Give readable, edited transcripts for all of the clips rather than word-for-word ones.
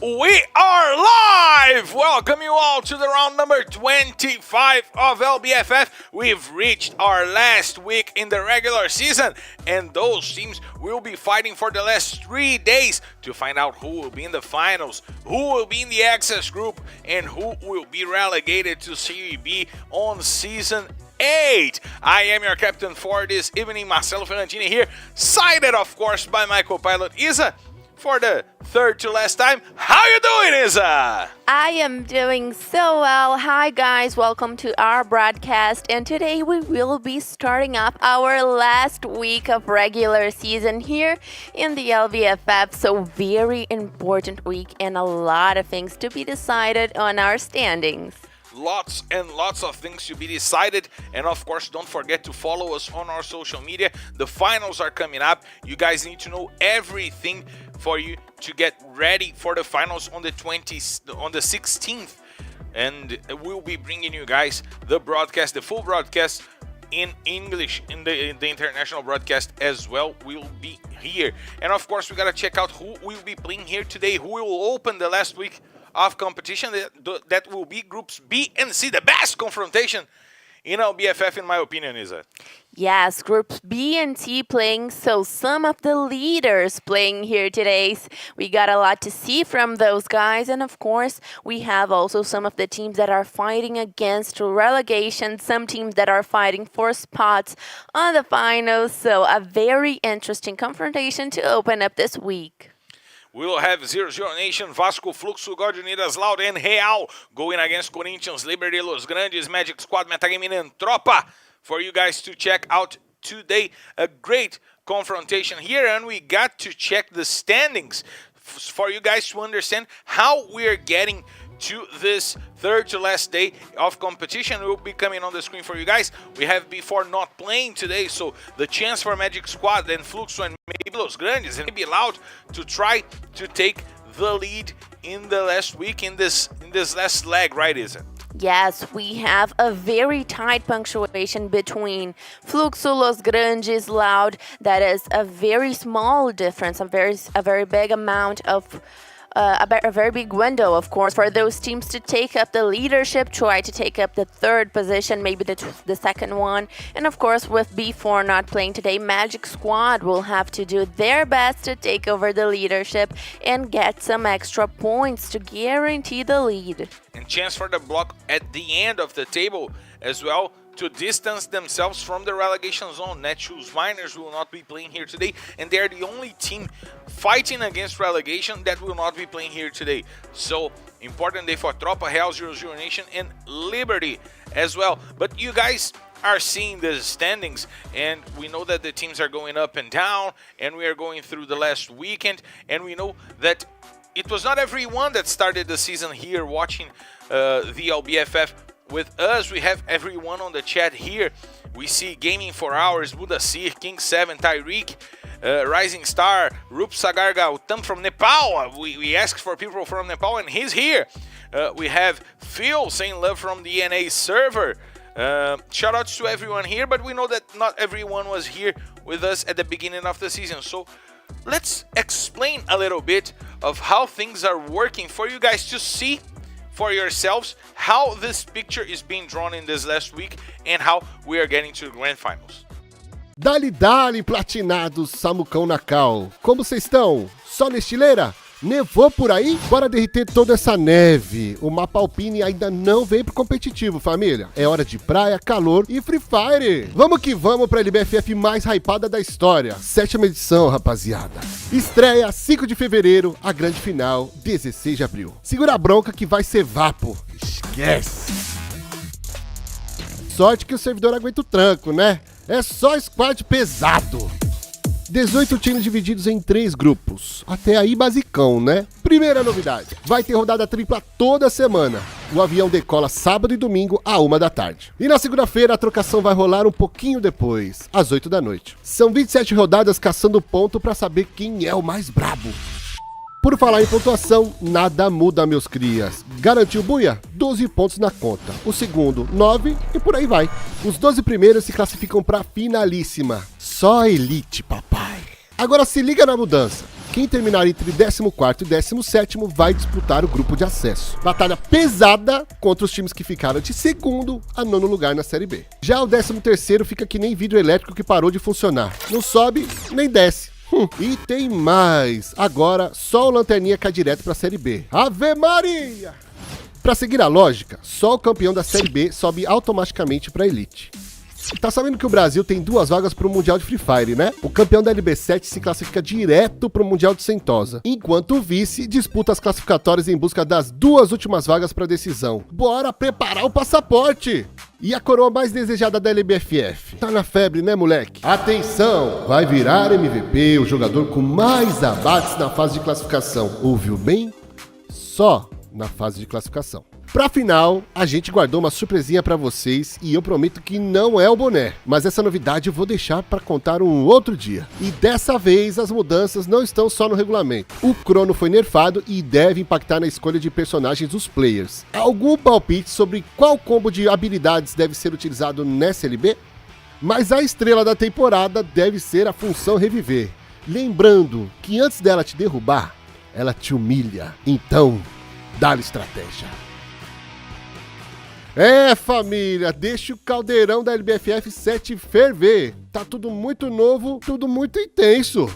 We are live! Welcome you all to the round number 25 of LBFF. We've reached our last week in the regular season, and those teams will be fighting for the last 3 days to find out who will be in the finals, who will be in the access group, and who will be relegated to Serie B on season 8. I am your captain for this evening, Marcelo Fernandini here, sided of course by my co-pilot Isa. For the third to last time, how you doing, Isa? I am doing so well. Hi guys, welcome to our broadcast, and today we will be starting up our last week of regular season here in the LBFF. So very important week and a lot of things to be decided on our standings. Lots and lots of things to be decided, and of course don't forget to follow us on our social media. The finals are coming up. You guys need to know everything for you to get ready for the finals on the 16th, and we'll be bringing you guys the broadcast, the full broadcast in English, in the international broadcast as well will be here. And of course we gotta check out who will be playing here today, who will open the last week of competition. That will be groups B and C, the best confrontation in LBFF in my opinion, Isa. Yes, groups B and C playing, so some of the leaders playing here today. We got a lot to see from those guys, and of course we have also some of the teams that are fighting against relegation, some teams that are fighting for spots on the finals, so a very interesting confrontation to open up this week. We will have 0-0 Nation, Vasco, Fluxo, God Unidas, Loud, and Real going against Corinthians, Liberty, Los Grandes, Magic Squad, Metagaming, and Tropa for you guys to check out today. A great confrontation here, and we got to check the standings for you guys to understand how we are getting to this third to last day of competition. Will be coming on the screen for you guys. We have before not playing today, so the chance for Magic Squad and Fluxo and maybe Los Grandes and maybe Loud to try to take the lead in the last week, in this last leg, right, Isa? Yes, we have a very tight punctuation between Fluxo, Los Grandes, Loud. That is a very small difference, a very big amount of a very big window, of course, for those teams to take up the leadership, try to take up the third position, maybe the second one. And of course, with B4 not playing today, Magic Squad will have to do their best to take over the leadership and get some extra points to guarantee the lead. And chance for the block at the end of the table as well, to distance themselves from the relegation zone. Netshoes Miners will not be playing here today, and they are the only team fighting against relegation that will not be playing here today. So, important day for Tropa, Real, 0-0 Nation, and Liberty as well. But you guys are seeing the standings, and we know that the teams are going up and down, and we are going through the last weekend, and we know that it was not everyone that started the season here watching the LBFF with us. We have everyone on the chat here. We see Gaming for Hours, Budasir, King 7, Tyreek, Rising Star, Rup Sagar Gautam from Nepal. We asked for people from Nepal, and he's here. We have Phil saying love from the NA server. Shout outs to everyone here, but we know that not everyone was here with us at the beginning of the season. So let's explain a little bit of how things are working for you guys to see for yourselves how this picture is being drawn in this last week and how we are getting to the grand finals. Dali, platinados, Samucão na cal. Como vocês estão? Só na estileira? Nevou por aí? Bora derreter toda essa neve. O mapa Alpine ainda não veio pro competitivo, família. É hora de praia, calor e Free Fire. Vamos que vamos pra LBFF mais hypada da história. 7ª edição, rapaziada. Estreia 5 de fevereiro, a grande final, 16 de abril. Segura a bronca que vai ser vapo. Esquece. Sorte que o servidor aguenta o tranco, né? É só squad pesado. 18 times divididos em 3 grupos. Até aí basicão, né? Primeira novidade, vai ter rodada tripla toda semana. O avião decola sábado e domingo à 1 da tarde. E na segunda-feira a trocação vai rolar um pouquinho depois, às 8 da noite. São 27 rodadas caçando ponto pra saber quem é o mais brabo. Por falar em pontuação, nada muda, meus crias. Garantiu buia? 12 pontos na conta. O segundo, 9 e por aí vai. Os 12 primeiros se classificam para finalíssima. Só elite, papai. Agora se liga na mudança. Quem terminar entre 14º e 17º vai disputar o grupo de acesso. Batalha pesada contra os times que ficaram de 2º a 9º lugar na Série B. Já o 13º fica que nem vidro elétrico que parou de funcionar. Não sobe nem desce. E tem mais. Agora só o Lanterninha cai direto pra Série B. Ave Maria! Pra seguir a lógica, só o campeão da Série B sobe automaticamente pra Elite. Tá sabendo que o Brasil tem 2 vagas pro Mundial de Free Fire, né? O campeão da LB7 se classifica direto pro Mundial de Sentosa, enquanto o vice disputa as classificatórias em busca das 2 últimas vagas pra decisão. Bora preparar o passaporte! E a coroa mais desejada da LBFF? Tá na febre, né, moleque? Atenção! Vai virar MVP o jogador com mais abates na fase de classificação. Ouviu bem? Só na fase de classificação. Pra final, a gente guardou uma surpresinha pra vocês e eu prometo que não é o boné, mas essa novidade eu vou deixar pra contar um outro dia. E dessa vez as mudanças não estão só no regulamento. O crono foi nerfado e deve impactar na escolha de personagens dos players. Algum palpite sobre qual combo de habilidades deve ser utilizado nessa LB? Mas a estrela da temporada deve ser a função reviver. Lembrando que antes dela te derrubar, ela te humilha. Então, dá-lhe estratégia. É, família, deixa o caldeirão da LBFF 7 ferver. Tá tudo muito novo, tudo muito intenso.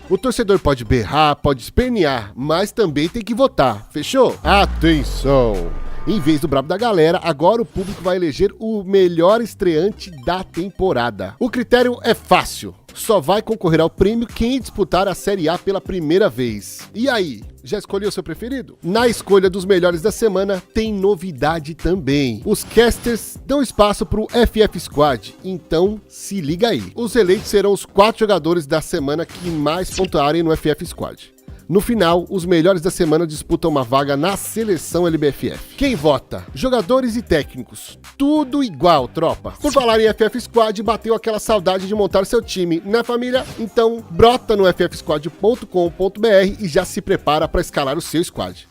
O torcedor pode berrar, pode espernear, mas também tem que votar, fechou? Atenção! Em vez do brabo da galera, agora o público vai eleger o melhor estreante da temporada. O critério é fácil. Só vai concorrer ao prêmio quem disputar a Série A pela primeira vez. E aí, já escolheu seu preferido? Na escolha dos melhores da semana, tem novidade também. Os casters dão espaço pro FF Squad, então se liga aí. Os eleitos serão os 4 jogadores da semana que mais pontuarem no FF Squad. No final, os melhores da semana disputam uma vaga na seleção LBFF. Quem vota? Jogadores e técnicos. Tudo igual, tropa. Por falar em FF Squad, bateu aquela saudade de montar seu time, né, família? Então, brota no ffsquad.com.br e já se prepara para escalar o seu squad.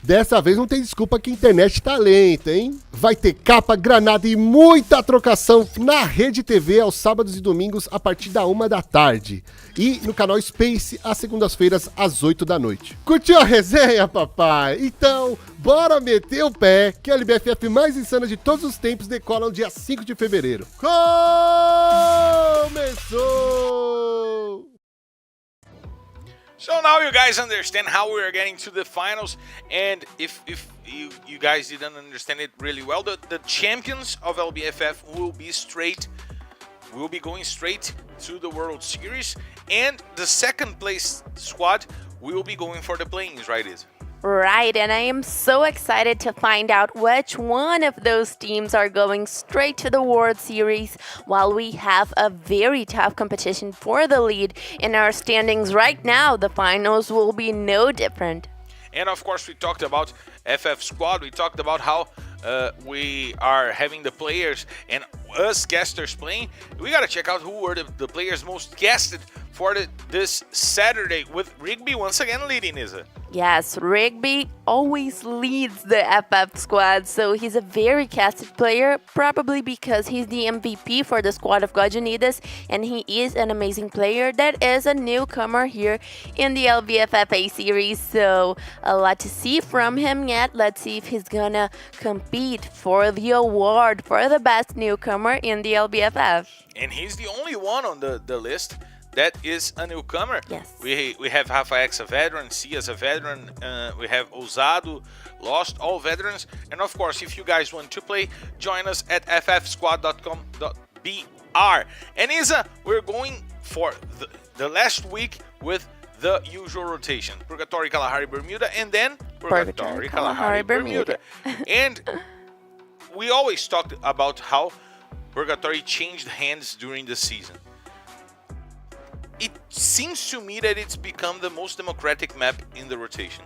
Dessa vez não tem desculpa que a internet tá lenta, hein? Vai ter capa, granada e muita trocação na Rede TV aos sábados e domingos a partir da 1 da tarde. E no canal Space às segundas-feiras às 8 da noite. Curtiu a resenha, papai? Então, bora meter o pé que a LBFF mais insana de todos os tempos decola no dia 5 de fevereiro. Começou! So now you guys understand how we are getting to the finals, and if you guys didn't understand it really well, the champions of LBFF will be going straight to the World Series, and the second place squad will be going for the play-ins, right, Izzy? Right, and I am so excited to find out which one of those teams are going straight to the World Series, while we have a very tough competition for the lead in our standings right now. The finals will be no different. And of course, we talked about FF Squad. We talked about how we are having the players and us casters playing. We gotta check out who were the players most casted for this Saturday, with Rigby once again leading, Isa. Yes, Rigby always leads the FF squad, so he's a very casted player, probably because he's the MVP for the squad of God Unidas, and he is an amazing player that is a newcomer here in the LBFFA series, so a lot to see from him yet. Let's see if he's gonna compete for the award for the best newcomer in the LBFF. And he's the only one on the list that is a newcomer. Yes. We have Rafa X, a veteran, C as a veteran, we have Ousado, Lost, all veterans. And of course, if you guys want to play, join us at ffsquad.com.br. And Isa, we're going for the last week with the usual rotation. Purgatory, Kalahari, Bermuda, and then Purgatory, Kalahari, Bermuda. And we always talked about how Purgatory changed hands during the season. It seems to me that it's become the most democratic map in the rotation.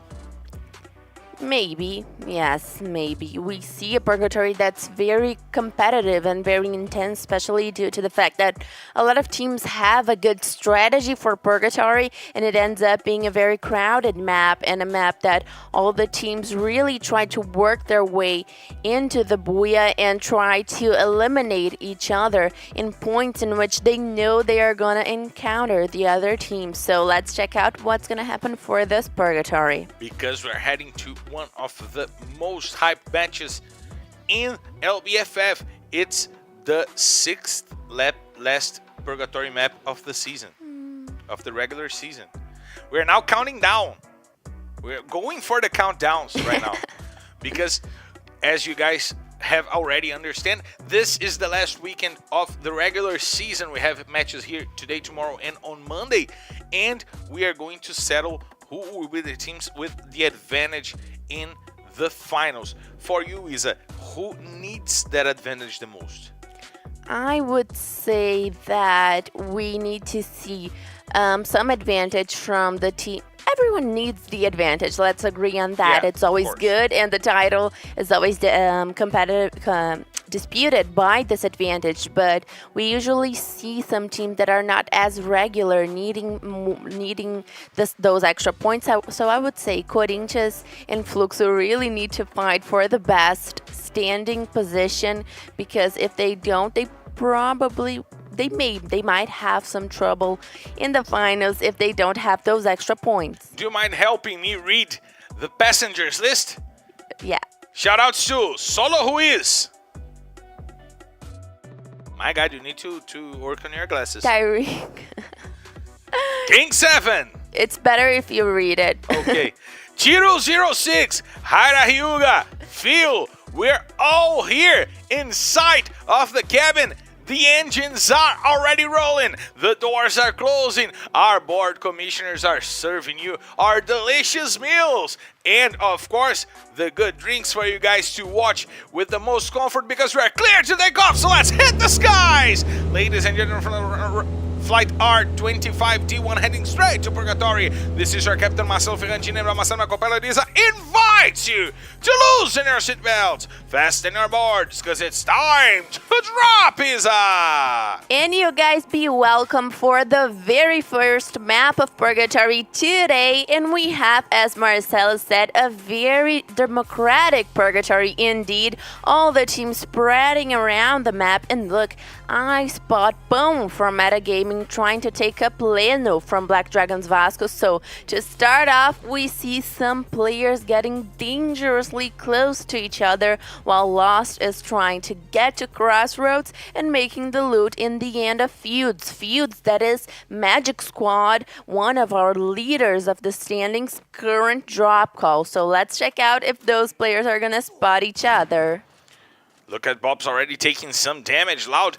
Maybe, yes, maybe. We see a purgatory that's very competitive and very intense, especially due to the fact that a lot of teams have a good strategy for purgatory, and it ends up being a very crowded map and a map that all the teams really try to work their way into the Booyah and try to eliminate each other in points in which they know they are going to encounter the other team. So let's check out what's going to happen for this purgatory. Because we're heading to one of the most hyped matches in LBFF. It's the 6th last purgatory map of the season, of the regular season. We're now counting down. We're going for the countdowns right now. Because as you guys have already understand, this is the last weekend of the regular season. We have matches here today, tomorrow, and on Monday. And we are going to settle who will be the teams with the advantage in the finals. For you, Isa, who needs that advantage the most? I would say that we need to see some advantage from the team. Everyone needs the advantage. Let's agree on that. Yeah, it's always of course. good, and the title is always competitive, disputed by this advantage. But we usually see some teams that are not as regular, needing those extra points. So I would say Corinthians and Fluxo really need to fight for the best standing position, because if they don't, they might have some trouble in the finals if they don't have those extra points. Do you mind helping me read the passengers list? Yeah. Shoutouts to Solo Ruiz. My God, you need to work on your glasses. Tyreek. King 7. It's better if you read it. Okay. Chiro06, Haira Hyuga, Phil, we're all here inside of the cabin. The engines are already rolling. The doors are closing. Our board commissioners are serving you our delicious meals. And of course, the good drinks for you guys to watch with the most comfort, because we're clear to take off. So let's hit the skies. Ladies and gentlemen, from Flight R25D1 heading straight to Purgatory. This is your Captain Marcelo Ferrantini, and Ramasana Copella Lisa invites you to loosen your seatbelts, fasten your boards, because it's time to drop, Isa! And you guys be welcome for the very first map of Purgatory today. And we have, as Marcelo said, a very democratic Purgatory indeed. All the teams spreading around the map. And look, I spot Pão from Metagaming trying to take up Leno from Black Dragons Vasco. So to start off, we see some players getting dangerously close to each other, while Lost is trying to get to Crossroads and making the loot in the end of Feuds. Feuds, that is Magic Squad, one of our leaders of the standings, current drop call. So let's check out if those players are gonna spot each other. Look at Bob's already taking some damage. Loud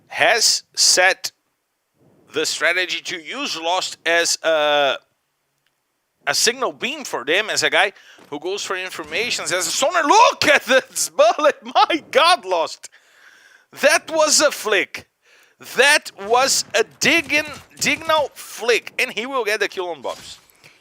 has set the strategy to use Lost as a signal beam for them, as a guy who goes for information, as a sonar. Look at this bullet! My God, Lost! That was a flick. That was a dignal flick, and he will get the kill on Bob's.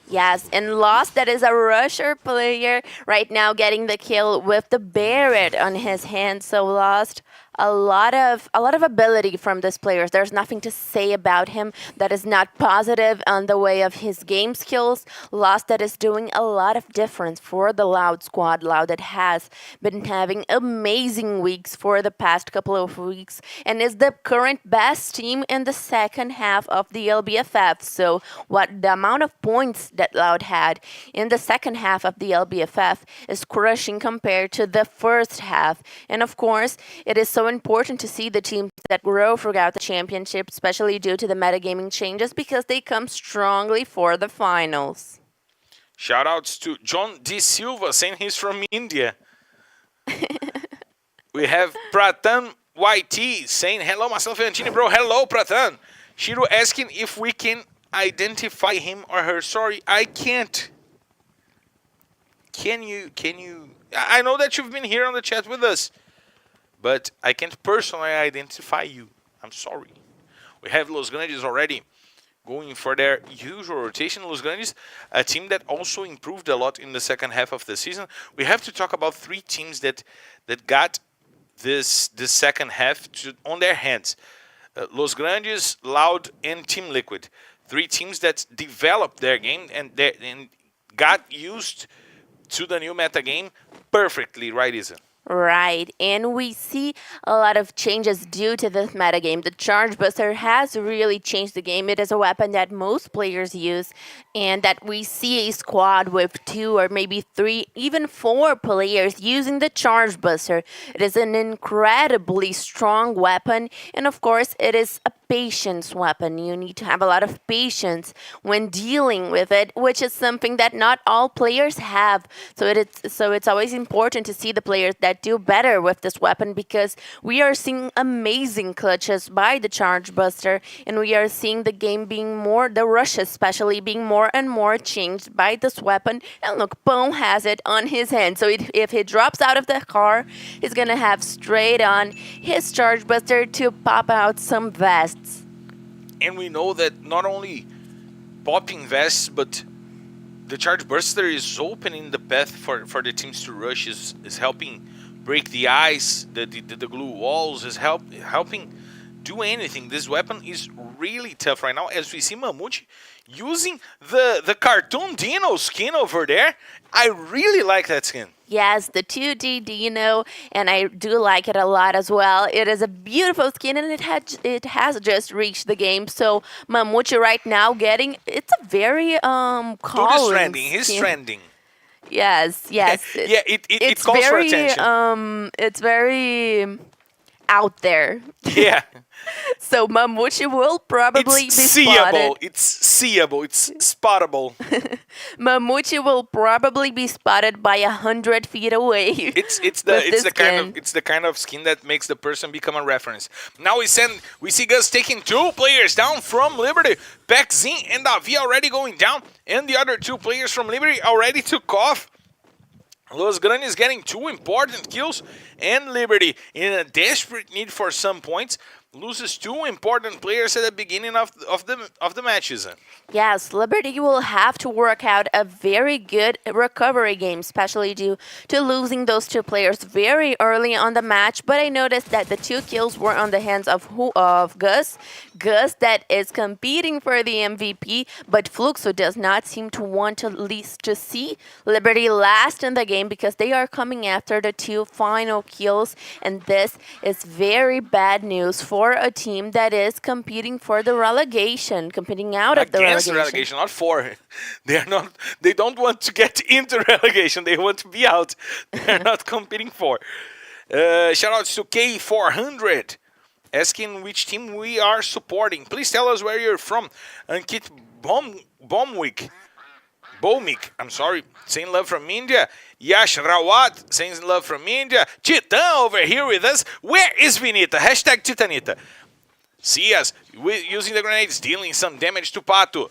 Yes, and Lost, that is a rusher player right now, getting the kill with the Barret on his hand. So Lost, a lot of ability from this player. There's nothing to say about him that is not positive on the way of his game skills. Lost, that is doing a lot of difference for the Loud squad. Loud, that has been having amazing weeks for the past couple of weeks and is the current best team in the second half of the LBFF. So what the amount of points that Loud had in the second half of the LBFF is crushing compared to the first half. And of course, it is so important to see the teams that grow throughout the championship, especially due to the metagaming changes, because they come strongly for the finals. Shoutouts to John D. Silva, saying he's from India. We have Pratan YT saying, hello, Marcelo Ferrantini, bro. Hello, Pratan. Shiro asking if we can identify him or her. Sorry, I can't. Can you? I know that you've been here on the chat with us, but I can't personally identify you. I'm sorry. We have Los Grandes already going for their usual rotation. Los Grandes, a team that also improved a lot in the second half of the season. We have to talk about three teams that got this second half on their hands. Los Grandes, Loud, and Team Liquid. Three teams that developed their game and got used to the new meta game perfectly, right, Isa? Right, and we see a lot of changes due to this metagame. The Charge Buster has really changed the game. It is a weapon that most players use, and that we see a squad with 2 or maybe 3, even 4 players using the Charge Buster. It is an incredibly strong weapon, and of course, it is a patience weapon. You need to have a lot of patience when dealing with it, which is something that not all players have. So it's always important to see the players that do better with this weapon, because we are seeing amazing clutches by the Charge Buster, and we are seeing the game being more, the rush especially, being more and more changed by this weapon. And look, Pão has it on his hand. So if he drops out of the car, he's gonna have straight on his Charge Buster to pop out some vests. And we know that not only popping vests, but the Charge Buster is opening the path for the teams to rush, is helping break the ice, the glue walls, is helping do anything. This weapon is really tough right now, as we see Mamute using the cartoon Dino skin over there. I really like that skin. Yes, the 2D Dino, and I do like it a lot as well. It is a beautiful skin, and it has just reached the game. So Mamute right now it's a very Dude is trending. He's trending. Yes. It calls for attention. It's very out there. Yeah. So Mamute will probably be spotted. It's seeable. It's spottable. Mamute will probably be spotted by 100 feet away. It's the kind of skin that makes the person become a reference. Now we see Gus taking 2 players down from Liberty. Pexin and Davi already going down, and the other 2 players from Liberty already took off. Los Grandes getting 2 important kills, and Liberty, in a desperate need for some points, loses 2 important players at the beginning of the matches. Yes, Liberty will have to work out a very good recovery game, especially due to losing those 2 players very early on the match. But I noticed that the 2 kills were on the hands of Gus. Gus that is competing for the MVP, but Fluxo does not seem to want to see Liberty last in the game, because they are coming after the 2 final kills, and this is very bad news for a team that is competing for the relegation, competing out of the relegation. Not for. They don't want to get into relegation. They want to be out. They're not competing for. Shout outs to K400 asking which team we are supporting. Please tell us where you're from. Ankit Bomik, I'm sorry, saying love from India. Yash Rawat, saying love from India. Titan over here with us. Where is Vinita? Hashtag Titanita. See us using the grenades, dealing some damage to Pato.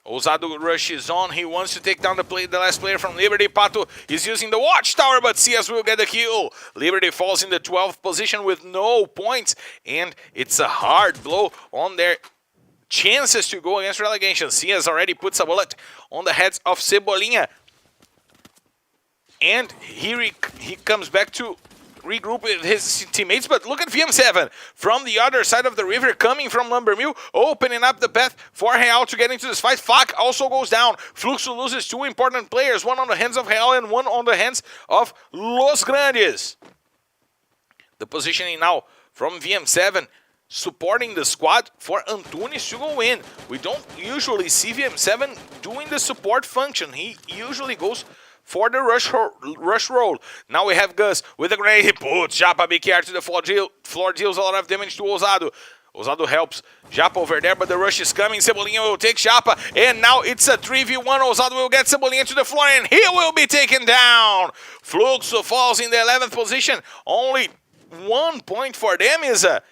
Ousado rushes on. He wants to take down the last player from Liberty. Pato is using the watchtower, but CS will get the kill. Liberty falls in the 12th position with no points, and it's a hard blow on their chances to go against relegation. CS already puts a bullet on the heads of Cebolinha, and here he comes back to regroup with his teammates. But look at VM7 from the other side of the river, coming from Lumbermill, opening up the path for Real to get into this fight. Fak also goes down. Fluxo loses 2 important players, one on the hands of Real and one on the hands of Los Grandes. The positioning now from VM7, supporting the squad for Antunes to go in. We don't usually see VM7 doing the support function. He usually goes for the rush roll. Now we have Gus with a grenade. He puts Japa BKR to the floor, deals a lot of damage to Ousado. Ousado helps Japa over there, but the rush is coming. Cebolinha will take Japa, and now it's a 3v1. Ousado will get Cebolinha to the floor, and he will be taken down. Fluxo falls in the 11th position. Only 1 point for them, Isa.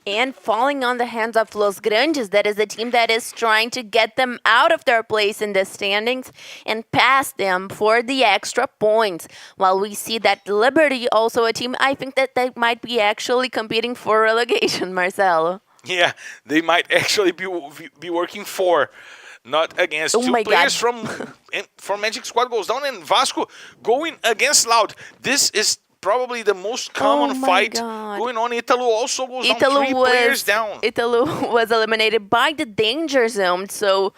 And falling on the hands of Los Grandes, that is a team that is trying to get them out of their place in the standings and pass them for the extra points. While we see that Liberty, also a team, I think that they might be actually competing for relegation, Marcelo. Yeah, they might actually be working for, not against. Oh Two my players God. from Magic Squad goes down, and Vasco going against Loud. This is probably the most common Oh my fight God. going on. Italu also goes down. Italu Three players down. Italu was eliminated by the danger zone, so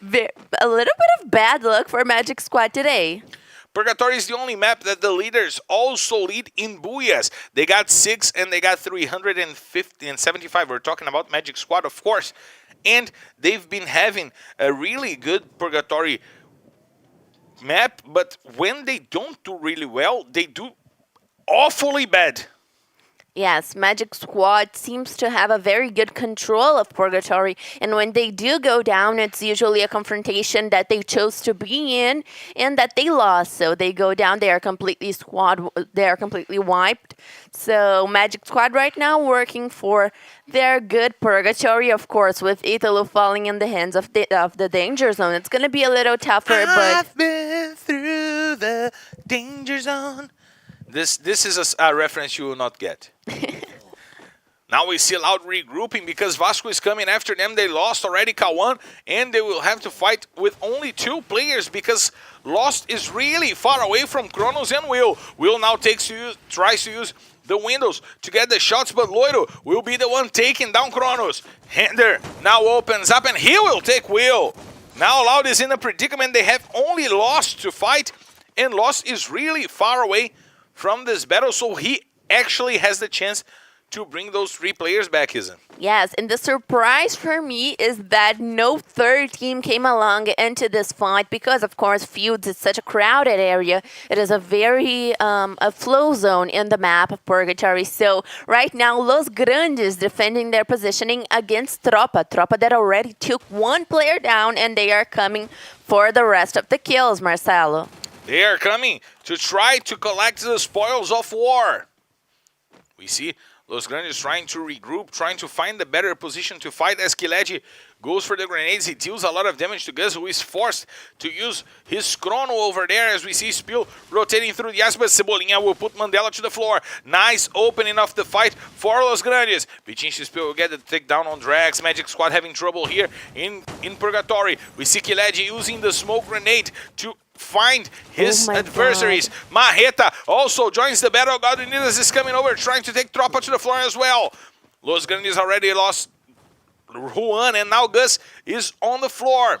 a little bit of bad luck for Magic Squad today. Purgatory is the only map that the leaders also lead in booyahs. They got 6 and they got 350 and 75. We're talking about Magic Squad, of course. And they've been having a really good Purgatory map, but when they don't do really well, they do awfully bad. Yes, Magic Squad seems to have a very good control of Purgatory, and when they do go down, it's usually a confrontation that they chose to be in and that they lost. So they go down, they are completely wiped. So Magic Squad right now working for their good Purgatory, of course, with Italo falling in the hands of the danger zone. It's gonna be a little tougher, but I've been through the danger zone. This is a reference you will not get. Now we see Loud regrouping because Vasco is coming after them. They lost already K1, and they will have to fight with only 2 players because Lost is really far away from Kronos and Will. Will now tries to use the windows to get the shots, but Loiro will be the one taking down Kronos. Hender now opens up, and he will take Will. Now Loud is in a predicament. They have only Lost to fight, and Lost is really far away from this battle, so he actually has the chance to bring those 3 players back, isn't? yes, and the surprise for me is that no third team came along into this fight because, of course, Feuds is such a crowded area. It is a very a flow zone in the map of Purgatory. So right now, Los Grandes defending their positioning against Tropa. Tropa that already took 1 player down, and they are coming for the rest of the kills, Marcelo. They are coming to try to collect the spoils of war. We see Los Grandes trying to regroup, trying to find a better position to fight as Kilegi goes for the grenades. He deals a lot of damage to Gus, who is forced to use his chrono over there as we see Spill rotating through the ice, but Cebolinha will put Mandela to the floor. Nice opening of the fight for Los Grandes. Vichinchi Spill will get the takedown on Drax. Magic Squad having trouble here in Purgatory. We see Kilegi using the smoke grenade to find his adversaries. Marreta also joins the battle. Godinidas is coming over, trying to take Tropa to the floor as well. Los Grandes already lost Juan, and now Gus is on the floor.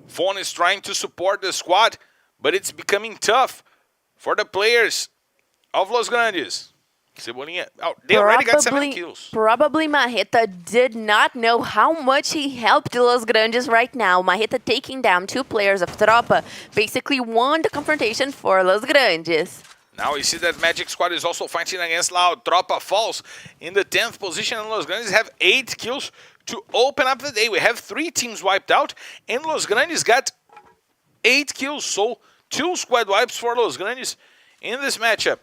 Fon is trying to support the squad, but it's becoming tough for the players of Los Grandes. Cebolinha, they already got 7 kills. Probably Marreta did not know how much he helped Los Grandes right now. Marreta taking down 2 players of Tropa basically won the confrontation for Los Grandes. Now we see that Magic Squad is also fighting against Loud. Tropa falls in the 10th position, and Los Grandes have 8 kills to open up the day. We have 3 teams wiped out, and Los Grandes got 8 kills. So 2 squad wipes for Los Grandes in this matchup.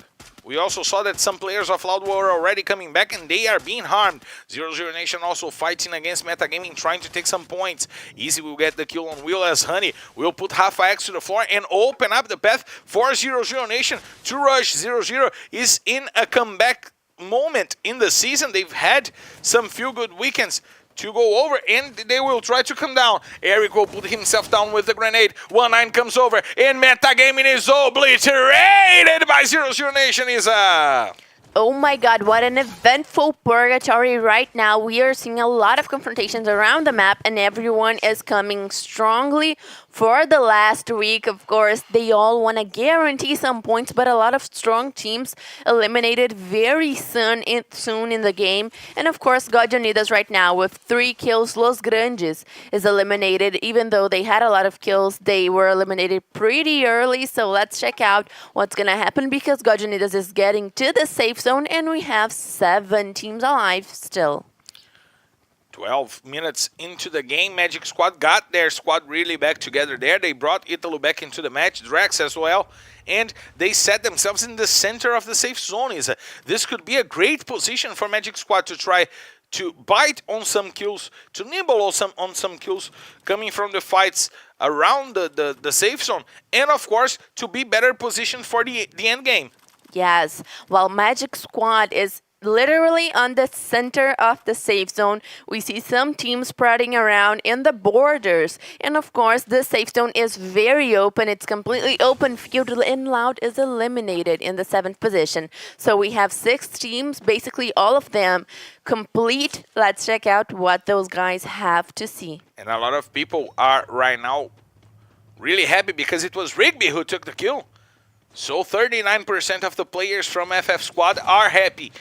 We also saw that some players of Loud were already coming back, and they are being harmed. 0-0 Nation also fighting against Metagaming, trying to take some points. Easy will get the kill on Will as Honey will put Rafa X to the floor and open up the path for 0-0 Nation to rush. 0-0 is in a comeback moment in the season. They've had some few good weekends to go over, and they will try to come down. Eric will put himself down with the grenade. 1-9 comes over, and Metagaming is obliterated by 0-0 Nation. Oh my god, what an eventful Purgatory right now. We are seeing a lot of confrontations around the map, and everyone is coming strongly for the last week. Of course, they all want to guarantee some points, but a lot of strong teams eliminated very soon in the game. And of course, God Unidas right now with 3 kills. Los Grandes is eliminated. Even though they had a lot of kills, they were eliminated pretty early. So let's check out what's going to happen, because God Unidas is getting to the safe zone, and we have 7 teams alive still. 12 minutes into the game, Magic Squad got their squad really back together there. They brought Italo back into the match, Drax as well, and they set themselves in the center of the safe zone. This could be a great position for Magic Squad to try to bite on some kills, to nibble on some kills coming from the fights around the safe zone, and of course to be better positioned for the end game. Yes, while Magic Squad is literally on the center of the safe zone. We see some teams spreading around in the borders. And of course, the safe zone is very open. It's completely open field, and Loud is eliminated in the 7th position. So we have 6 teams, basically all of them complete. Let's check out what those guys have to see. And a lot of people are right now really happy because it was Rigby who took the kill. So 39% of the players from FF Squad are happy.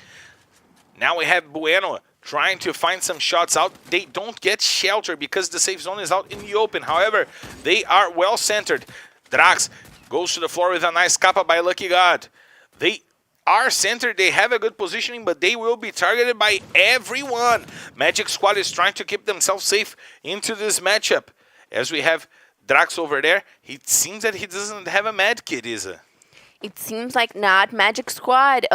Now we have Bueno trying to find some shots out. They don't get shelter because the safe zone is out in the open. However, they are well centered. Drax goes to the floor with a nice kappa by Lucky God. They are centered, they have a good positioning, but they will be targeted by everyone. Magic Squad is trying to keep themselves safe into this matchup. As we have Drax over there, it seems that he doesn't have a med kit, Isa. It seems like not. Magic Squad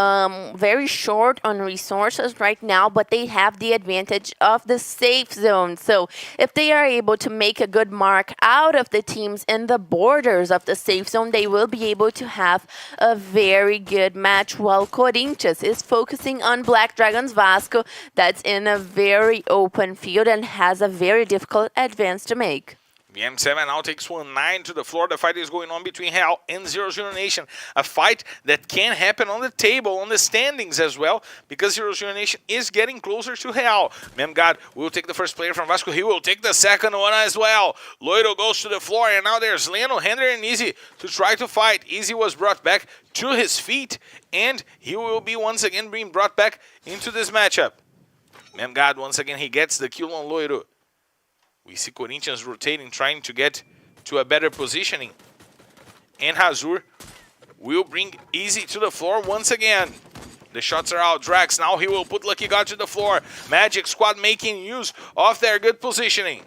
very short on resources right now, but they have the advantage of the safe zone. So if they are able to make a good mark out of the teams in the borders of the safe zone, they will be able to have a very good match, while Corinthians is focusing on Black Dragons Vasco, that's in a very open field and has a very difficult advance to make. VM7 now takes 1-9 to the floor. The fight is going on between Hell and 0-0 Nation. A fight that can happen on the table, on the standings as well, because 0-0 Nation is getting closer to Hell. Memgad will take the first player from Vasco. He will take the second one as well. Loiro goes to the floor, and now there's Leno, Hender, and Easy to try to fight. Easy was brought back to his feet, and he will be once again being brought back into this matchup. Memgad, once again, he gets the kill on Loiro. We see Corinthians rotating, trying to get to a better positioning. And Hazur will bring Easy to the floor once again. The shots are out. Drax, now he will put Lucky God to the floor. Magic Squad making use of their good positioning.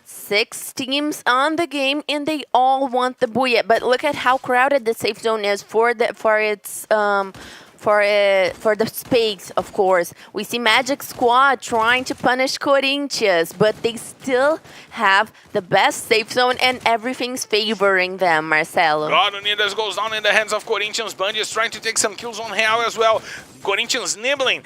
6 teams on the game, and they all want the Booyah. But look at how crowded the safe zone is for the space, of course. We see Magic Squad trying to punish Corinthians, but they still have the best safe zone and everything's favoring them, Marcelo. God Unidas goes down in the hands of Corinthians. Bundy is trying to take some kills on Real as well. Corinthians nibbling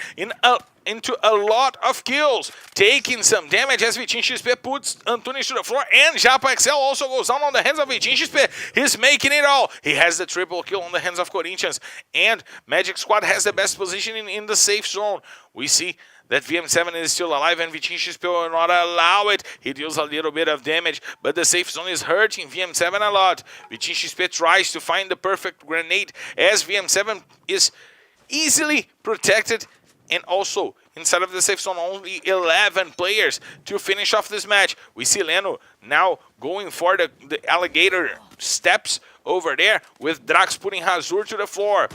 into a lot of kills, taking some damage as Vitinho XP puts Antunes to the floor, and Japa Excel also goes down on the hands of Vitinho XP. He's making it all. He has the triple kill on the hands of Corinthians, and Magic Squad has the best positioning in the safe zone. We see that VM7 is still alive, and Vitinho XP will not allow it. He deals a little bit of damage, but the safe zone is hurting VM7 a lot. Vitinho XP tries to find the perfect grenade as VM7 is easily protected, and also inside of the safe zone only 11 players to finish off this match. We see Leno now going for the alligator steps over there, with Drax putting Hazur to the floor.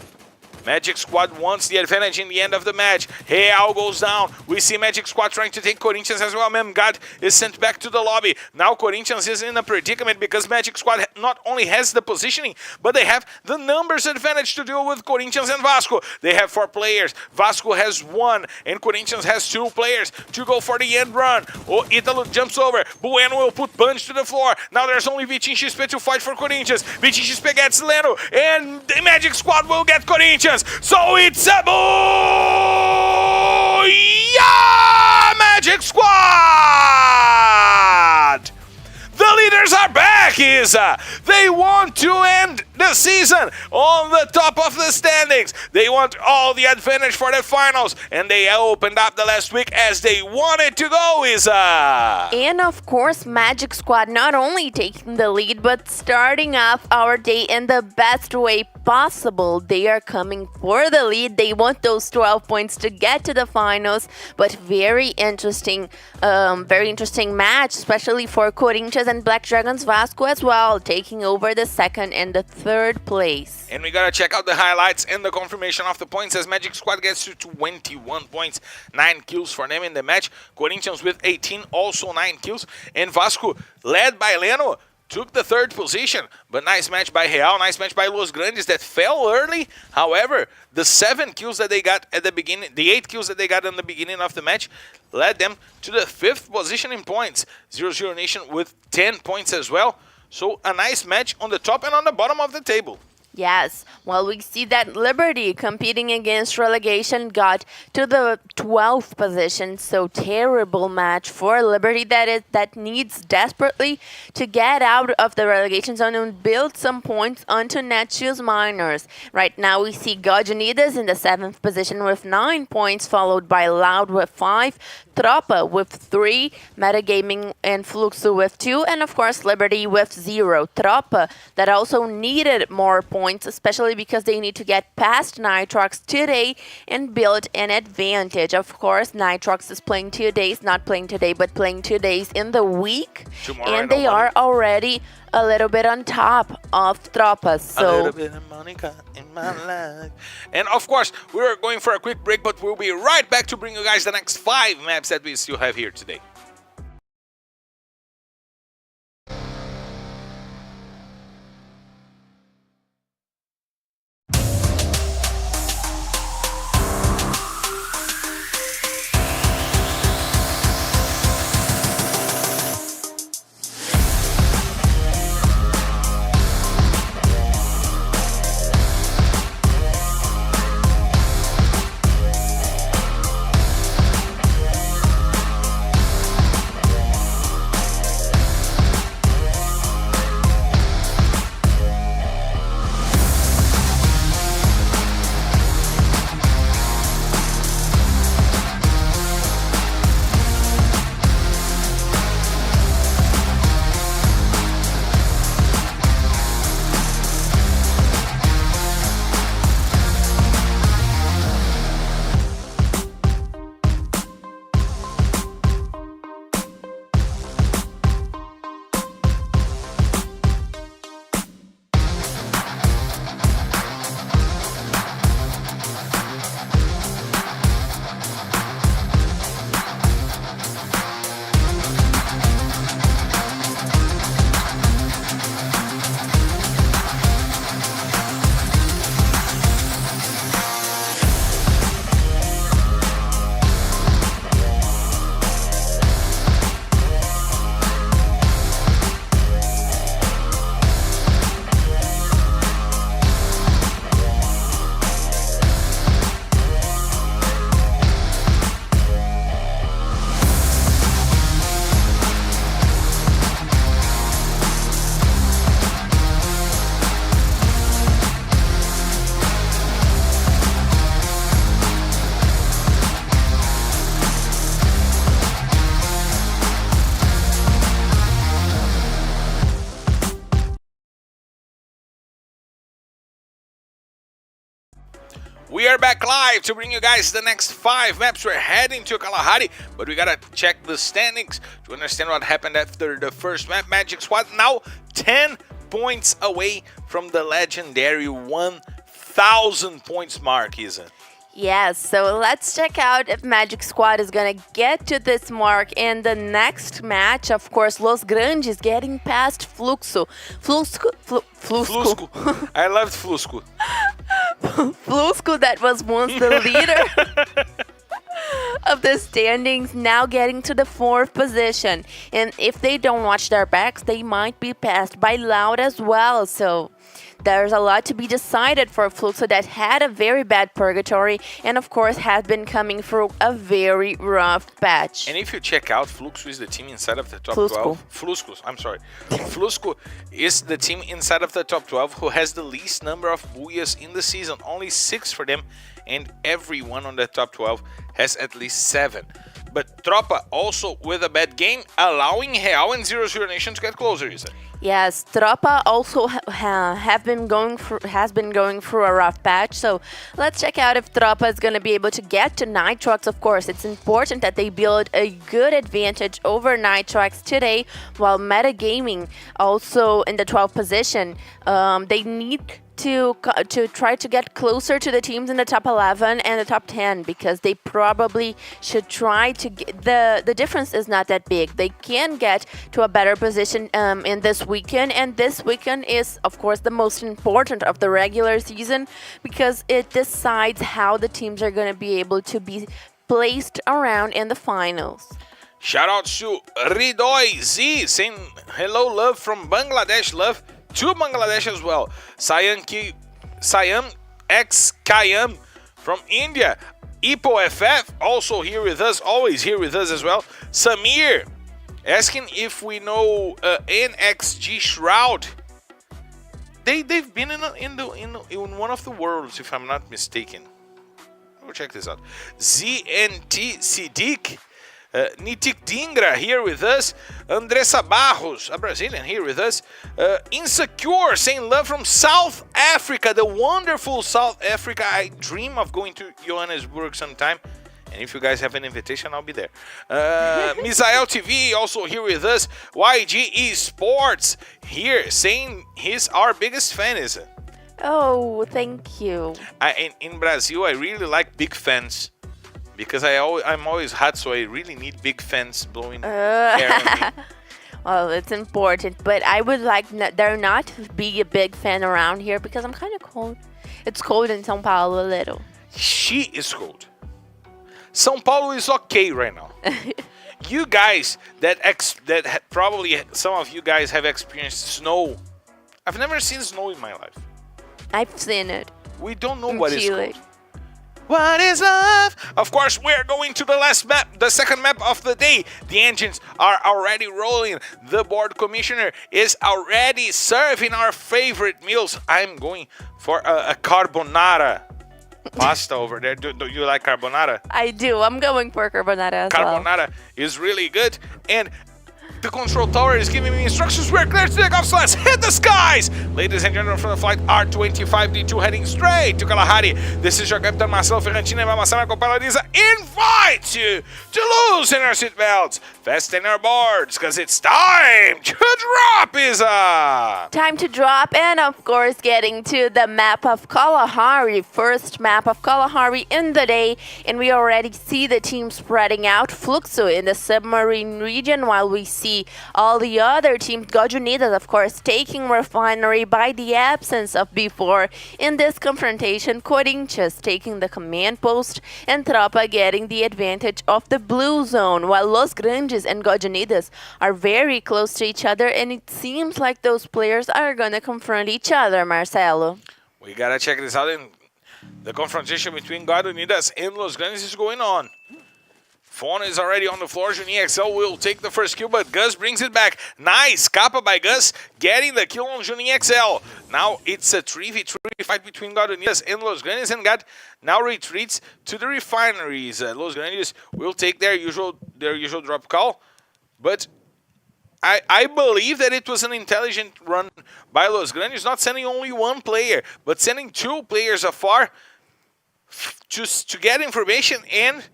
Magic Squad wants the advantage in the end of the match. Real goes down. We see Magic Squad trying to take Corinthians as well. Memgad is sent back to the lobby. Now Corinthians is in a predicament because Magic Squad not only has the positioning, but they have the numbers advantage to deal with Corinthians and Vasco. They have 4 players. Vasco has 1, and Corinthians has 2 players to go for the end run. Oh, Italo jumps over. Bueno will put Bunch to the floor. Now there's only Vitinho XP to fight for Corinthians. Vitinho XP gets Leno, and the Magic Squad will get Corinthians. So it's a booyah, Magic Squad! The leaders are back, Isa! They want to end the season on the top of the standings. They want all the advantage for the finals, and they opened up the last week as they wanted to go, Isa! And of course, Magic Squad not only taking the lead, but starting off our day in the best way possible. They are coming for the lead. They want those 12 points to get to the finals, but very interesting match, especially for Corinthians and Black Dragons Vasco as well, taking over the 2nd and the 3rd place. And we gotta check out the highlights and the confirmation of the points as Magic Squad gets to 21 points, 9 kills for them in the match. Corinthians with 18, also 9 kills, and Vasco, led by Leno, took the 3rd position, but nice match by Real, nice match by Los Grandes that fell early. However, the 7 kills that they got at the beginning, the 8 kills that they got in the beginning of the match led them to the 5th position in points. 0-0 Nation with 10 points as well. So a nice match on the top and on the bottom of the table. Yes, well, we see that Liberty competing against relegation got to the 12th position, so terrible match for Liberty that needs desperately to get out of the relegation zone and build some points onto Netshoes Miners. Right now we see God Unidas in the 7th position with 9 points, followed by Loud with 5, Tropa with 3, Metagaming and Fluxo with 2, and of course Liberty with 0. Tropa that also needed more points, especially because they need to get past Nitrox today and build an advantage. Of course, Nitrox is playing 2 days, not playing today, but playing 2 days in the week. Tomorrow And they are already a little bit on top of Tropa. A So little bit of Monica in my life. And of course, we're going for a quick break, but we'll be right back to bring you guys the next 5 maps that we still have here today. We are back live to bring you guys the next 5 maps. We're heading to Kalahari, but we gotta check the standings to understand what happened after the first map. Magic Squad now 10 points away from the legendary 1,000 points mark, isn't it? yes, so let's check out if Magic Squad is gonna get to this mark in the next match. Of course, Los Grandes getting past Fluxo. Flusco. I loved Flusco. Flusco, that was once the leader of the standings, now getting to the 4th position. And if they don't watch their backs, they might be passed by Loud as well. So there's a lot to be decided for Fluxo that had a very bad purgatory and of course has been coming through a very rough patch. And if you check out, Fluxo is the team inside of the top Flusco. 12. Flusco, I'm sorry. Flusco is the team inside of the top 12 who has the least number of booyahs in the season. Only 6 for them, and everyone on the top 12 has at least 7. But Tropa also with a bad game, allowing Real and 00 Nation to get closer, is it? Yes, Tropa also has been going through a rough patch. So let's check out if Tropa is going to be able to get to Nitrox. Of course, it's important that they build a good advantage over Nitrox today, while Metagaming also in the 12th position. They need to try to get closer to the teams in the top 11 and the top 10, because they probably should try to get the difference is not that big. They can get to a better position in this weekend, and this weekend is of course the most important of the regular season because it decides how the teams are going to be able to be placed around in the finals. Shout out to Ridoy Z saying hello, love from Bangladesh, love to Bangladesh as well. Sayanki Siam X Kayam from India. LBFF also here with us, always here with us as well. Samir asking if we know NXG Shroud. They've been in one of the worlds, if I'm not mistaken. We'll check this out. ZNT Siddiq, Nitik Dingra here with us. Andressa Barros, a Brazilian, here with us. Insecure saying love from South Africa, the wonderful South Africa. I dream of going to Johannesburg sometime. And if you guys have an invitation, I'll be there. Misael TV also here with us. YG Esports here saying he's our biggest fan, is it? Oh, thank you. In Brazil, I really like big fans. Because I'm always hot, so I really need big fans blowing air on me. Well, it's important. But I would like there not to be a big fan around here because I'm kind of cold. It's cold in São Paulo a little. She is cold. São Paulo is okay right now. You guys probably some of you guys have experienced snow. I've never seen snow in my life. I've seen it. We don't know in what Chile. is cold. What is love? Of course, we're going to the last map, the second map of the day. The engines are already rolling. The board commissioner is already serving our favorite meals. I'm going for a carbonara pasta over there. Do you like carbonara? I do. I'm going for carbonara as well. Carbonara is really good. And the control tower is giving me instructions. We're clear to take off, so let's hit the skies! Ladies and gentlemen, from the flight R25D2 heading straight to Kalahari. This is your Captain Marcelo Ferrantino and Mama Sama Copaladiza. Invite you to loosen our seatbelts, fasten our boards, because it's time to drop, Isa! Time to drop, and of course getting to the map of Kalahari. First map of Kalahari in the day, and we already see the team spreading out. Fluxo in the submarine region, while we see all the other teams, God Unidas, of course, taking Refinery by the absence of before. In this confrontation, Corinthians taking the command post, and Tropa getting the advantage of the blue zone, while Los Grandes and God Unidas are very close to each other, and it seems like those players are gonna confront each other, Marcelo. We gotta check this out. The confrontation between God Unidas and Los Grandes is going on. Fauna is already on the floor. Juninho XL will take the first kill, but Gus brings it back. Nice Kappa by Gus, getting the kill on Juninho XL. Now it's a 3v3 fight between God Unidas and Los Grandes, and God now retreats to the refineries. Los Grandes will take their usual drop call, but I believe that it was an intelligent run by Los Grandes, not sending only one player, but sending two players afar to get information and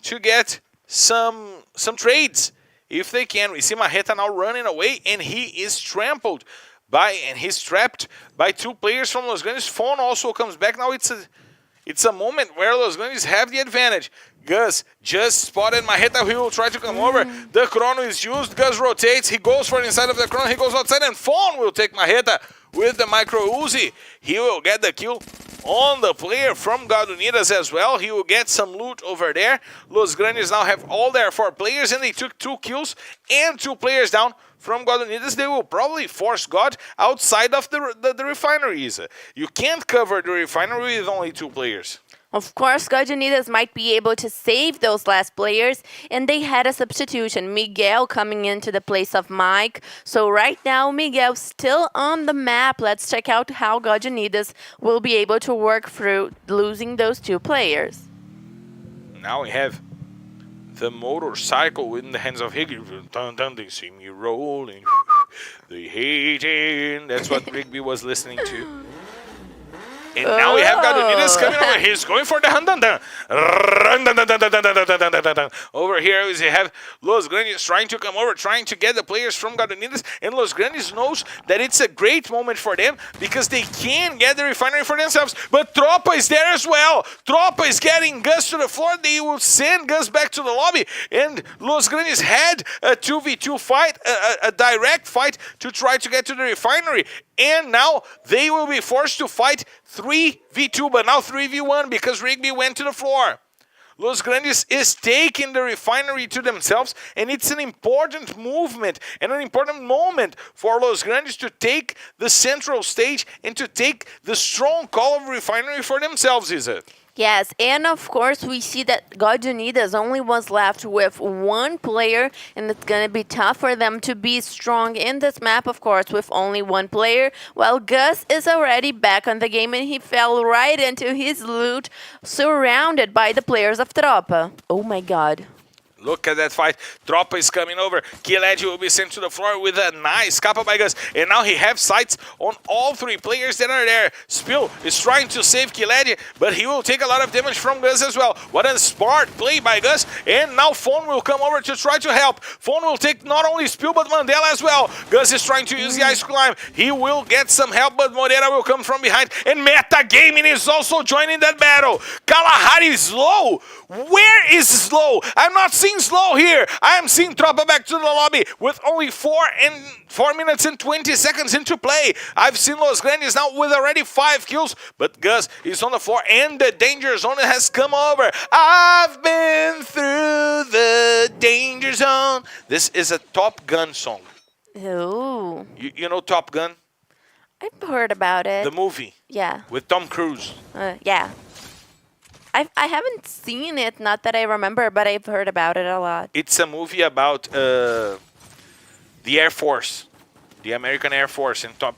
to get some trades if they can. We see Marreta now running away, and he is trampled and he's trapped by two players from Los Grandes. Fawn also comes back. Now it's a moment where Los Grandes have the advantage. Gus just spotted Marreta. He will try to come over. The chrono is used. Gus rotates. He goes for inside of the chrono. He goes outside, and Fawn will take Marreta with the micro Uzi. He will get the kill on the player from God Unidas as well. He will get some loot over there. Los Grandes now have all their 4 players, and they took 2 kills and 2 players down from God Unidas. They will probably force God outside of the refineries. You can't cover the refinery with only 2 players. Of course, God Unidas might be able to save those last players, and they had a substitution, Miguel coming into the place of Mike. So right now, Miguel's still on the map. Let's check out how God Unidas will be able to work through losing those 2 players. Now we have the motorcycle in the hands of Higgy. They see me rolling. They hating. That's what Rigby was listening to. And now we have God Unidas coming over. He's going for the Handanda. Over here we have Los Grandes trying to come over, trying to get the players from God Unidas. And Los Grandes knows that it's a great moment for them because they can get the refinery for themselves. But Tropa is there as well. Tropa is getting Gus to the floor. They will send Gus back to the lobby. And Los Grandes had a 2v2 fight, a direct fight to try to get to the refinery. And now they will be forced to fight 3v2, but now 3v1 because Rigby went to the floor. Los Grandes is taking the refinery to themselves, and it's an important movement and an important moment for Los Grandes to take the central stage and to take the strong call of refinery for themselves, is it? Yes, and of course we see that God Unidas only was left with one player, and it's gonna be tough for them to be strong in this map, of course, with only one player. Well, Gus is already back on the game, and he fell right into his loot, surrounded by the players of Tropa. Oh my God. Look at that fight. Tropa is coming over. Kiled will be sent to the floor with a nice capa by Gus. And now he has sights on all three players that are there. Spill is trying to save Kiled, but he will take a lot of damage from Gus as well. What a smart play by Gus. And now Phone will come over to try to help. Phone will take not only Spill, but Mandela as well. Gus is trying to use the ice climb. He will get some help, but Moreira will come from behind. And Meta Gaming is also joining that battle. Kalahari is low. Where is Slow? I'm not seeing Slow here. I am seeing Tropa back to the lobby with only 4 minutes and 20 seconds into play. I've seen Los Grandes now with already 5 kills, but Gus is on the floor and the danger zone has come over. I've been through the danger zone. This is a Top Gun song. Ooh. You know Top Gun? I've heard about it. The movie Yeah. with Tom Cruise. Yeah. I haven't seen it, not that I remember, but I've heard about it a lot. It's a movie about the Air Force, the American Air Force, and Tom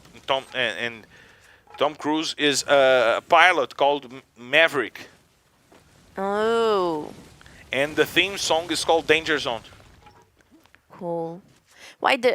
Cruise is a pilot called Maverick, Oh, and the theme song is called Danger Zone. cool. Why did...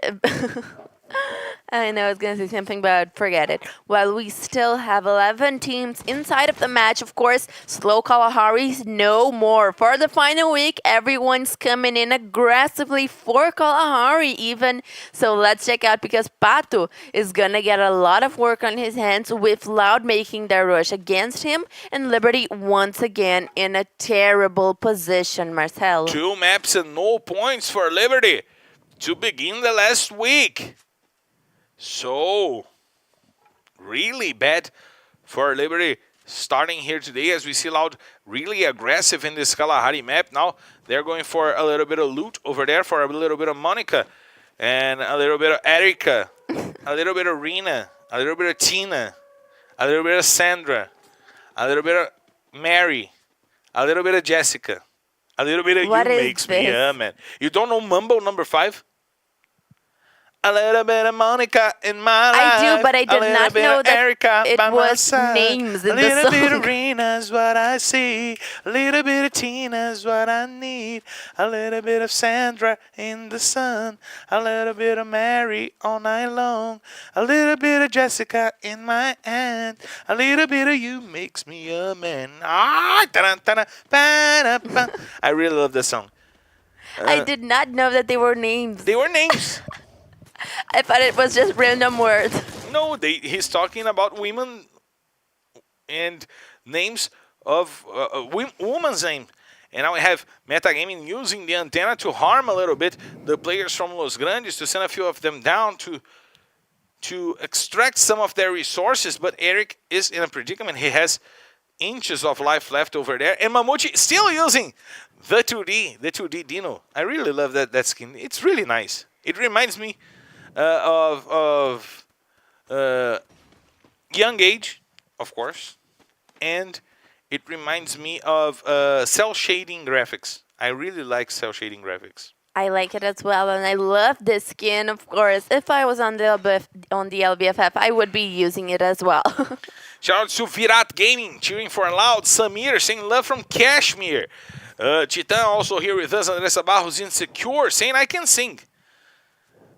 I know I was going to say something, but forget it. Well, we still have 11 teams inside of the match. Of course, slow Kalahari's no more. For the final week, everyone's coming in aggressively for Kalahari even. So let's check out, because Pato is going to get a lot of work on his hands with Loud making their rush against him, and Liberty once again in a terrible position, Marcelo. 2 maps and no points for Liberty to begin the last week. So, really bad for Liberty starting here today, as we see Loud really aggressive in this Kalahari map. Now they're going for a little bit of loot over there, for a little bit of Monica and a little bit of Erika, a little bit of Rena, a little bit of Tina, a little bit of Sandra, a little bit of Mary, a little bit of Jessica, a little bit of What You is Makes Me this? Man. You don't know Mumble number 5? A little bit of Monica in my life. I do, but I did not know that Erica it by my was side. names in a the little bit of song. Rena's what I see. A little bit of Tina's what I need. A little bit of Sandra in the sun. A little bit of Mary all night long. A little bit of Jessica in my hand. A little bit of You Makes Me a Man. Ah, ta-da, ba, ba. I really love this song. I did not know that they were names. They were names. I thought it was just random words. No, he's talking about women and names of women's names. And now we have Metagaming using the antenna to harm a little bit the players from Los Grandes, to send a few of them down to extract some of their resources. But Eric is in a predicament. He has inches of life left over there. And Mamuchi still using the 2D Dino. I really love that skin. It's really nice. It reminds me of Young Age, of course, and it reminds me of cell shading graphics. I really like cell shading graphics. I like it as well, and I love this skin, of course. If I was on the LBFF, I would be using it as well. Shout out to Virat Gaming, cheering for Loud. Samir saying love from Kashmir. Titan also here with us. Andressa Barros Insecure saying I can sing.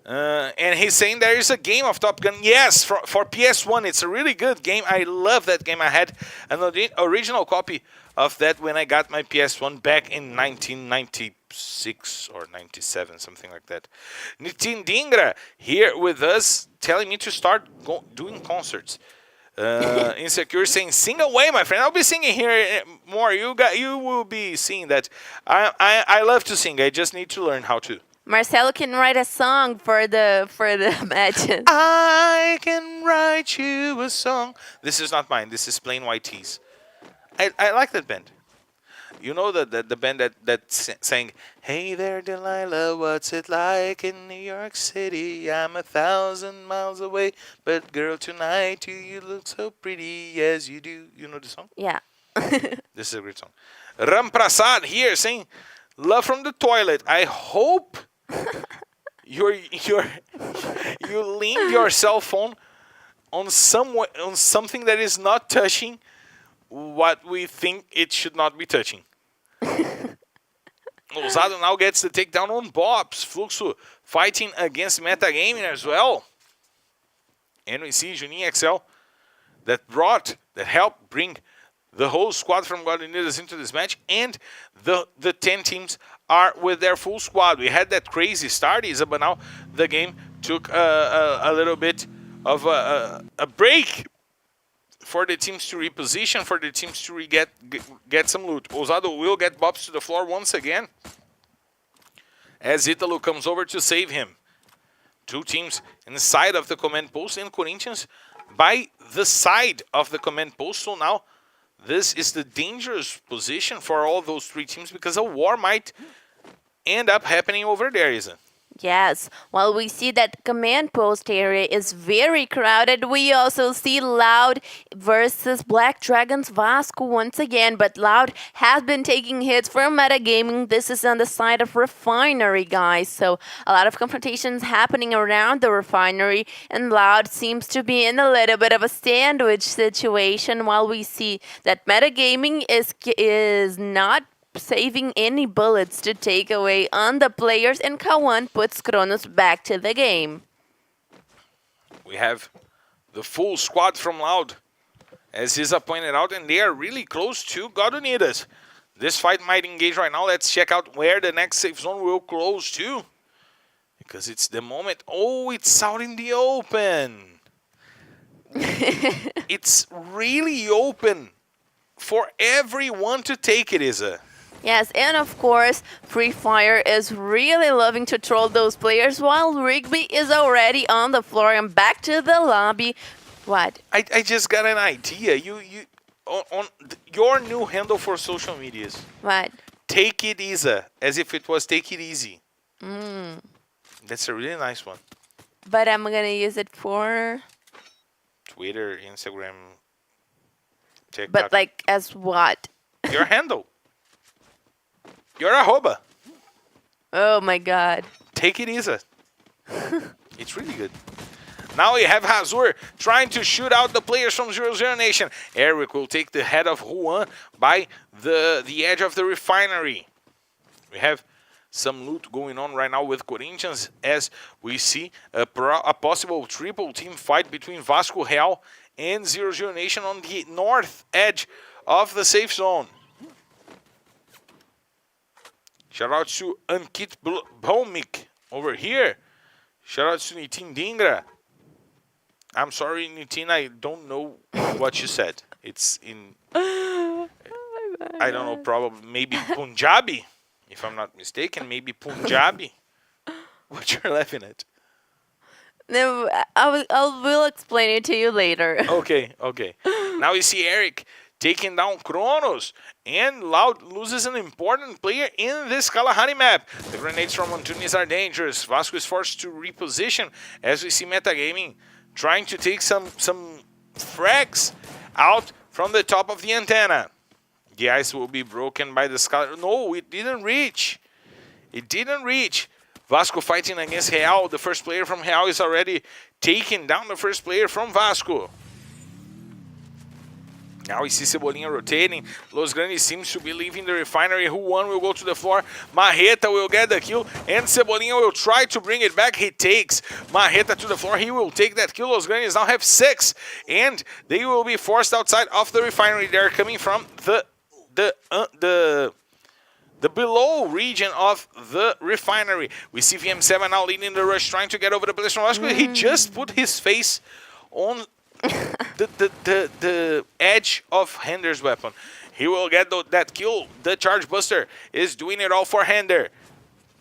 And he's saying there is a game of Top Gun. Yes, for PS1. It's a really good game. I love that game. I had an original copy of that when I got my PS1 back in 1996 or 97, something like that. Nitin Dingra here with us, telling me to start doing concerts. Insecure saying, sing away, my friend. I'll be singing here more. You will be seeing that. I love to sing. I just need to learn how to. Marcelo can write a song for the matches. I can write you a song. This is not mine. This is Plain White Tees. I like that band. You know the band that sang, "Hey there, Delilah, what's it like in New York City? I'm 1,000 miles away, but girl, tonight do you look so pretty as you do." You know the song? Yeah. This is a great song. Ram Prasad here saying, "Love from the toilet. I hope you leaned your cell phone on something that is not touching what we think it should not be touching." Ousado now gets the takedown on Bobs. Fluxo fighting against Metagaming as well. And we see Juninho XL that helped bring the whole squad from God Unidas into this match. And the 10 teams are with their full squad. We had that crazy start, Isa, but now the game took a little bit of a break for the teams to reposition, for the teams to get some loot. Ousado will get Bobs to the floor once again as Italo comes over to save him. Two teams inside of the command post and Corinthians by the side of the command post. So now this is the dangerous position for all those three teams because a war might end up happening over there, isn't it? Yes, while we see that command post area is very crowded, we also see Loud versus Black Dragons Vasco once again, but Loud has been taking hits from Metagaming. This is on the side of Refinery, guys, so a lot of confrontations happening around the Refinery, and Loud seems to be in a little bit of a sandwich situation, while we see that Metagaming is not saving any bullets to take away on the players, and Kawan puts Kronos back to the game. We have the full squad from Loud, as Isa pointed out, and they are really close to God Unidas. This fight might engage right now. Let's check out where the next safe zone will close to, because it's the moment. Oh, it's out in the open. It's really open for everyone to take it, Isa. Yes, and of course, Free Fire is really loving to troll those players, while Rigby is already on the floor and back to the lobby. What? I just got an idea. You on your new handle for social medias. What? Take it easy, as if it was take it easy. That's a really nice one. But I'm gonna use it for Twitter, Instagram, TikTok. But like as what? Your handle. Your arroba. Oh my god. Take it easy. It's really good. Now we have Hazur trying to shoot out the players from 0-0 Nation. Eric will take the head of Juan by the edge of the Refinery. We have some loot going on right now with Corinthians as we see a possible triple team fight between Vasco Real and 0-0 Nation on the north edge of the safe zone. Shout out to Ankit Baumik over here. Shout out to Nitin Dingra. I'm sorry, Nitin, I don't know what you said. It's in, I don't know, probably maybe Punjabi, if I'm not mistaken. Maybe Punjabi. What you're laughing at? No, I will explain it to you later. Okay. Now we see Eric taking down Kronos, and Loud loses an important player in this Kalahari map. The grenades from Antunes are dangerous. Vasco is forced to reposition as we see Metagaming trying to take some frags out from the top of the antenna. The ice will be broken by the Scalar. No, it didn't reach. It didn't reach. Vasco fighting against Real. The first player from Real is already taking down the first player from Vasco. Now we see Cebolinha rotating. Los Grandes seems to be leaving the Refinery. Juan will go to the floor. Marreta will get the kill. And Cebolinha will try to bring it back. He takes Marreta to the floor. He will take that kill. Los Grandes now have 6. And they will be forced outside of the Refinery. They're coming from the below region of the Refinery. We see VM7 now leading the rush, trying to get over the place from Vasco. He just put his face on the edge of Hender's weapon. He will get that kill. The Charge Buster is doing it all for Hender.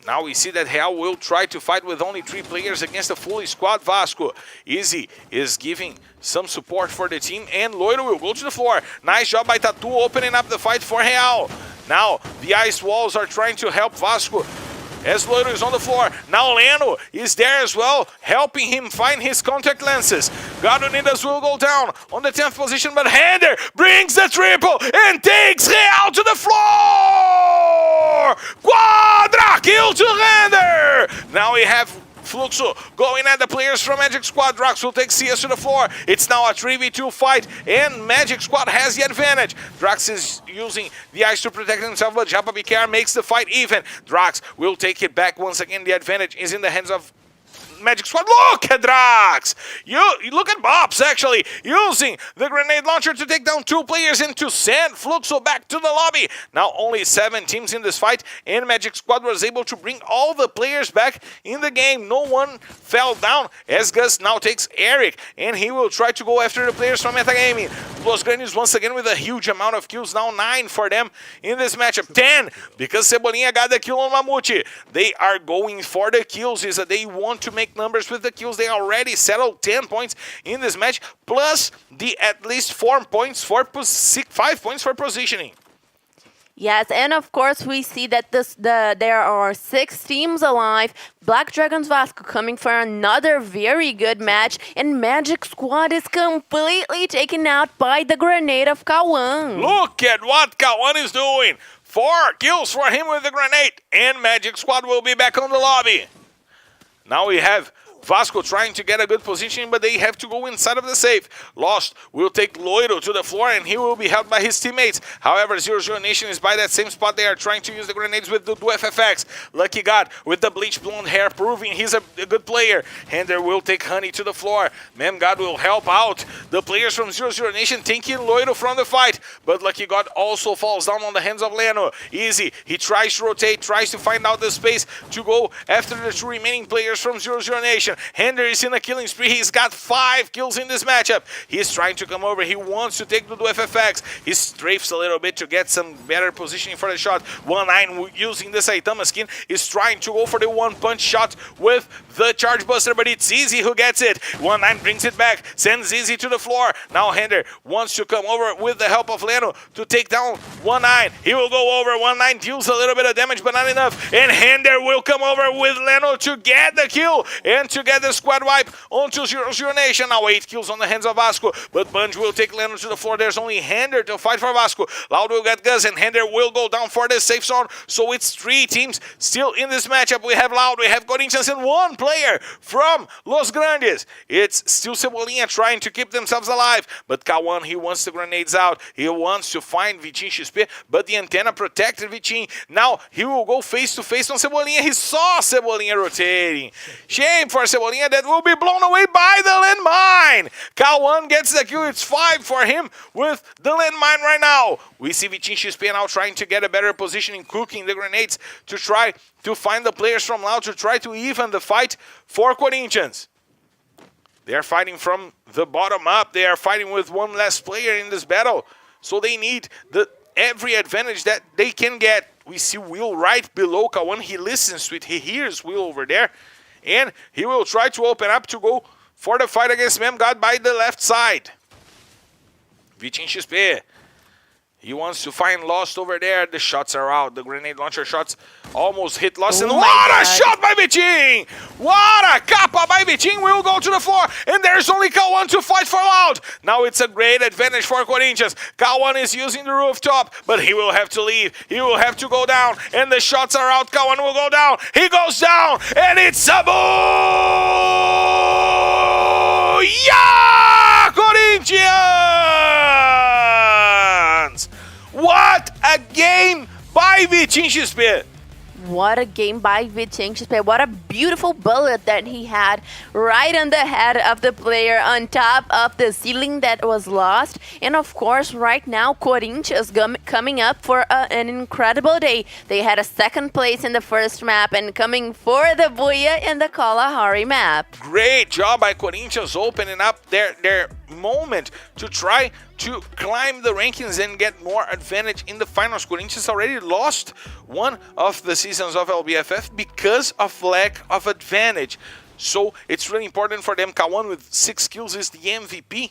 Now we see that Real will try to fight with only 3 players against a fully squad Vasco. Easy is giving some support for the team, and Loiro will go to the floor. Nice job by Tatu opening up the fight for Real. Now, the ice walls are trying to help Vasco. As Loiro is on the floor, now Leno is there as well, helping him find his contact lenses. Gadonidas will go down on the 10th position, but Hender brings the triple and takes Real to the floor! Quadra kill to Hender! Now we have Fluxo going at the players from Magic Squad. Drax will take CS to the floor. It's now a 3v2 fight, and Magic Squad has the advantage. Drax is using the ice to protect himself, but Japa Bicar makes the fight even. Drax will take it back once again. The advantage is in the hands of Magic Squad. Look at Drax! You look at Bobs actually using the grenade launcher to take down 2 players and to send Fluxo back to the lobby. Now only 7 teams in this fight, and Magic Squad was able to bring all the players back in the game. No one fell down as Gus now takes Eric, and he will try to go after the players from Metagaming. Los Grandes once again with a huge amount of kills, now 9 for them in this matchup. 10 because Cebolinha got the kill on Mamute. They are going for the kills, is that they want to make numbers with the kills. They already settled 10 points in this match, plus the at least 5 points for positioning. Yes, and of course we see that there are 6 teams alive. Black Dragons Vasco coming for another very good match, and Magic Squad is completely taken out by the grenade of Kawan. Look at what Kawan is doing. 4 kills for him with the grenade, and Magic Squad will be back on the lobby. Now we have Vasco trying to get a good position, but they have to go inside of the safe. Lost will take Loiro to the floor, and he will be held by his teammates. However, 0-0 Nation is by that same spot. They are trying to use the grenades with the FFX. Lucky God with the bleach blonde hair, proving he's a good player. Hender will take Honey to the floor. Mem God will help out the players from 0-0 Nation, taking Loiro from the fight. But Lucky God also falls down on the hands of Leno. Easy. He tries to rotate, tries to find out the space to go after the 2 remaining players from 0-0 Nation. Hender is in a killing spree. He's got 5 kills in this matchup. He's trying to come over. He wants to take the FFX. He strafes a little bit to get some better positioning for the shot. 1-9 using the Saitama skin is trying to go for the 1-punch shot with the Charge Buster, but it's Easy who gets it. 1-9 brings it back, sends Easy to the floor. Now Hender wants to come over with the help of Leno to take down 1-9. He will go over. 1-9 deals a little bit of damage, but not enough. And Hender will come over with Leno to get the kill and to get the squad wipe onto 0-0 Nation. Now 8 kills on the hands of Vasco, but Bunge will take Leno to the floor. There's only Hender to fight for Vasco. Loud will get Gus, and Hender will go down for the safe zone. So it's 3 teams still in this matchup. We have Loud, we have Corinthians, and 1 player from Los Grandes. It's still Cebolinha trying to keep themselves alive, but Kawan, he wants the grenades out. He wants to find Vitinho XP, but the antenna protected Vitinho. Now he will go face to face on Cebolinha. He saw Cebolinha rotating. Shame for Cebolinha, that will be blown away by the landmine. Kawan gets the kill. It's 5 for him with the landmine right now. We see Vitinho XP now trying to get a better position in cooking the grenades to try to find the players from Loud to try to even the fight for Corinthians. They are fighting from the bottom up. They are fighting with 1 less player in this battle. So they need every advantage that they can get. We see Will right below Kawan. He listens to it. He hears Will over there. And he will try to open up to go for the fight against Mem God by the left side. Vitinho XP. He wants to find Lost over there. The shots are out. The grenade launcher shots almost hit Lost. And what a shot by Vitinho! What a capa by Vitinho! Will go to the floor. And there's only Kawan to fight for Loud. Now it's a great advantage for Corinthians. Kawan is using the rooftop, but he will have to leave. He will have to go down. And the shots are out. Kawan will go down. He goes down. And it's Sabu! Yeah! Corinthians! What a game by Vitinho XP! What a game by Vitinho XP. What a beautiful bullet that he had right on the head of the player on top of the ceiling that was lost. And of course, right now, Corinthians coming up for an incredible day. They had a 2nd place in the first map and coming for the Buia in the Kalahari map. Great job by Corinthians opening up their moment to try to climb the rankings and get more advantage in the finals. Corinthians already lost one of the seasons of LBFF because of lack of advantage. So it's really important for them. Kawan with 6 kills is the MVP.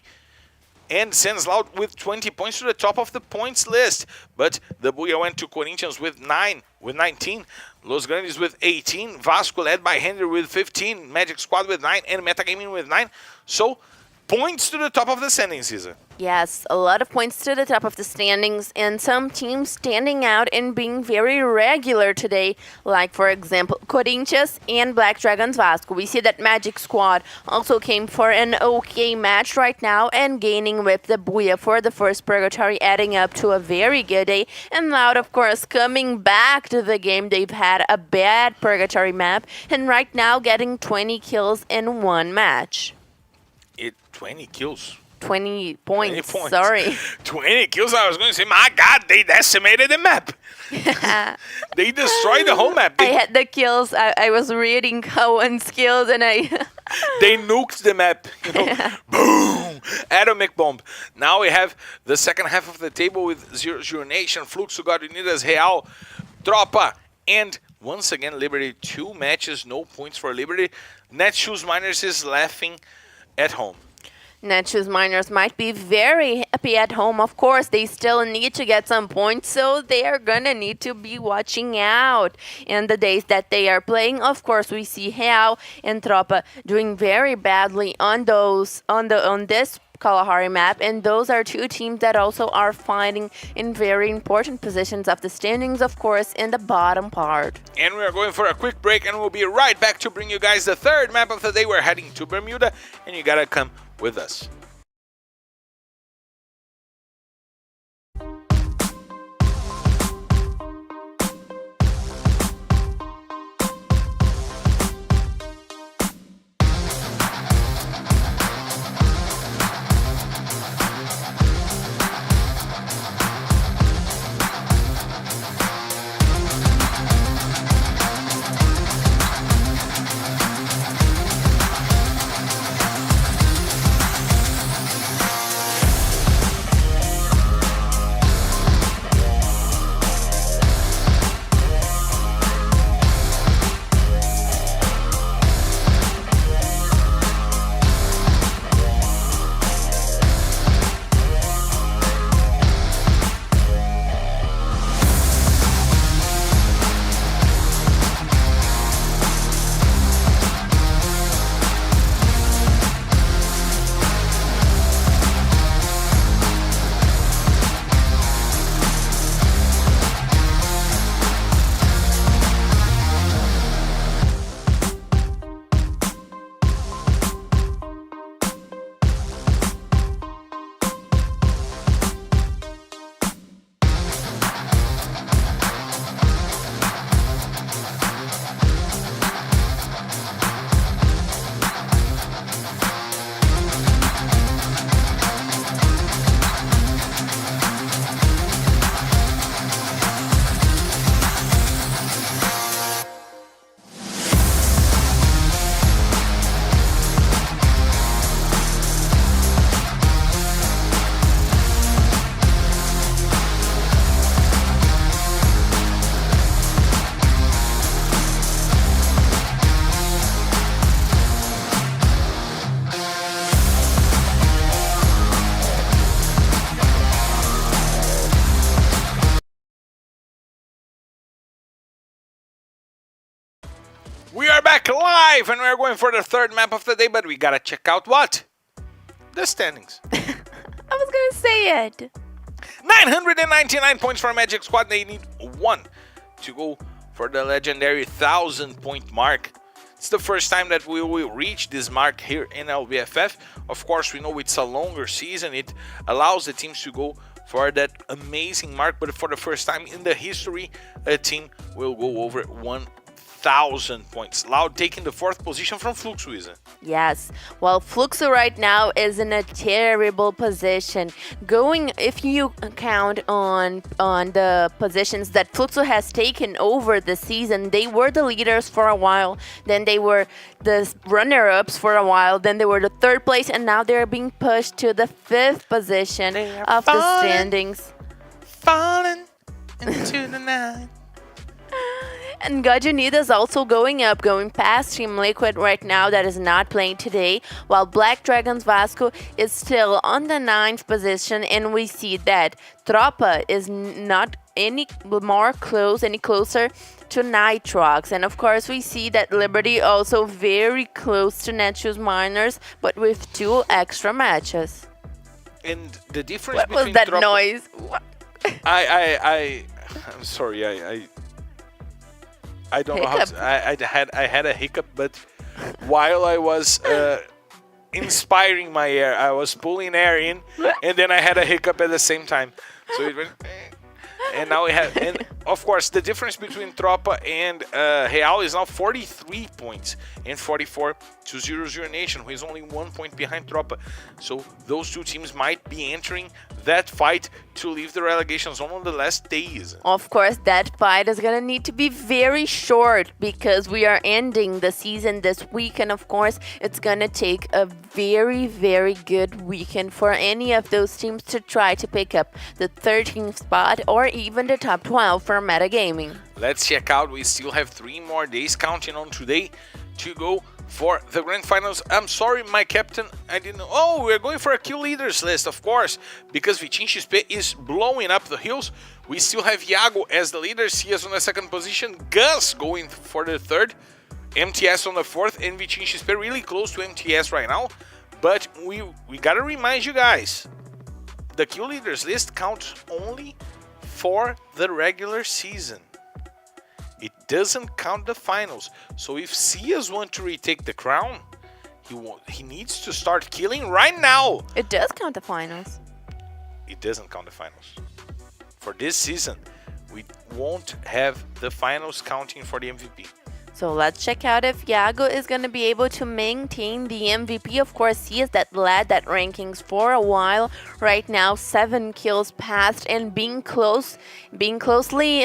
and sends Loud with 20 points to the top of the points list. But the Booyah went to Corinthians with 19, Los Grandes with 18, Vasco led by Henry with 15, Magic Squad with 9, and Metagaming with 9. So, points to the top of the standings, Cesar. Yes, a lot of points to the top of the standings, and some teams standing out and being very regular today, like for example Corinthians and Black Dragons Vasco. We see that Magic Squad also came for an okay match right now and gaining with the Booyah for the first Purgatory, adding up to a very good day. And Loud, of course, coming back to the game. They've had a bad Purgatory map, and right now getting 20 kills in one match. 20 kills. 20 points. 20 points. Sorry. 20 kills. I was going to say, my God, they decimated the map. They destroyed the whole map. I had the kills. I was reading Cohen's kills, and I... They nuked the map. Boom! Atomic bomb. Now we have the second half of the table with Zero Nation, Fluxo, God Unidas, Real, Tropa, and once again Liberty. 2 matches, no points for Liberty. Netshoes Miners is laughing at home. Netshoes Miners might be very happy at home. Of course, they still need to get some points, so they are gonna need to be watching out in the days that they are playing. Of course, we see Real and Tropa doing very badly on this Kalahari map, and those are 2 teams that also are fighting in very important positions of the standings, of course, in the bottom part. And we are going for a quick break, and we'll be right back to bring you guys the third map of the day. We're heading to Bermuda, and you gotta come with us. We are back live, and we're going for the third map of the day, but we gotta check out what? The standings. I was gonna say it. 999 points for Magic Squad. They need 1 to go for the legendary 1,000-point mark. It's the first time that we will reach this mark here in LBFF. Of course, we know it's a longer season. It allows the teams to go for that amazing mark, but for the first time in the history, a team will go over 1,000 points. Loud taking the 4th position from Fluxo, isn't it? Yes. Well, Fluxo right now is in a terrible position. If you count on the positions that Fluxo has taken over the season, they were the leaders for a while, then they were the runner-ups for a while, then they were the 3rd place, and now they're being pushed to the 5th position of the standings. Falling into the night. And Gajunida's also going up, going past Team Liquid right now that is not playing today, while Black Dragons Vasco is still on the 9th position, and we see that Tropa is not any closer to Nitrox. And of course we see that Liberty also very close to Netshoes Miners, but with 2 extra matches. And the difference What between was that Tropa- noise? What? I'm sorry. I don't know how to, I had a hiccup, but while I was inspiring my air, I was pulling air in, and then I had a hiccup at the same time. So it went. And now we have, and of course, the difference between Tropa and Real is now 43 points and 44 to 0-0 Nation, who is only 1 point behind Tropa. So those 2 teams might be entering that fight to leave the relegation zone on the last days. Of course, that fight is going to need to be very short because we are ending the season this week. And of course, it's going to take a very, very good weekend for any of those teams to try to pick up the 13th spot or even the top 12 for metagaming. Let's check out. We still have 3 more days counting on today to go for the grand finals. I'm sorry, my captain, I didn't know. Oh, we're going for a kill leaders list, of course, because Vitinho XP is blowing up the hills. We still have Iago as the leader, CS on the 2nd position, Gus going for the 3rd, MTS on the 4th, and Vitinho XP really close to MTS right now. But we gotta remind you guys, the kill leaders list counts only for the regular season. It doesn't count the finals. So if CS want to retake the crown, he needs to start killing right now. It does count the finals. It doesn't count the finals. For this season, we won't have the finals counting for the MVP. So let's check out if Iago is going to be able to maintain the MVP. Of course, he is that led that rankings for a while. Right now, 7 kills passed and being closely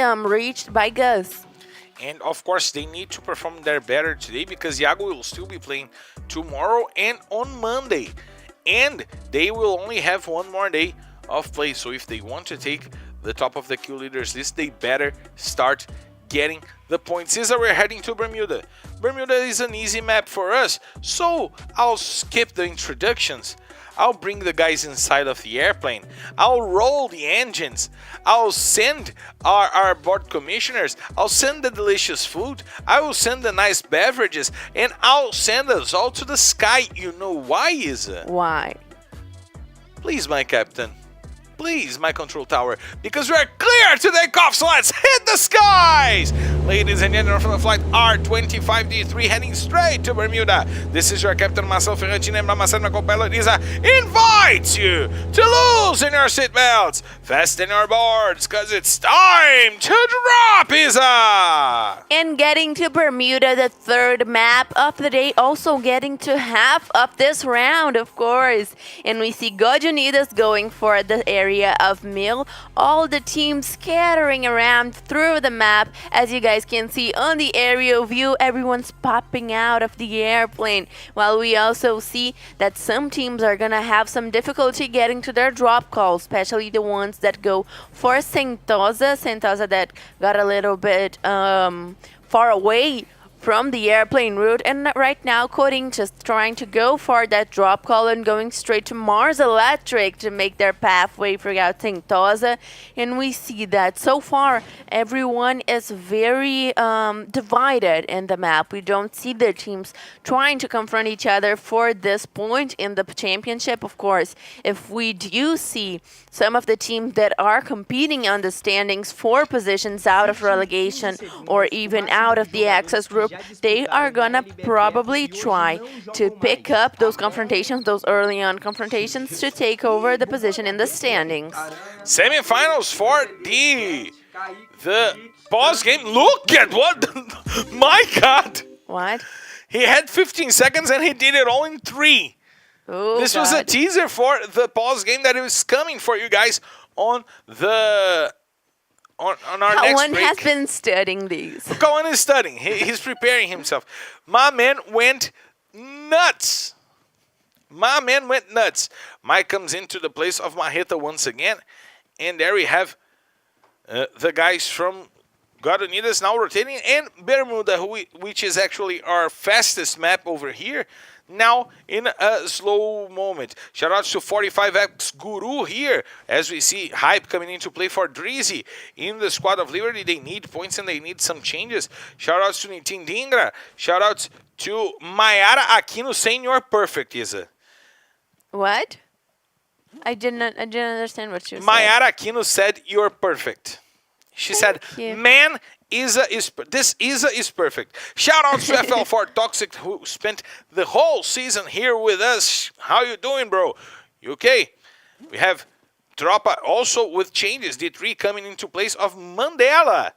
reached by Gus. And of course, they need to perform their better today because Iago will still be playing tomorrow and on Monday. And they will only have 1 more day of play. So if they want to take the top of the kill leaders list, they better start getting the points. Cesar, we're heading to Bermuda. Bermuda is an easy map for us, so I'll skip the introductions. I'll bring the guys inside of the airplane. I'll roll the engines. I'll send our board commissioners. I'll send the delicious food. I will send the nice beverages. And I'll send us all to the sky. You know why, Isa? Why? Please, my captain. Please, my control tower, because we're clear to take off, so let's hit the skies! Ladies and gentlemen, from the flight R25D3 heading straight to Bermuda. This is your captain, Marcel Ferrantini, and myself, my co-pilot Isa, invites you to loosen your seatbelts, fasten your boards, because it's time to drop, Isa! And getting to Bermuda, the 3rd map of the day, also getting to half of this round, of course. And we see Gojunidas going for the area of Mill, all the teams scattering around through the map. As you guys can see on the aerial view, everyone's popping out of the airplane, while we also see that some teams are gonna have some difficulty getting to their drop calls, especially the ones that go for tThe that got a little bit far away from the airplane route. And right now Coding just trying to go for that drop call and going straight to Mars Electric to make their pathway throughout tThe. And we see that so far everyone is very divided in the map. We don't see the teams trying to confront each other for this point in the championship. Of course, if we do see some of the teams that are competing on the standings for positions out of relegation or even out of the access group, they are gonna probably try to pick up those confrontations, those early on confrontations, to take over the position in the standings. Semifinals for the pause game. Look at what, my God. What? He had 15 seconds and he did it all in 3. Oh, this was a teaser for the pause game that is coming for you guys on the on our next break. Kawan has been studying these. Kawan is studying. He's preparing himself. My man went nuts. Mike comes into the place of Marreta once again. And there we have the guys from Got Unidas now rotating, and Bermuda, which is actually our fastest map over here, now in a slow moment. Shoutouts to 45X Guru here, as we see Hype coming into play for Drizzy in the squad of Liberty. They need points and they need some changes. Shoutouts to Nitin Dingra. Shoutouts to Mayara Aquino saying you're perfect, Isa. What? I didn't understand what you said. Mayara Aquino said you're perfect. She said, you. "Man, this Isa is perfect." Shout out to FL4 Toxic, who spent the whole season here with us. How you doing, bro? You okay? We have Tropa also with changes. D3 coming into place of Mandela.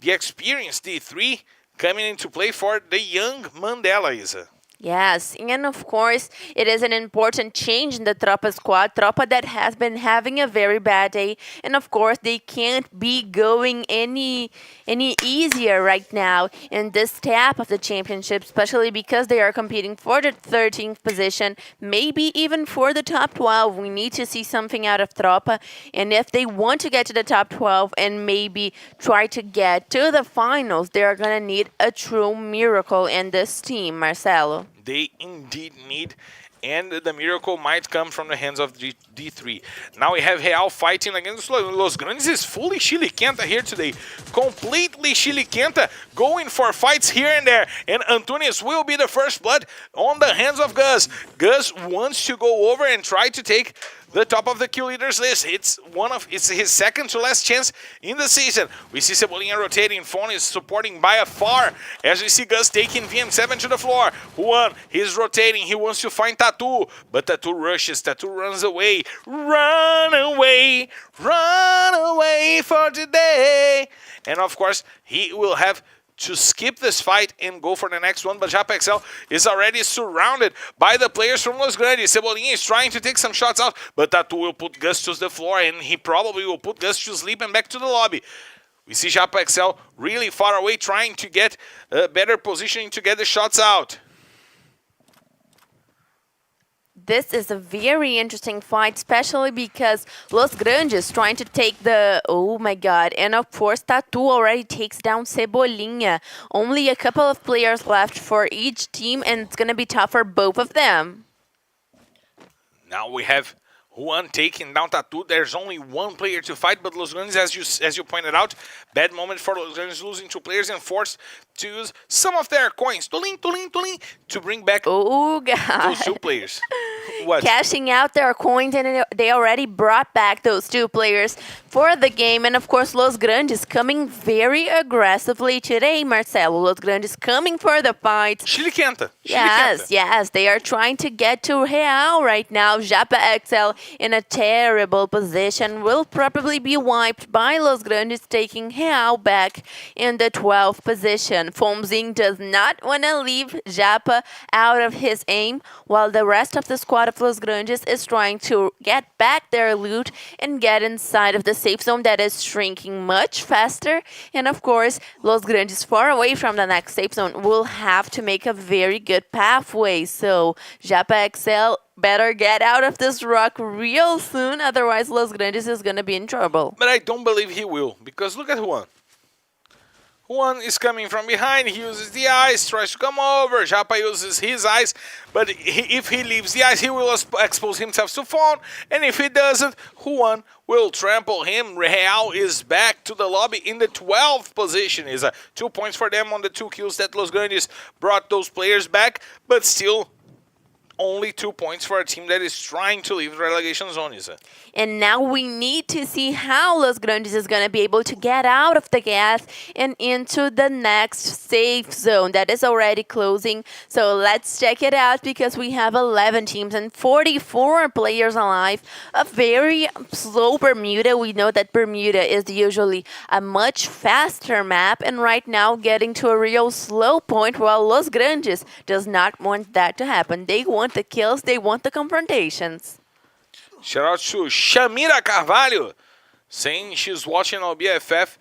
The experienced D3 coming into play for the young Mandela, Isa. Yes, and of course, it is an important change in the Tropa squad. Tropa that has been having a very bad day, and of course, they can't be going any easier right now in this step of the championship, especially because they are competing for the 13th position, maybe even for the top 12. We need to see something out of Tropa, and if they want to get to the top 12 and maybe try to get to the finals, they are gonna need a true miracle in this team, Marcelo. They indeed need, and the miracle might come from the hands of D3. Now we have Real fighting against Los Grandes. Is fully Chiliquenta here today. Completely Chiliquenta, going for fights here and there. And Antunes will be the first blood on the hands of Gus. Gus wants to go over and try to take the top of the kill leaders list. It's his second to last chance in the season. We see Cebolinha rotating. Phone is supporting by afar as we see Gus taking VM7 to the floor. Juan, he's rotating. He wants to find tThe, but tThe rushes. tThe runs away. Run away. Run away for today. And of course, he will have to skip this fight and go for the next one, but Japa XL is already surrounded by the players from Los Grandes. Cebolinha is trying to take some shots out, but tThe will put Gus to the floor, and he probably will put Gus to sleep and back to the lobby. We see Japa XL really far away, trying to get a better positioning to get the shots out. This is a very interesting fight, especially because Los Grandes trying to take the... Oh my god. And of course, tThe already takes down Cebolinha. Only a couple of players left for each team, and it's going to be tough for both of them. Now we have Juan taking down tThe. There's only one player to fight, but Los Grandes, as you pointed out, bad moment for Los Grandes, losing two players and forced to use some of their coins to bring back Oh god. those two players. What? Cashing out their coins, and they already brought back those two players for the game. And of course, Los Grandes coming very aggressively today, Marcelo. Los Grandes coming for the fight. Chiliquenta. Yes, they are trying to get to Real right now. Japa XL in a terrible position, will probably be wiped by Los Grandes, taking Real back in the 12th position. Fomzin does not want to leave Japa out of his aim, while the rest of the squad of Los Grandes is trying to get back their loot and get inside of the safe zone that is shrinking much faster. And of course, Los Grandes, far away from the next safe zone, will have to make a very good pathway. So Japa XL better get out of this rock real soon, otherwise Los Grandes is going to be in trouble. But I don't believe he will, because look at Juan. Juan is coming from behind, he uses the ice, tries to come over, Japa uses his ice, but if he leaves the ice, he will expose himself to Fawn, and if he doesn't, Juan will trample him. Real is back to the lobby in the 12th position. Is 2 points for them on the 2 kills that Los Grandes brought those players back, but still only 2 points for a team that is trying to leave the relegation zone, Isa. And now we need to see how Los Grandes is going to be able to get out of the gas and into the next safe zone that is already closing. So let's check it out, because we have 11 teams and 44 players alive. A very slow Bermuda. We know that Bermuda is usually a much faster map, and right now getting to a real slow point, while Los Grandes does not want that to happen. They want the kills, they want the confrontations. Shout out to Shamira Carvalho, saying she's watching LBFF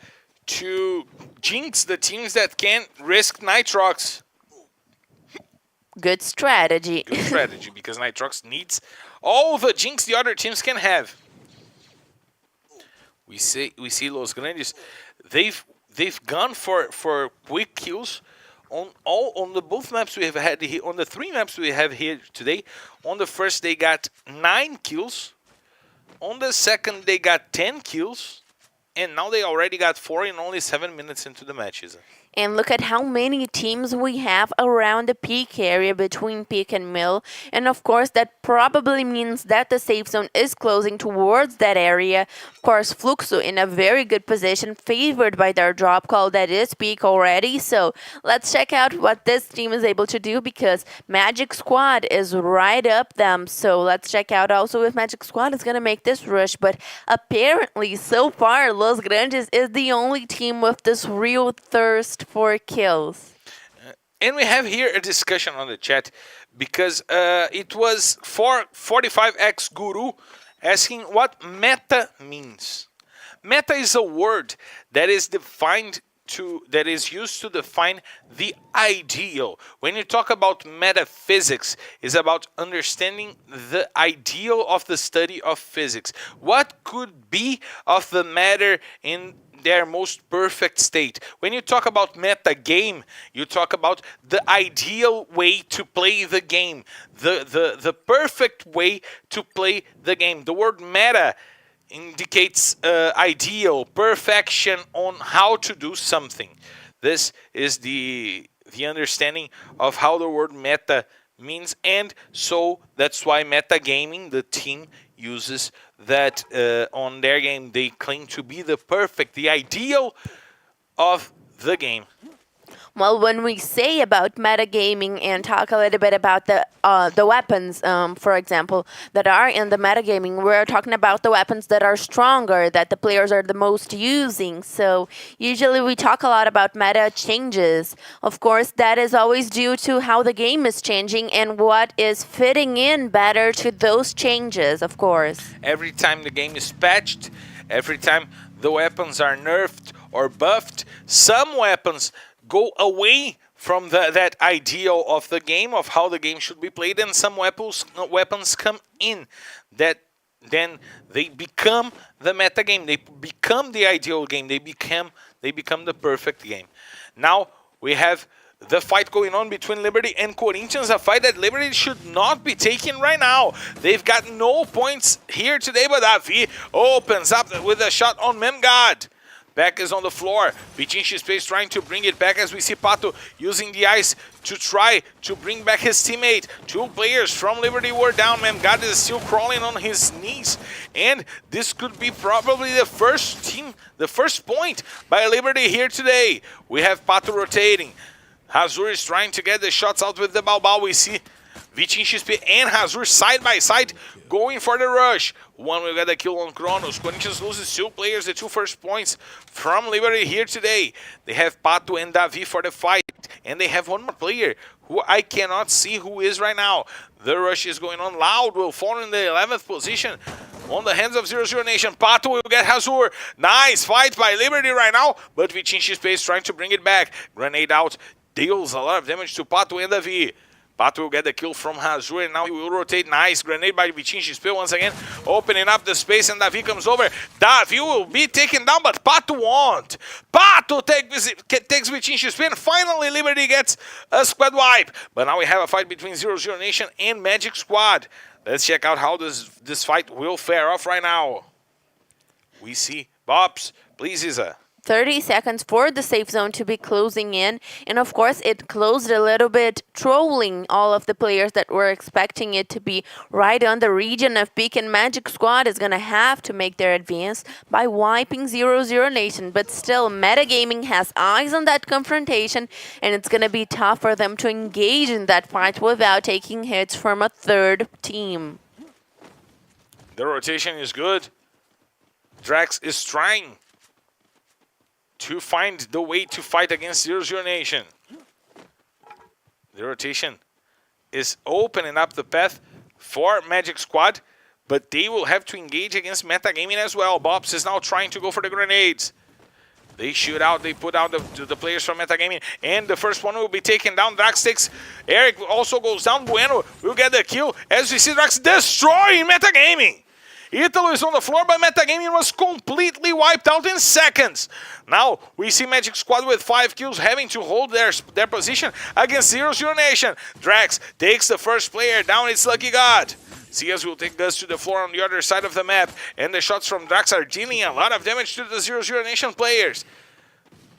to jinx the teams that can't risk Nitrox. Good strategy. Good strategy, because Nitrox needs all the jinx the other teams can have. We see Los Grandes, they've gone for quick kills on the both maps we have had here, on the 3 maps we have here today. On the first they got 9 kills, on the second they got 10 kills, and now they already got 4 in only 7 minutes into the matches. And look at how many teams we have around the peak area between peak and mill. And of course, that probably means that the safe zone is closing towards that area. Of course, Fluxo in a very good position, favored by their drop call that is peak already. So let's check out what this team is able to do, because Magic Squad is right up them. So let's check out also if Magic Squad is going to make this rush. But apparently, so far, Los Grandes is the only team with this real thirst for kills. And we have here a discussion on the chat, because it was 45x Guru asking what meta means. Meta is a word that is used to define the ideal. When you talk about metaphysics, it's about understanding the ideal of the study of physics. What could be of the matter in their most perfect state. When you talk about meta game, you talk about the ideal way to play the game, the perfect way to play the game. The word meta indicates ideal, perfection on how to do something. This is the understanding of how the word meta means, and so that's why metagaming, the team uses that on their game. They claim to be the perfect, the ideal of the game. Well, when we say about metagaming and talk a little bit about the weapons, for example, that are in the metagaming, we're talking about the weapons that are stronger, that the players are the most using. So usually we talk a lot about meta changes. Of course, that is always due to how the game is changing and what is fitting in better to those changes, of course. Every time the game is patched, every time the weapons are nerfed or buffed, some weapons go away from that ideal of the game, of how the game should be played, and some weapons come in that then they become the meta game. They become the ideal game. They become the perfect game. Now we have the fight going on between Liberty and Corinthians, a fight that Liberty should not be taking right now. They've got no points here today, but tThe opens up with a shot on Memgad. Back is on the floor. Vichinchi Space trying to bring it back as we see Pato using the ice to try to bring back his teammate. 2 players from Liberty were down. Memgad is still crawling on his knees. And this could be probably the first point by Liberty here today. We have Pato rotating. Hazur is trying to get the shots out with the Balbal. We see Vichinchi Space and Hazur side by side going for the rush. One will get a kill on Kronos. Corinthians loses 2 players, the 2 first points from Liberty here today. They have Pato and tThe for the fight. And they have one more player who I cannot see who is right now. The rush is going on. Loud will fall in the 11th position on the hands of 0-0 Nation. Pato will get Hazur. Nice fight by Liberty right now. But Vichinchi Space trying to bring it back. Grenade out. Deals a lot of damage to Pato and tThe. Pato will get the kill from Hazur, and now he will rotate. Nice grenade by Vichinchi Space once again, opening up the space, and tThe comes over. tThe will be taken down, but Pato won't. Pato takes Vichinchi Space, and finally Liberty gets a squad wipe. But now we have a fight between 0-0 Nation and Magic Squad. Let's check out how this fight will fare off right now. We see Bobs. Please, Isa. 30 seconds for the safe zone to be closing in. And of course, it closed a little bit, trolling all of the players that were expecting it to be right on the region of peak. And Magic Squad is going to have to make their advance by wiping 0-0 Nation. But still, Metagaming has eyes on that confrontation, and it's going to be tough for them to engage in that fight without taking hits from a third team. The rotation is good. Drax is trying to find the way to fight against 0-0 Nation. The rotation is opening up the path for Magic Squad, but they will have to engage against Metagaming as well. Bobs is now trying to go for the grenades. They shoot out, they put out the players from Metagaming, and the first one will be taken down. Drax takes, Eric also goes down. Bueno will get the kill as we see Drax destroying Metagaming. Ítalo is on the floor, but metagaming was completely wiped out in seconds. Now we see Magic Squad with 5 kills having to hold their position against 0-0 Nation. Drax takes the first player down, it's Lucky God. CS will take Gus to the floor on the other side of the map, and the shots from Drax are dealing a lot of damage to the 0-0 Nation players.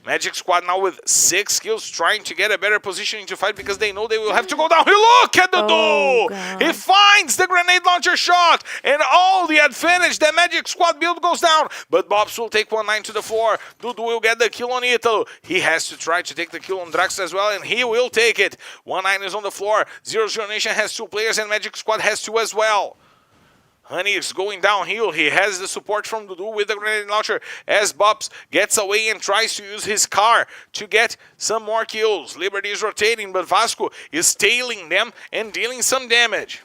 Magic Squad now with 6 kills, trying to get a better position to fight because they know they will have to go down. Look at the dude! He finds the grenade launcher shot, and all the advantage that Magic Squad build goes down. But Bobs will take 1-9 to the floor. Dude will get the kill on Ítalo. He has to try to take the kill on Drax as well, and he will take it. 1-9 is on the floor. 0-0 Nation has 2 players, and Magic Squad has 2 as well. Honey is going downhill. He has the support from Dudu with the grenade launcher as Bobs gets away and tries to use his car to get some more kills. Liberty is rotating, but Vasco is tailing them and dealing some damage.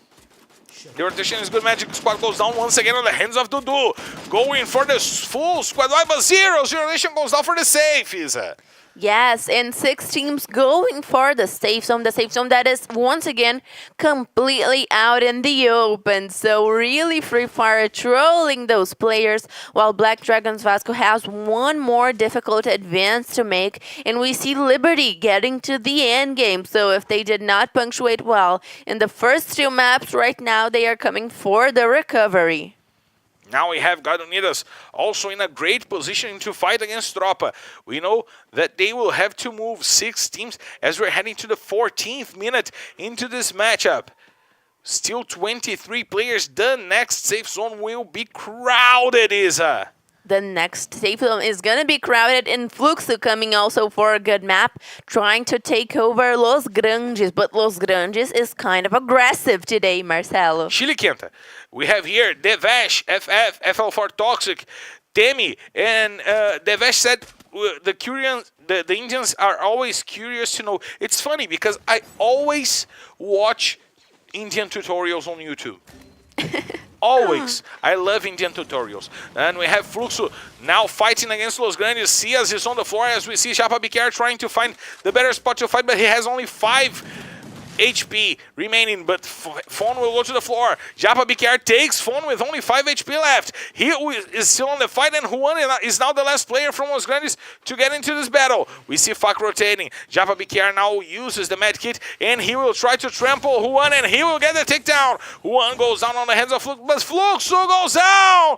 The rotation is good. Magic Squad goes down once again on the hands of Dudu. Going for the full squad wipe, but 0-0 Nation goes down for the safe, Isa. Yes, and 6 teams going for the safe zone that is once again completely out in the open. So really Free Fire trolling those players, while Black Dragons Vasco has one more difficult advance to make, and we see Liberty getting to the end game. So if they did not punctuate well in the first 2 maps, right now they are coming for the recovery. Now we have God Unidas also in a great position to fight against Tropa. We know that they will have to move 6 teams as we're heading to the 14th minute into this matchup. Still 23 players. The next safe zone will be crowded, Isa. The next safe zone is going to be crowded, and Fluxo coming also for a good map, trying to take over Los Grandes. But Los Grandes is kind of aggressive today, Marcelo. Chile Quenta. We have here Devesh, FF, FL4 Toxic, Temi, and Devesh said the Indians are always curious to know. It's funny because I always watch Indian tutorials on YouTube. Always. I love Indian tutorials. And we have Fluxo now fighting against Los Grandes. Cias is on the floor as we see Japa BKR trying to find the better spot to fight, but he has only 5 HP remaining, but Fawn will go to the floor. Japa BKR takes Fawn with only 5 HP left. He is still on the fight, and Juan is now the last player from Los Grandes to get into this battle. We see Fak rotating. Japa BKR now uses the med kit, and he will try to trample Juan, and he will get the takedown. Juan goes down on the hands of Flux, but Fluxo goes down.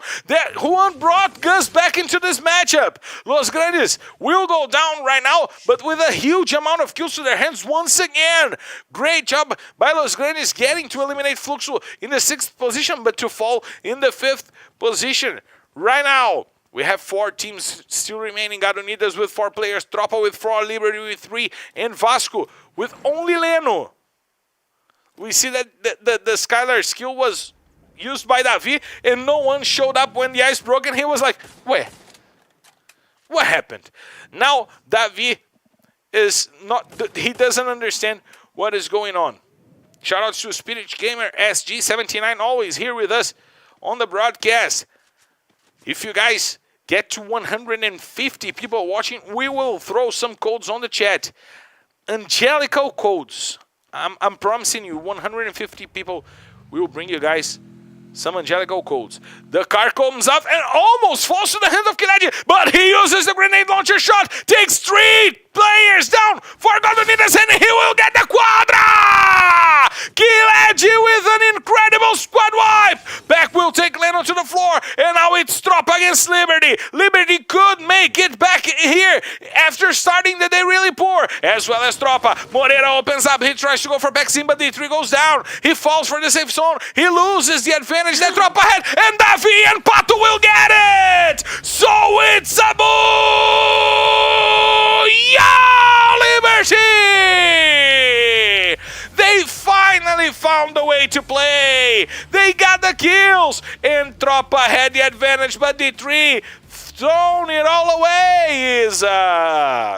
Juan brought Gus back into this matchup. Los Grandes will go down right now, but with a huge amount of kills to their hands once again. Great job by Los Grandes getting to eliminate Fluxo in the 6th position, but to fall in the 5th position. Right now, we have 4 teams still remaining. God Unidas with 4 players, Tropa with 4, Liberty with 3, and Vasco with only Leno. We see that the Skylar skill was used by tThe, and no one showed up when the ice broke, and he was like, wait, what happened? Now, tThe is not, he doesn't understand what is going on. Shoutouts to Spirit Gamer SG79, always here with us on the broadcast. If you guys get to 150 people watching, we will throw some codes on the chat. Angelical codes. I'm promising you 150 people, we will bring you guys some angelical codes. The car comes up and almost falls to the hands of Kilegi, but he uses the grenade launcher shot, takes 3 players down for God Unidas, and he will get the quadra! Kilegi with an incredible squad wipe! Back will take Leno to the floor, and now it's Tropa against Liberty. Liberty could make it back here after starting the day really poor, as well as Tropa. Moreira opens up, he tries to go for backseam, but D3 goes down. He falls for the safe zone. He loses the advantage that Tropa had, and tThe and Pato will get it! So it's a Liberty! They finally found a way to play. They got the kills, and Tropa had the advantage, but D3 thrown it all away. Is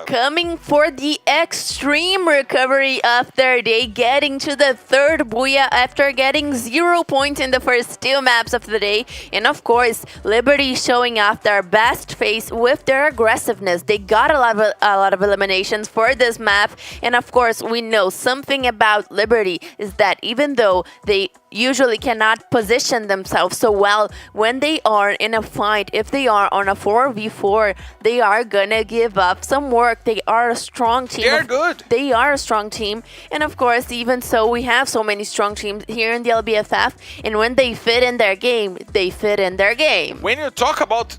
coming for the extreme recovery after they getting to the 3rd Booyah after getting 0 points in the first 2 maps of the day. And of course, Liberty showing off their best face with their aggressiveness. They got a lot of eliminations for this map, and of course we know something about Liberty is that even though they usually cannot position themselves so well when they are in a fight. If they are on a 4v4, they are gonna give up some work. They are a strong team. They're good. They are a strong team. And of course, even so, we have so many strong teams here in the LBFF. And when they fit in their game, they fit in their game. When you talk about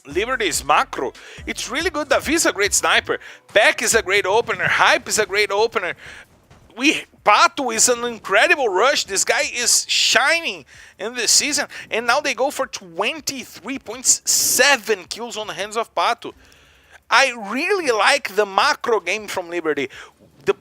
Liberty's macro, it's really good. tThe is a great sniper. Peck is a great opener. Hype is a great opener. Pato is an incredible rush. This guy is shining in this season. And now they go for 23.7 kills on the hands of Pato. I really like the macro game from Liberty.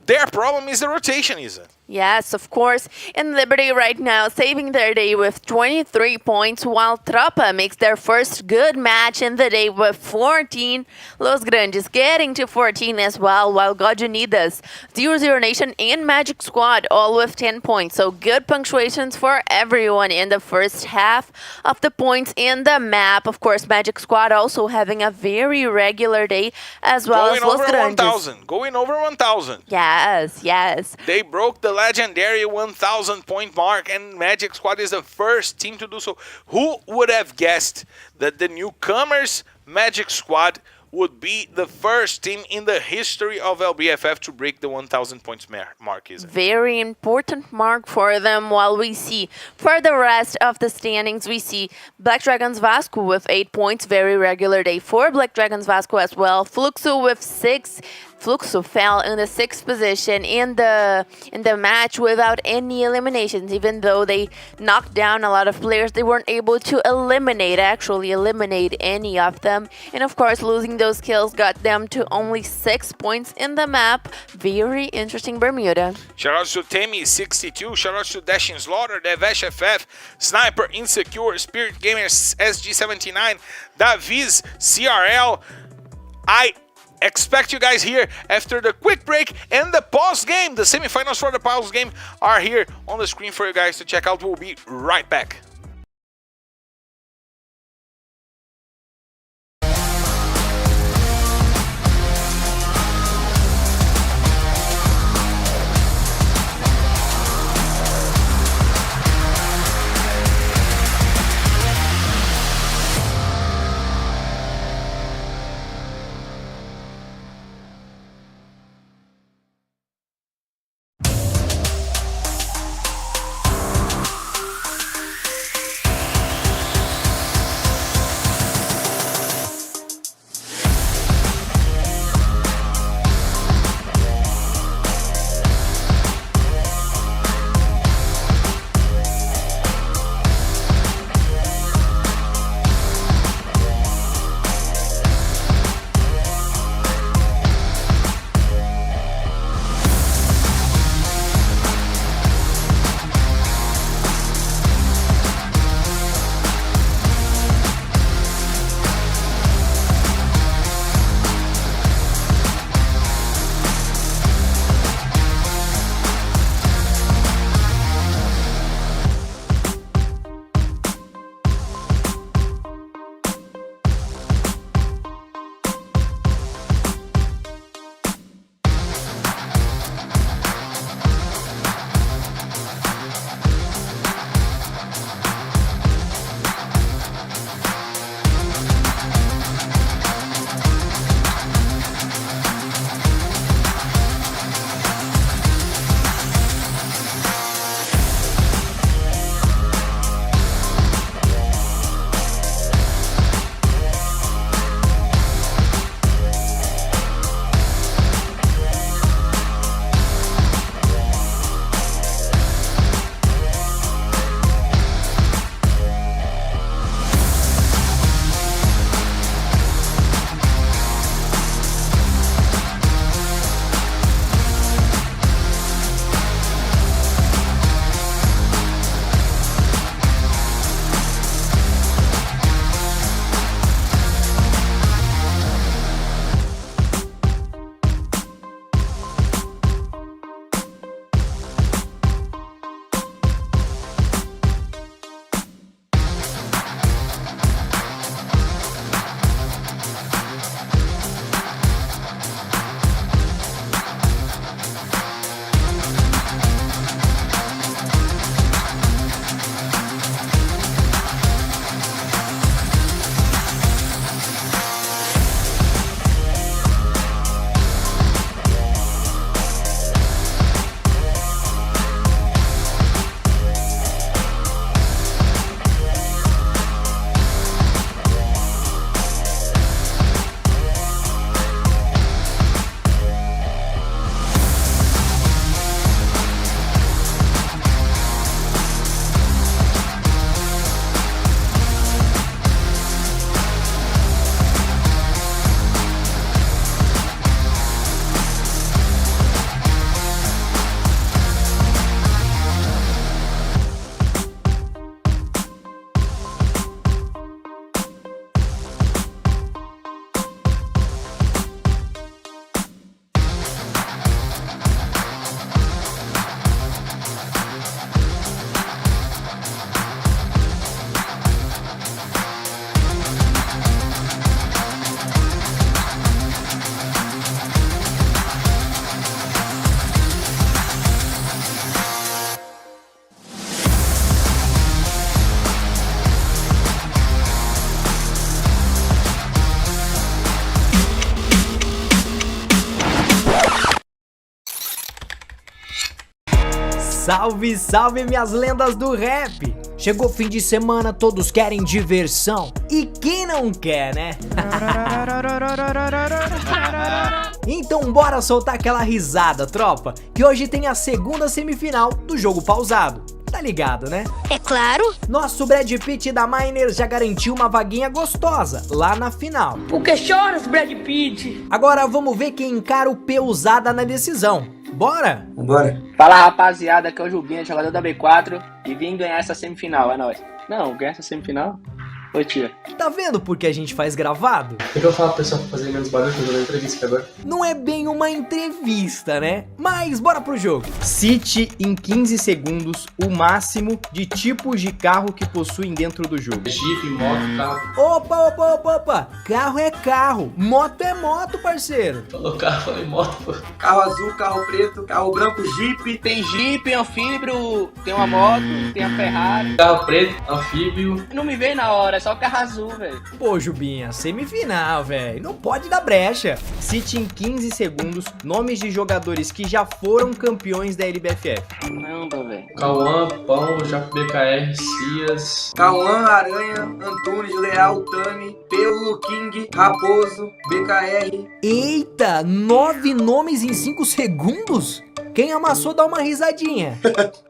Their problem is the rotation, is it? Yes, of course. And Liberty right now saving their day with 23 points, while Tropa makes their first good match in the day with 14. Los Grandes getting to 14 as well, while God Unidas, 0-0 Nation, and Magic Squad all with 10 points. So good punctuations for everyone in the first half of the points in the map. Of course, Magic Squad also having a very regular day, as well as Los Grandes. Going over 1,000. Yes, yes. They broke the legendary 1,000 point mark, and Magic Squad is the first team to do so. Who would have guessed that the newcomers Magic Squad would be the first team in the history of LBFF to break the 1,000 points mark, is it? Very important mark for them. While we see for the rest of the standings, we see Black Dragons Vasco with 8 points, very regular day for Black Dragons Vasco as well. Fluxo with 6. Fluxo fell in the 6th position in the match without any eliminations. Even though they knocked down a lot of players, they weren't able to actually eliminate any of them. And of course, losing those kills got them to only 6 points in the map. Very interesting Bermuda. Shoutouts to Temi62, shoutouts to Dashing Slaughter, LBFF, Sniper, Insecure, Spirit Gamers, SG79, Daviz, CRL. I expect you guys here after the quick break and the pause game. The semifinals for the pause game are here on the screen for you guys to check out. We'll be right back. Salve, salve minhas lendas do rap! Chegou fim de semana, todos querem diversão. E quem não quer, né? Então bora soltar aquela risada, tropa, que hoje tem a segunda semifinal do jogo pausado. Tá ligado, né? É claro. Nosso Brad Pitt da Miners já garantiu uma vaguinha gostosa lá na final. Por que choras, Brad Pitt? Agora vamos ver quem encara o Peusada na decisão. Bora? Vambora. Fala rapaziada, aqui é o Jubinha, jogador da B4 e vim ganhar essa semifinal, é nóis. Não, ganhar essa semifinal? Oi, tia. Tá vendo por que a gente faz gravado? Por que eu falo pro pessoal fazer menos barulho quando eu entrevista aqui agora? Não é bem uma entrevista, né? Mas bora pro jogo. Cite em 15 segundos o máximo de tipos de carro que possuem dentro do jogo. Jeep, moto, carro. Opa. Carro é carro. Moto é moto, parceiro. Falou carro, falei moto, pô. Carro azul, carro preto, carro branco, Jeep. Tem Jeep, anfíbio, tem uma moto, tem a Ferrari. Carro preto, anfíbio. Não me veio na hora, é só carro azul, velho. Pô, Jubinha, semifinal, velho. Não pode dar brecha. Cite em 15 segundos nomes de jogadores que já foram campeões da LBFF. Caramba, velho. Cauã, Pão, BKR, Cias. Cauã, Aranha, Antunes, Leal, Tami, Pelo, King, Raposo, BKR. Eita, 9 nomes em 5 segundos? Quem amassou dá uma risadinha.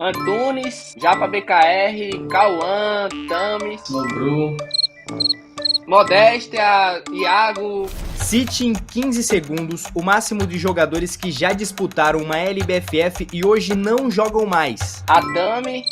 Antunes, Japa BKR, Cauã, Tami, Nobru. Modéstia, Iago. Cite em 15 segundos o máximo de jogadores que já disputaram uma LBFF e hoje não jogam mais. A Tami.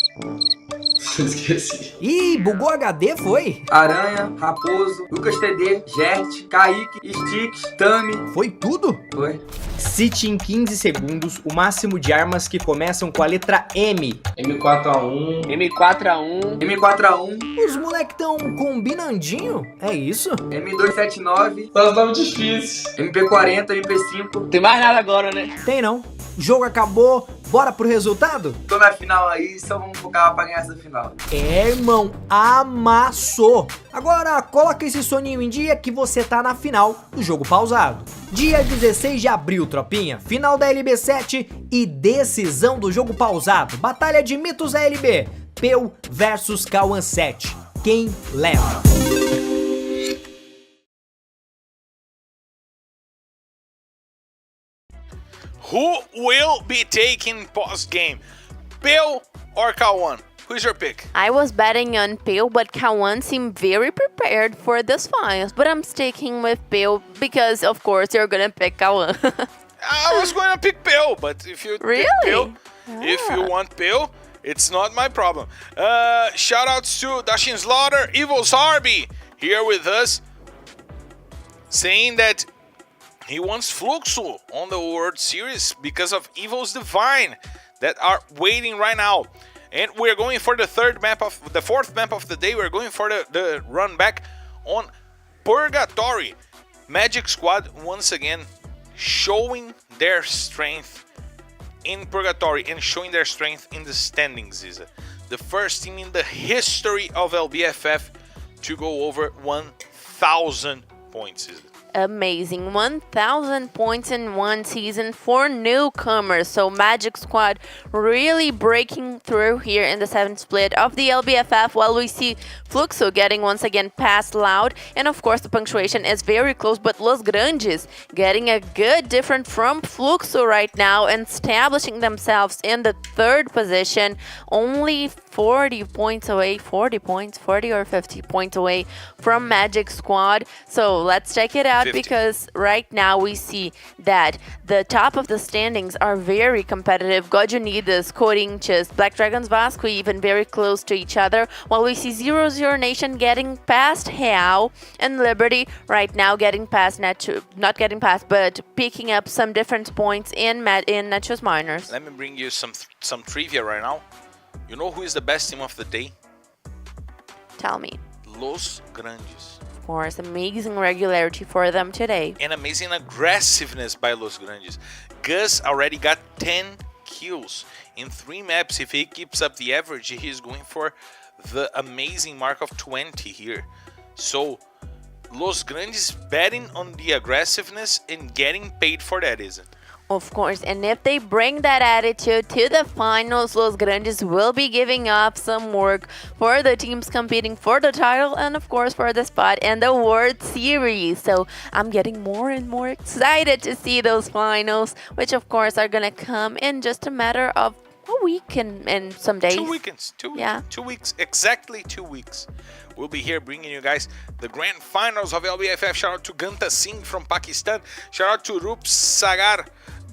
Esqueci. Ih, bugou HD, foi? Aranha, Raposo, Lucas TD, Gert, Kaique, Sticks, Tami. Foi tudo? Foi. Cite em 15 segundos o máximo de armas que começam com a letra M. M4A1. M4A1. M4A1, Os moleque tão combinandinho? É isso? M279, Só os nomes difíceis. MP40, MP5. Tem mais nada agora, né? Tem não. O jogo acabou, bora pro resultado? Tô na final aí, só vamos focar pra ganhar essa final. É, irmão, amassou! Agora coloca esse soninho em dia que você tá na final do jogo pausado. Dia 16 de abril, tropinha, final da LB7 e decisão do jogo pausado. Batalha de mitos da LB, Peu versus Cauã 7. Quem leva? Who will be taking post-game? Bill or Kawan? Who's your pick? I was betting on Bill, but Kawan seemed very prepared for this finals. But I'm sticking with Bill because, of course, you're gonna pick Kawan. I was going to pick Bill, but if you Really? pick Bill, if you want Bill, it's not my problem. Shout outs to Dashin Slaughter, Evil Zarby here with us, saying that he wants Fluxo on the World Series because of Evil's Divine that are waiting right now. And we're going for the fourth map of the day. We're going for the run back on Purgatory. Magic Squad once again showing their strength in Purgatory and showing their strength in the standings. Is the first team in the history of LBFF to go over 1,000 points. Amazing. 1,000 points in one season for newcomers. So Magic Squad really breaking through here in the 7th split of the LBFF, while we see Fluxo getting once again past Loud. And of course the punctuation is very close, but Los Grandes getting a good difference from Fluxo right now and establishing themselves in the 3rd position, only 40 points away, 40 or 50 points away from Magic Squad. So let's check it out 50. Because right now we see that the top of the standings are very competitive. God Unidas, Corinthians, Black Dragons Vasco even very close to each other, while we see 0-0 Nation getting past Real and Liberty right now getting past not getting past, but picking up some different points in Nacho's Miners. Let me bring you some trivia right now. You know who is the best team of the day? Tell me. Los Grandes. Of course, amazing regularity for them today. And amazing aggressiveness by Los Grandes. Gus already got 10 kills in 3 maps. If he keeps up the average, he's going for the amazing mark of 20 here. So Los Grandes betting on the aggressiveness and getting paid for that, isn't it? Of course, and if they bring that attitude to the finals, Los Grandes will be giving up some work for the teams competing for the title and, of course, for the spot in the World Series. So I'm getting more and more excited to see those finals, which, of course, are going to come in just a matter of a week and some days. 2 weekends. Yeah. 2 weeks. Exactly 2 weeks. We'll be here bringing you guys the grand finals of LBFF. Shout out to Ganta Singh from Pakistan. Shout out to Rup Sagar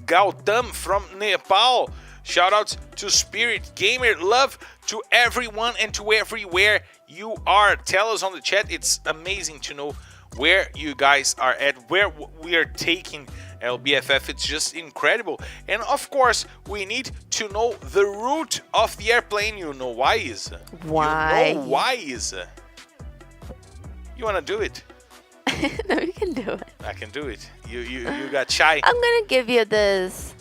Gautam from Nepal. Shout out to Spirit Gamer. Love to everyone and to everywhere you are. Tell us on the chat. It's amazing to know where you guys are at, where we are taking LBFF. It's just incredible. And of course, we need to know the route of the airplane. You know why, Isa? Why? You know why, Isa? You want to do it? No, you can do it. I can do it. You got shy. I'm going to give you this.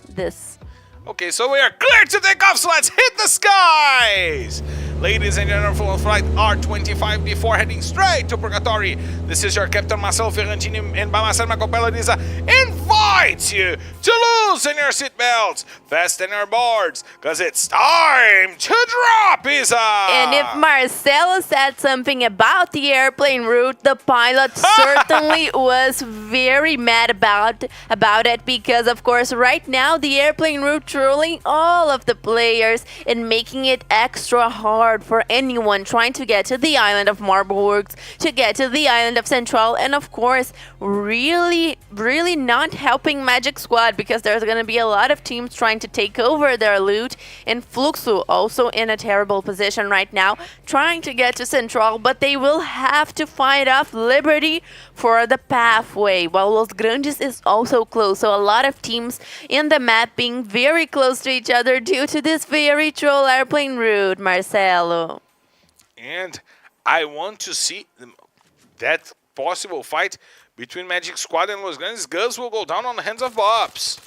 Okay, so we are clear to take off, so let's hit the skies! Ladies and gentlemen, full flight R25D4 heading straight to Purgatory. This is your Captain Marcel Ferrantini and by myself, my Copella Lisa, invites you to loosen your seatbelts, fasten your boards, because it's time to drop, Isa! And if Marcelo said something about the airplane route, the pilot certainly was very mad about it because, of course, right now the airplane route trolling all of the players and making it extra hard for anyone trying to get to the island of Marbleworks, to get to the island of Central, and of course, really not helping Magic Squad because there's going to be a lot of teams trying to take over their loot, and Fluxo also in a terrible position right now, trying to get to Central, but they will have to fight off Liberty for the pathway, while Los Grandes is also close, so a lot of teams in the map being very close to each other due to this very troll airplane route, Marcelo. And I want to see that possible fight between Magic Squad and Los Grandes. Gus will go down on the hands of Bobs.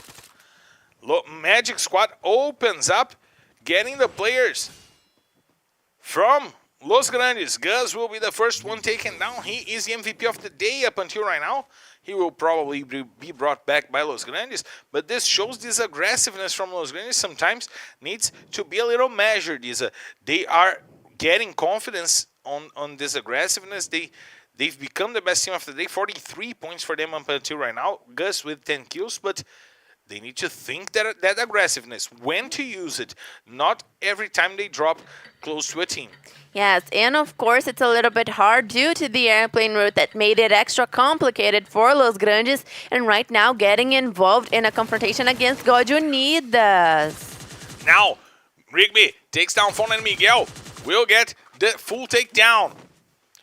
Magic Squad opens up, getting the players from Los Grandes. Gus will be the first one taken down. He is the MVP of the day up until right now. He will probably be brought back by Los Grandes, but this shows this aggressiveness from Los Grandes sometimes needs to be a little measured. They are getting confidence on this aggressiveness. They've become the best team of the day. 43 points for them up until right now. Gus with 10 kills, but they need to think that aggressiveness, when to use it, not every time they drop close to a team. Yes, and of course it's a little bit hard due to the airplane route that made it extra complicated for Los Grandes, and right now getting involved in a confrontation against God Unidas. Now, Rigby takes down Fon and Miguel. Will get the full takedown.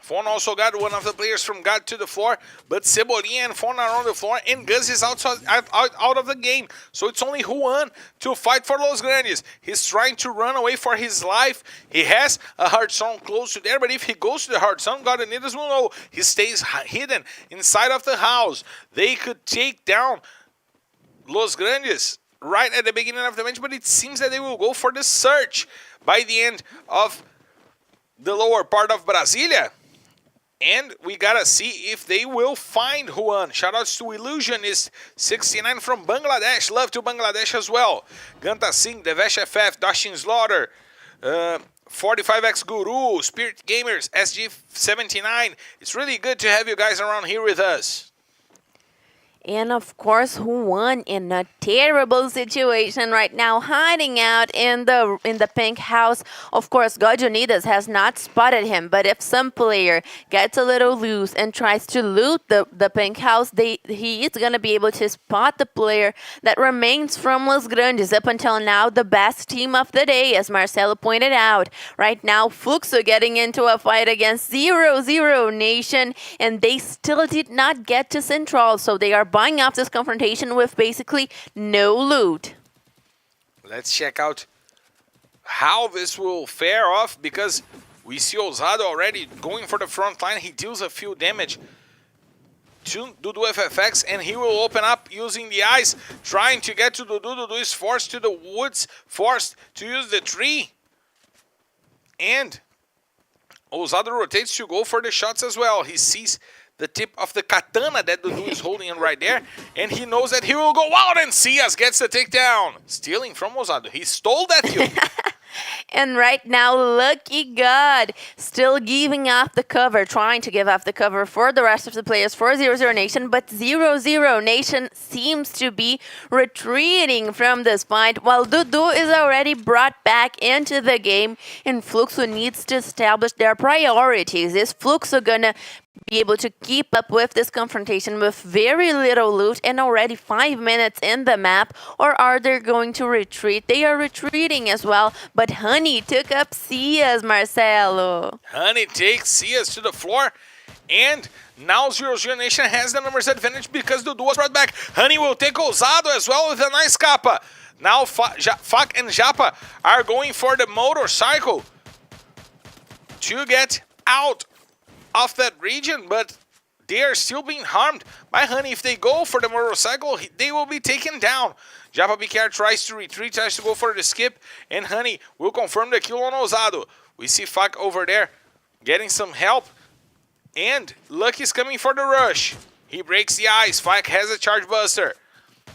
Fon also got one of the players from God to the floor, but Cebolinha and Fon are on the floor, and Gus is out of the game. So it's only Juan to fight for Los Grandes. He's trying to run away for his life. He has a hard zone close to there, but if he goes to the hard zone, God Unidas will know. He stays hidden inside of the house. They could take down Los Grandes right at the beginning of the match, but it seems that they will go for the search by the end of the lower part of Brasilia. And we gotta see if they will find Juan. Shoutouts to Illusionist 69 from Bangladesh. Love to Bangladesh as well. Ganta Singh, Devesh FF, Dashin Slaughter, 45X Guru, Spirit Gamers, SG79. It's really good to have you guys around here with us. And of course, Juan in a terrible situation right now, hiding out in the pink house. Of course, God Unidas has not spotted him, but if some player gets a little loose and tries to loot the pink house, he is going to be able to spot the player that remains from Los Grandes. Up until now, the best team of the day, as Marcelo pointed out. Right now, Fluxo getting into a fight against 0-0 Nation, and they still did not get to Central, so they are buying off this confrontation with basically no loot. Let's check out how this will fare off, because we see Ousado already going for the front line. He deals a few damage to Dudu FFX, and he will open up using the ice, trying to get to Dudu. Dudu is forced to the woods, forced to use the tree, and Ousado rotates to go for the shots as well. He sees the tip of the katana that Dudu is holding right there. And he knows that he will go out, and Cias gets the takedown. Stealing from Ousado. He stole that kill. And right now, Lucky God still giving off the cover, trying to give off the cover for the rest of the players for 0-0 Nation, but 0-0 Nation seems to be retreating from this fight, while Dudu is already brought back into the game, and Fluxo needs to establish their priorities. Is Fluxo gonna be able to keep up with this confrontation with very little loot and already 5 minutes in the map, or are they going to retreat? They are retreating as well, but Honey took up Cias, Marcelo. Honey takes Cias to the floor, and now 0-0 Nation has the numbers advantage because Dudu was brought back. Honey will take Ousado as well with a nice kappa. Now Fak and Japa are going for the motorcycle to get out of that region, but they are still being harmed by Honey. If they go for the motorcycle, they will be taken down. Japa BKR tries to retreat, tries to go for the skip, and Honey will confirm the kill on Ousado. We see Fak over there getting some help, and Lucky's coming for the rush. He breaks the ice. Fak has a charge buster.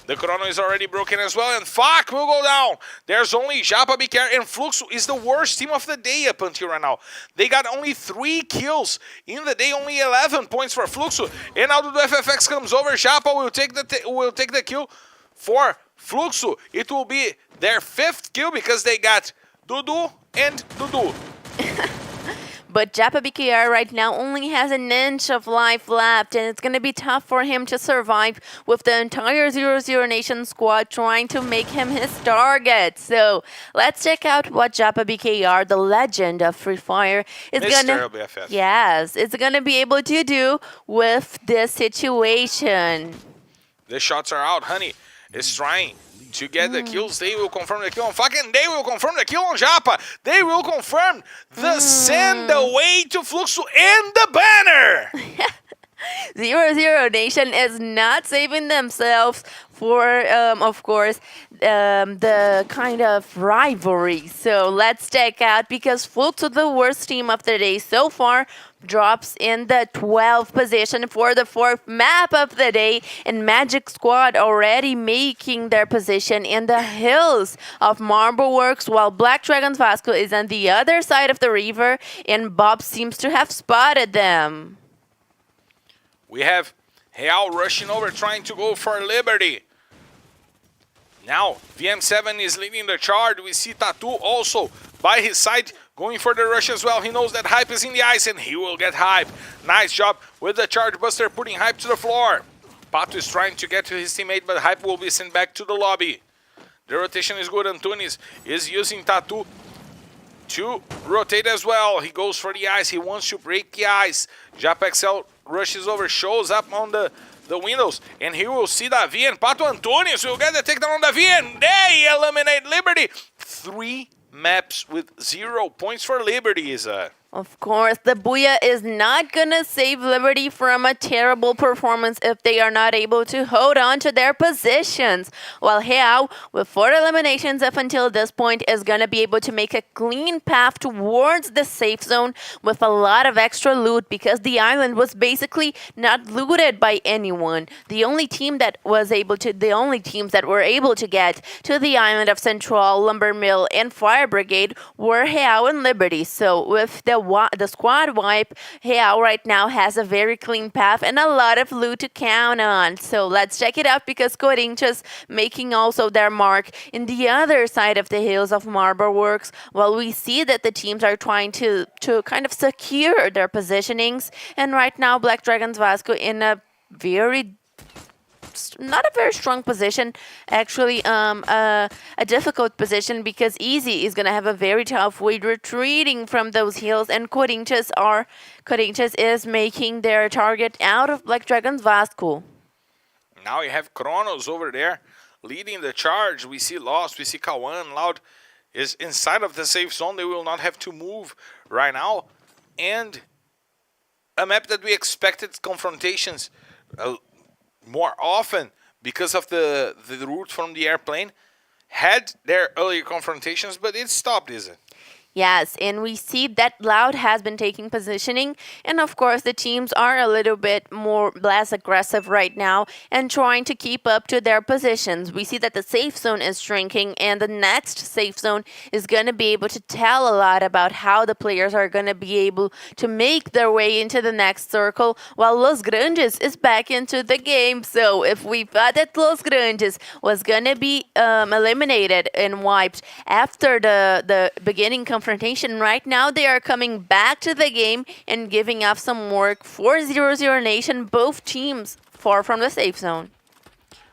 The chrono is already broken as well, and Fak will go down. There's only Japa, BKR, and Fluxo is the worst team of the day up until right now. They got only 3 kills in the day, only 11 points for Fluxo. And now the FFX comes over. Japa will take the kill for Fluxo. It will be their 5th kill because they got Dudu and Dudu. But Japa BKR right now only has an inch of life left, and it's going to be tough for him to survive with the entire 0-0 Nation squad trying to make him his target. So let's check out what Japa BKR, the legend of Free Fire, is going to LBFF. Yes, it's going to be able to do with this situation. The shots are out. Honey is trying to get the kills. They will confirm the kill on Fak, and they will confirm the kill on Japa. They will confirm the send away to Fluxo and the banner. 0-0 Nation is not saving themselves for, of course, the kind of rivalry. So let's check out, because Fluxo, the worst team of the day so far, drops in the 12th position for the 4th map of the day, and Magic Squad already making their position in the hills of Marble Works, while Black Dragons Vasco is on the other side of the river, and Bob seems to have spotted them. We have Real rushing over, trying to go for Liberty. Now, VM7 is leading the charge. We see Tatu also by his side, going for the rush as well. He knows that Hype is in the ice, and he will get Hype. Nice job with the charge buster, putting Hype to the floor. Pato is trying to get to his teammate, but Hype will be sent back to the lobby. The rotation is good. Antunes is using Tatu to rotate as well. He goes for the ice. He wants to break the ice. Japa XL rushes over, shows up on the windows, and he will see Davi, and Pato Antunes will get the takedown on Davi, and they eliminate Liberty. 3 maps with 0 points for Liberty, Isa. Of course, the Booyah is not going to save Liberty from a terrible performance if they are not able to hold on to their positions. While Real, with 4 eliminations up until this point, is going to be able to make a clean path towards the safe zone with a lot of extra loot, because the island was basically not looted by anyone. The only teams that were able to get to the island of Central, Lumber Mill, and Fire Brigade were Real and Liberty. So with the squad wipe, Real right now has a very clean path and a lot of loot to count on. So let's check it out, because Corinthians making also their mark in the other side of the hills of Marble Works, while we see that the teams are trying to kind of secure their positionings. And right now, Black Dragons Vasco in a not a very strong position, actually a difficult position, because Easy is going to have a very tough way retreating from those hills, and Corinthians is making their target out of Black Dragons Vasco. Now you have Kronos over there leading the charge. We see Lost, we see Kawan. Loud is inside of the safe zone. They will not have to move right now. And a map that we expected confrontations more often because of the route from the airplane had their earlier confrontations, but it stopped, is it? Yes, and we see that Loud has been taking positioning, and of course the teams are a little bit less aggressive right now and trying to keep up to their positions. We see that the safe zone is shrinking, and the next safe zone is going to be able to tell a lot about how the players are going to be able to make their way into the next circle, while Los Grandes is back into the game. So if we thought that Los Grandes was going to be eliminated and wiped after the beginning confrontation, right now they are coming back to the game and giving up some work for 0-0 Nation, both teams far from the safe zone.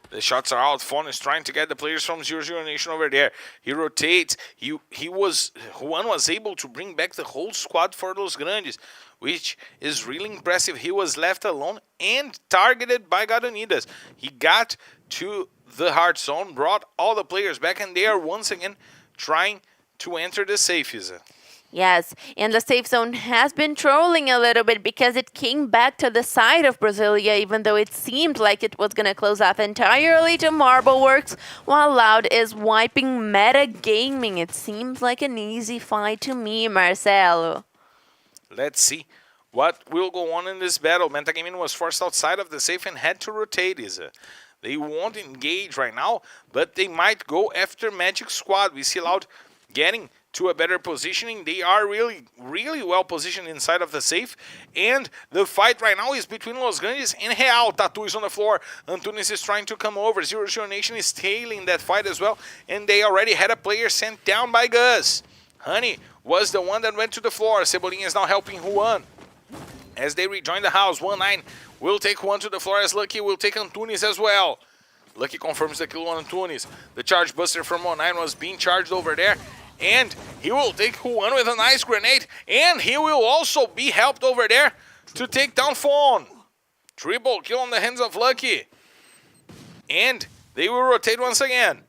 The shots are out. Fon is trying to get the players from 0-0 Nation over there. He rotates. Juan was able to bring back the whole squad for Los Grandes, which is really impressive. He was left alone and targeted by Gadonidas. He got to the hard zone, brought all the players back, and they are once again trying to enter the safe zone. Yes, and the safe zone has been trolling a little bit because it came back to the side of Brasilia, even though it seemed like it was going to close off entirely to Marbleworks, while Loud is wiping Meta Gaming. It seems like an easy fight to me, Marcelo. Let's see what will go on in this battle. Metagaming was forced outside of the safe and had to rotate, Isa. They won't engage right now, but they might go after Magic Squad. We see Loud getting to a better positioning. They are really, really well positioned inside of the safe. And the fight right now is between Los Grandes and Real. Tatu is on the floor. Antunes is trying to come over. 0-0 Nation is tailing that fight as well. And they already had a player sent down by Gus. Honey was the one that went to the floor. Cebolinha is now helping Juan as they rejoin the house. 1-9 will take Juan to the floor, as Lucky will take Antunes as well. Lucky confirms the kill on Antunes. The charge buster from 1-9 was being charged over there. And he will take Juan with a nice grenade. And he will also be helped over there to take down Fon. Triple kill on the hands of Lucky. And they will rotate once again.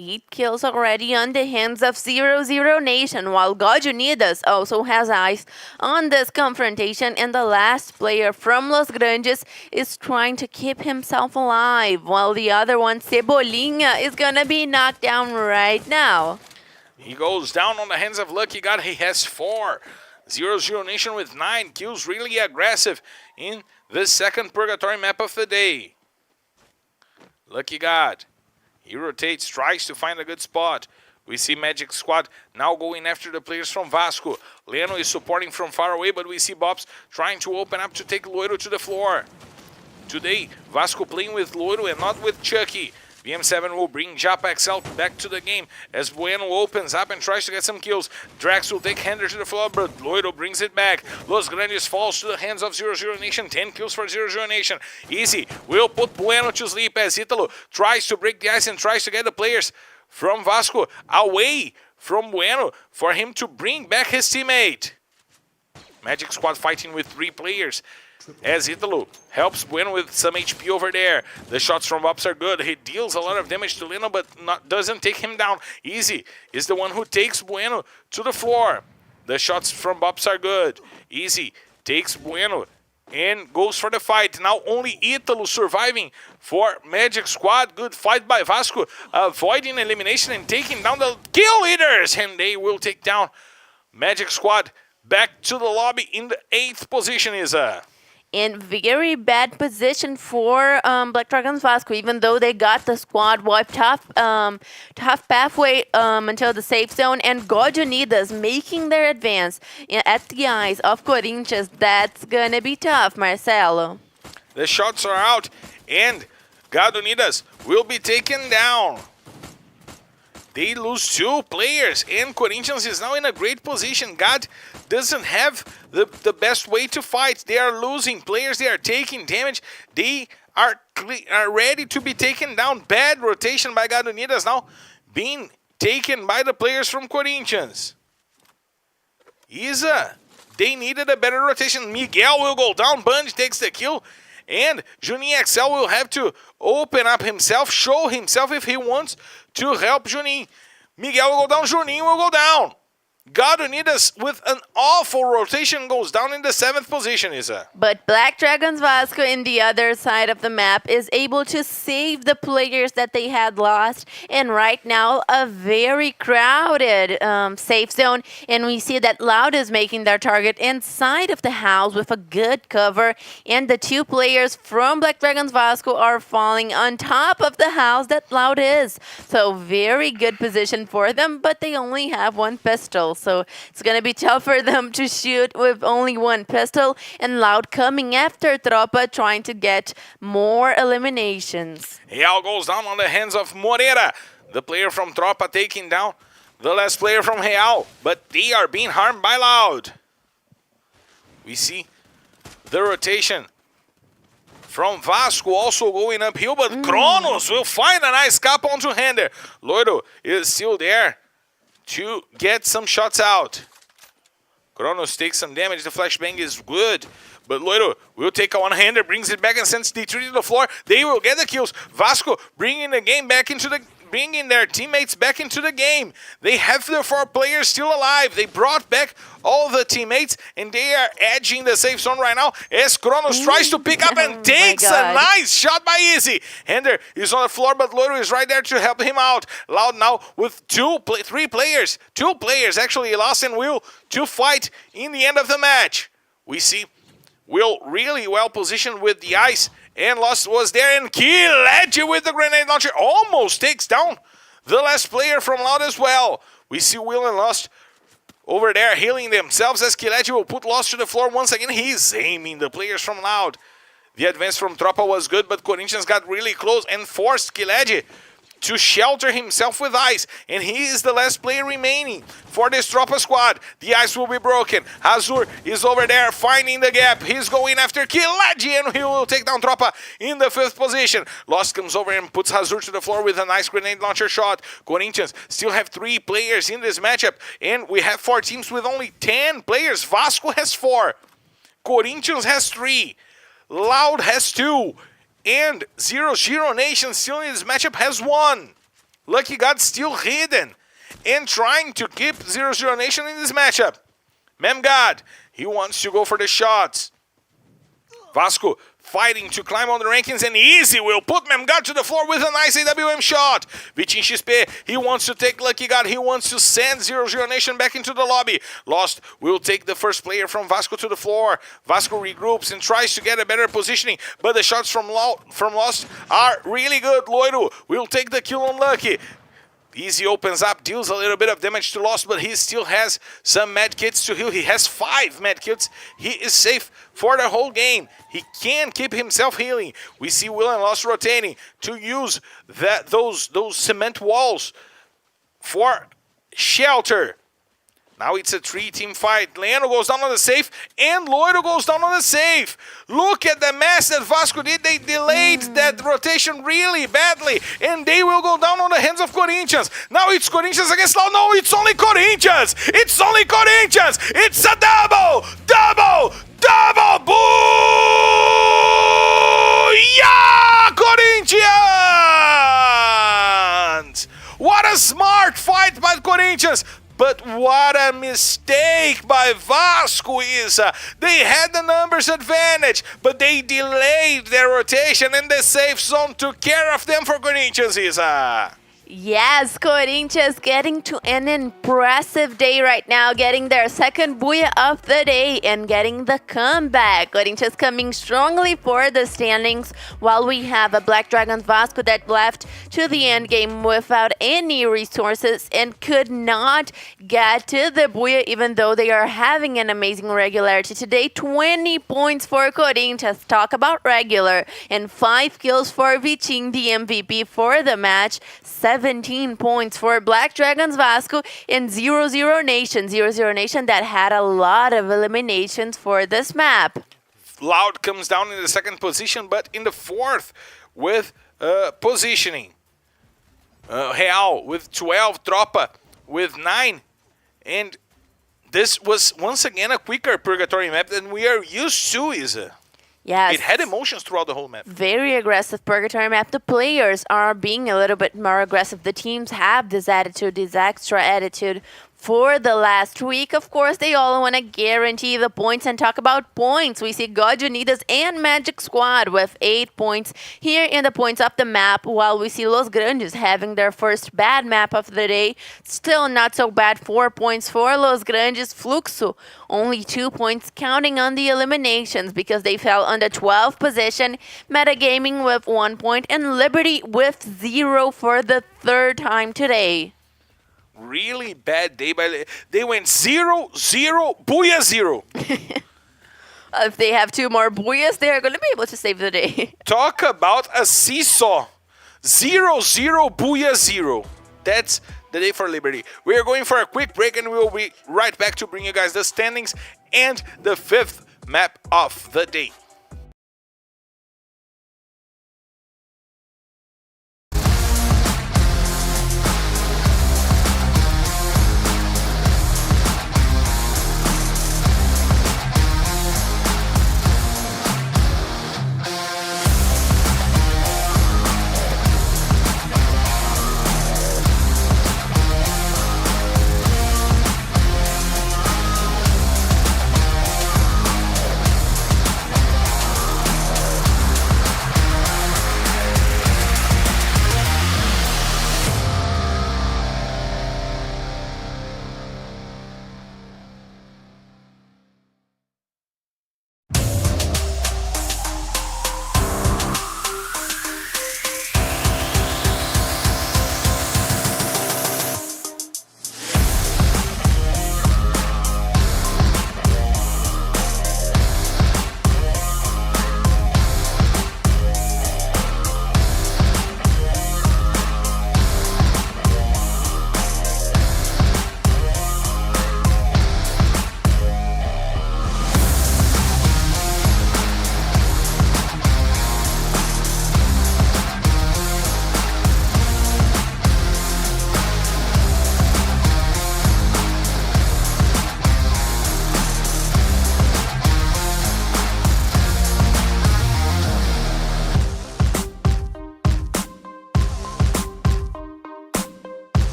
8 kills already on the hands of 0-0 Nation, while God Unidas also has eyes on this confrontation, and the last player from Los Grandes is trying to keep himself alive, while the other one, Cebolinha, is gonna be knocked down right now. He goes down on the hands of Lucky God. He has 4. 0-0 Nation with 9 kills, really aggressive in the second Purgatory map of the day. Lucky God. He rotates, tries to find a good spot. We see Magic Squad now going after the players from Vasco. Leno is supporting from far away, but we see Bobs trying to open up to take Loiro to the floor. Today, Vasco playing with Loiro and not with Chucky. BM7 will bring Japa XL back to the game as Bueno opens up and tries to get some kills. Drax will take Hender to the floor, but Loiro brings it back. Los Grandes falls to the hands of 0-0 Nation. 10 kills for 0-0 Nation. Easy will put Bueno to sleep as Italo tries to break the ice and tries to get the players from Vasco away from Bueno for him to bring back his teammate. Magic Squad fighting with 3 players. As Italo helps Bueno with some HP over there. The shots from Bobs are good. He deals a lot of damage to Leno, but doesn't take him down. Easy is the one who takes Bueno to the floor. The shots from Bobs are good. Easy takes Bueno and goes for the fight. Now only Italo surviving for Magic Squad. Good fight by Vasco, avoiding elimination and taking down the kill leaders. And they will take down Magic Squad back to the lobby in the 8th position. In very bad position for Black Dragons Vasco, even though they got the squad wiped tough pathway until the safe zone, and God Unidas making their advance at the eyes of Corinthians. That's gonna be tough, Marcelo. The shots are out, and God Unidas will be taken down. They lose 2 players, and Corinthians is now in a great position. God doesn't have the best way to fight. They are losing players. They are taking damage. They are ready to be taken down. Bad rotation by God Unidas now being taken by the players from Corinthians. They needed a better rotation. Miguel will go down. Bunge takes the kill. And Juninho XL will have to open up himself, show himself if he wants to help Juninho. Miguel will go down, Juninho will go down. God Unidas with an awful rotation goes down in the 7th position, Isa. But Black Dragons Vasco in the other side of the map is able to save the players that they had lost. And right now, a very crowded safe zone. And we see that Loud is making their target inside of the house with a good cover. And the 2 players from Black Dragons Vasco are falling on top of the house that Loud is. So very good position for them, but they only have 1 pistol. So it's going to be tough for them to shoot with only 1 pistol, and Loud coming after Tropa trying to get more eliminations. Real goes down on the hands of Moreira. The player from Tropa taking down the last player from Real, but they are being harmed by Loud. We see the rotation from Vasco also going uphill, but Kronos will find a nice cap on two-hander. Loiro is still there to get some shots out. Kronos takes some damage. The flashbang is good, but Loiro will take a one-hander, brings it back and sends D3 to the floor. They will get the kills. Vasco bringing the game back into the... bringing their teammates back into the game. They have their 4 players still alive. They brought back all the teammates, and they are edging the safe zone right now as Kronos tries to pick up and takes a nice shot by Easy. Hender is on the floor, but Loiro is right there to help him out. Loud now with 3 players. 2 players, actually, Lost and Will, to fight in the end of the match. We see Will really well positioned with the ice, and Lost was there, and Kiledji with the grenade launcher almost takes down the last player from Loud as well. We see Will and Lost over there healing themselves as Kiledji will put Lost to the floor once again. He's aiming the players from Loud. The advance from Tropa was good, but Corinthians got really close and forced Kiledji to shelter himself with ice, and he is the last player remaining for this Tropa squad. The ice will be broken. Azur is over there finding the gap. He's going after Kiledji, and he will take down Tropa in the 5th position. Lost comes over and puts Azur to the floor with a nice grenade launcher shot. Corinthians still have 3 players in this matchup, and we have 4 teams with only 10 players. Vasco has 4. Corinthians has 3. Loud has 2. And 0-0 Nation still in this matchup has 1. Lucky God still hidden and trying to keep 0-0 Nation in this matchup. Memgod, he wants to go for the shots. Vasco fighting to climb on the rankings, and Easy will put Memgod to the floor with a nice AWM shot. Vitin XP, he wants to take Lucky God. He wants to send 0-0 Nation back into the lobby. Lost will take the first player from Vasco to the floor. Vasco regroups and tries to get a better positioning, but the shots from Lost are really good. Loiro will take the kill on Lucky. Easy opens up, deals a little bit of damage to Lost, but he still has some med kits to heal. He has 5 med kits. He is safe for the whole game. He can keep himself healing. We see Will and Lost rotating to use those cement walls for shelter. Now it's a 3-team fight. Leandro goes down on the safe, and Loiro goes down on the safe. Look at the mess that Vasco did. They delayed that rotation really badly, and they will go down on the hands of Corinthians. Now it's Corinthians against Loud. No, it's only Corinthians. It's only Corinthians. It's a double. Boo! Yeah, Corinthians! What a smart fight by Corinthians. But what a mistake by Vasco is. They had the numbers advantage, but they delayed their rotation, and the safe zone took care of them for Corinthians, Isa. Yes, Corinthians getting to an impressive day right now, getting their second booyah of the day and getting the comeback. Corinthians coming strongly for the standings, while we have a Black Dragons Vasco that left to the end game without any resources and could not get to the booyah, even though they are having an amazing regularity today. 20 points for Corinthians, talk about regular, and 5 kills for Vitin, the MVP for the match. 17 points for Black Dragons Vasco and 0-0 Nation. 0-0 Nation that had a lot of eliminations for this map. Loud comes down in the 2nd position, but in the 4th with positioning. Real with 12, Tropa with 9. And this was once again a quicker purgatory map than we are used to, Isa. Yes. It had emotions throughout the whole map. Very aggressive purgatory map. The players are being a little bit more aggressive. The teams have this attitude, this extra attitude for the last week. Of course, they all want to guarantee the points and talk about points. We see God Unidas and Magic Squad with 8 points here in the points of the map, while we see Los Grandes having their first bad map of the day. Still not so bad, 4 points for Los Grandes. Fluxo, only 2 points, counting on the eliminations because they fell on the 12th position. Metagaming with 1 point and Liberty with 0 for the third time today. Really bad day they went 0, 0, booyah 0. If they have 2 more booyahs, they are going to be able to save the day. Talk about a seesaw. 0, 0, booyah 0. That's the day for Liberty. We are going for a quick break and we will be right back to bring you guys the standings and the 5th map of the day.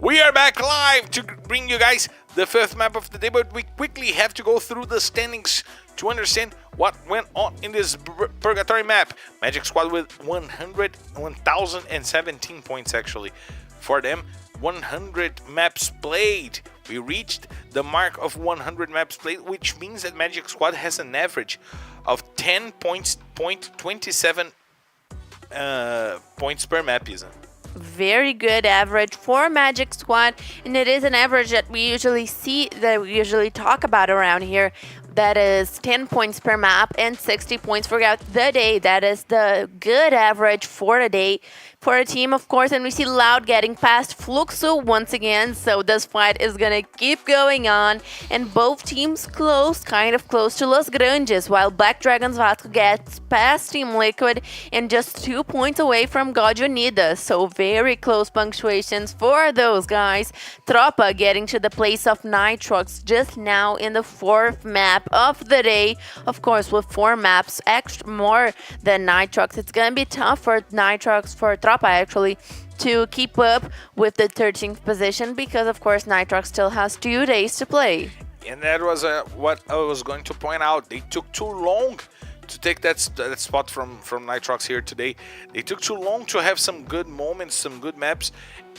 We are back live to bring you guys the 5th map of the day, but we quickly have to go through the standings to understand what went on in this purgatory map. Magic Squad with 1,017 points actually. For them, 100 maps played. We reached the mark of 100 maps played, which means that Magic Squad has an average of 10 points, 27 points per map, isn't it? Very good average for Magic Squad, and it is an average that we usually see, that we usually talk about around here. That is 10 points per map and 60 points for the day. That is the good average for the day for a team, of course. And we see Loud getting past Fluxo once again. So this fight is going to keep going on. And both teams close, kind of close to Los Grandes, while Black Dragons Vasco gets past Team Liquid and just 2 points away from God Unidas. So very close punctuations for those guys. Tropa getting to the place of Nitrox just now in the 4th map of the day. Of course, with 4 maps extra more than Nitrox, it's gonna be tough for Nitrox, for Tropa actually, to keep up with the 13th position, because of course Nitrox still has 2 days to play. And that was what I was going to point out. They took too long to take that spot from Nitrox here today. They took too long to have some good moments, some good maps,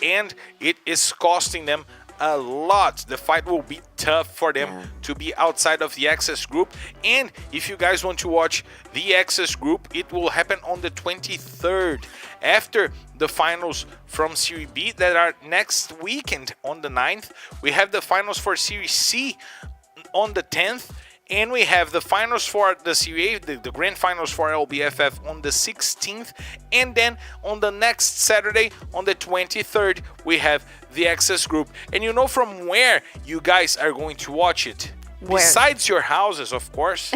and it is costing them a lot. The fight will be tough for them to be outside of the Access group. And if you guys want to watch the Access group, it will happen on the 23rd, after the finals from Series B that are next weekend on the 9th. We have the finals for Series C on the 10th, And we have the finals for the Serie A, the grand finals for LBFF on the 16th. And then on the next Saturday, on the 23rd, we have the Access Group. And you know from where you guys are going to watch it? Where? Besides your houses, of course.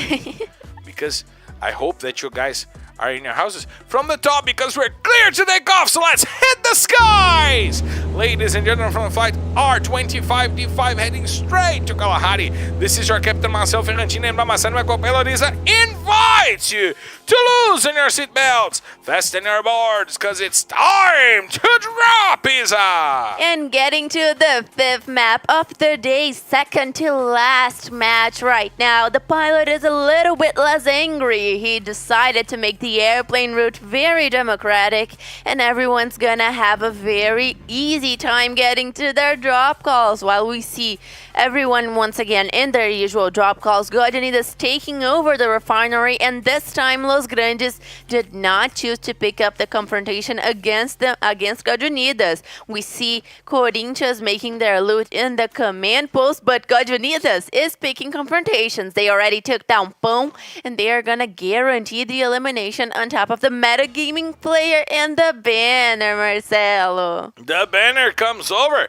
Because I hope that you guys are in your houses. From the top, because we're clear to take off, so let's hit the skies! Ladies and gentlemen, from the flight R25D5 heading straight to Kalahari. This is your Captain Marcel Ferrantino, and Mamasan Macopeloriza invites you to loosen your seatbelts, fasten your boards, because it's time to drop, Isa! And getting to the 5th map of the day, second to last match right now. The pilot is a little bit less angry. He decided to make the airplane route very democratic, and everyone's gonna have a very easy time getting to their drop calls, while we see everyone once again in their usual drop calls. Godinidas taking over the refinery, and this time Los Grandes did not choose to pick up the confrontation against Godinidas. We see Corinthians making their loot in the command post, but Godinidas is picking confrontations. They already took down Pão, and they are gonna guarantee the elimination on top of the metagaming player and the banner, Marcelo. The banner comes over.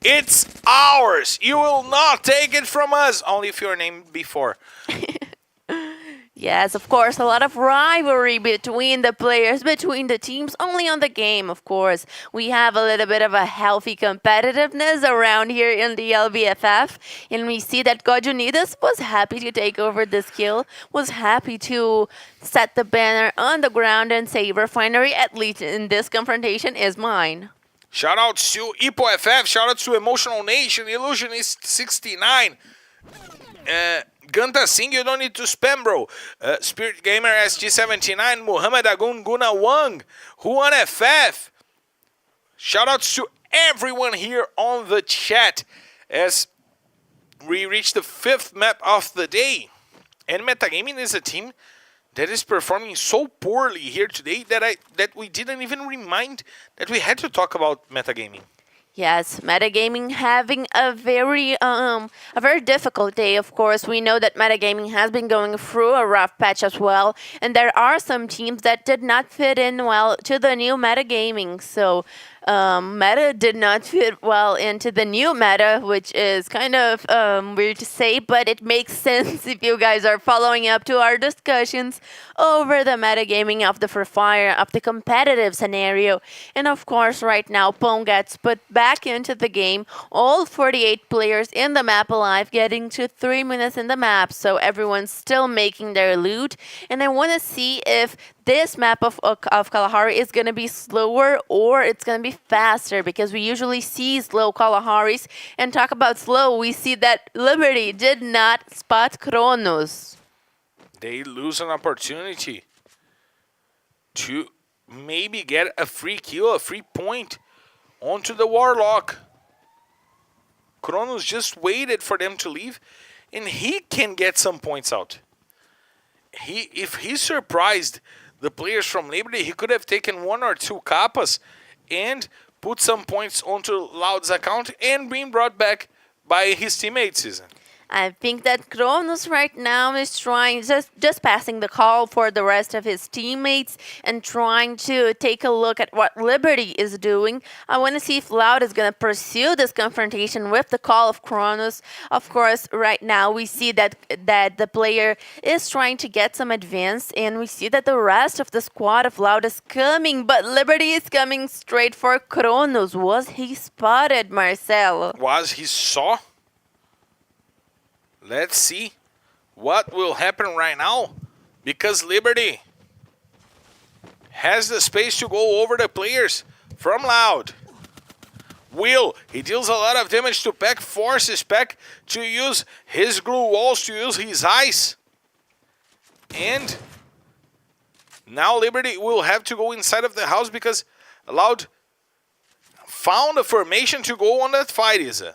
It's ours. You will not take it from us. Only if you're named before. Yes, of course, a lot of rivalry between the players, between the teams, only on the game, of course. We have a little bit of a healthy competitiveness around here in the LBFF, and we see that Godunidas was happy to take over this kill, was happy to set the banner on the ground and say, Refinery, at least in this confrontation, is mine. Shout out to EPOFF, shout out to Emotional Nation, Illusionist 69. Ganta Singh, you don't need to spam, bro. Spirit Gamer SG79, Muhammad Agun, Guna Wang, Juan FF. Shout outs to everyone here on the chat as we reach the 5th map of the day. And Metagaming is a team that is performing so poorly here today that we didn't even remind that we had to talk about Metagaming. Yes, Metagaming having a very difficult day, of course. We know that Metagaming has been going through a rough patch as well, and there are some teams that did not fit in well to the new Metagaming. So meta did not fit well into the new meta, which is kind of weird to say, but it makes sense if you guys are following up to our discussions over the metagaming of the Free Fire, of the competitive scenario. And of course, right now, Pão gets put back into the game. All 48 players in the map alive, getting to 3 minutes in the map, so everyone's still making their loot. And I want to see if this map of Kalahari is going to be slower or it's going to be faster, because we usually see slow Kalaharis. And talk about slow, we see that Liberty did not spot Kronos. They lose an opportunity to maybe get a free kill, a free point onto the Warlock. Kronos just waited for them to leave, and he can get some points out. If he surprised the players from Liberty, he could have taken 1 or 2 capas and put some points onto Loud's account and been brought back by his teammates, Susan. I think that Kronos right now is trying, just passing the call for the rest of his teammates and trying to take a look at what Liberty is doing. I want to see if Loud is going to pursue this confrontation with the call of Kronos. Of course, right now we see that the player is trying to get some advance, and we see that the rest of the squad of Loud is coming, but Liberty is coming straight for Kronos. Was he spotted, Marcelo? Was he saw? Let's see what will happen right now, because Liberty has the space to go over the players from Loud. He deals a lot of damage to Peck, forces Peck to use his glue walls, to use his ice. And now Liberty will have to go inside of the house because Loud found a formation to go on that fight, Isa.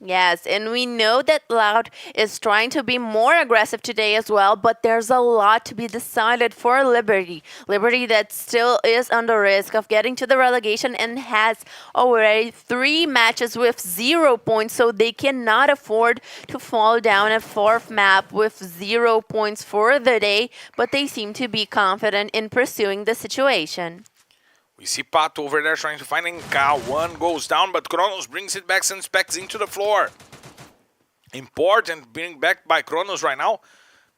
Yes, and we know that Loud is trying to be more aggressive today as well, but there's a lot to be decided for Liberty. Liberty that still is under risk of getting to the relegation and has already 3 matches with 0 points, so they cannot afford to fall down a 4th map with 0 points for the day, but they seem to be confident in pursuing the situation. We see Pato over there trying to find Inka. One goes down, but Kronos brings it back, sends Specs into the floor. Important being back by Kronos right now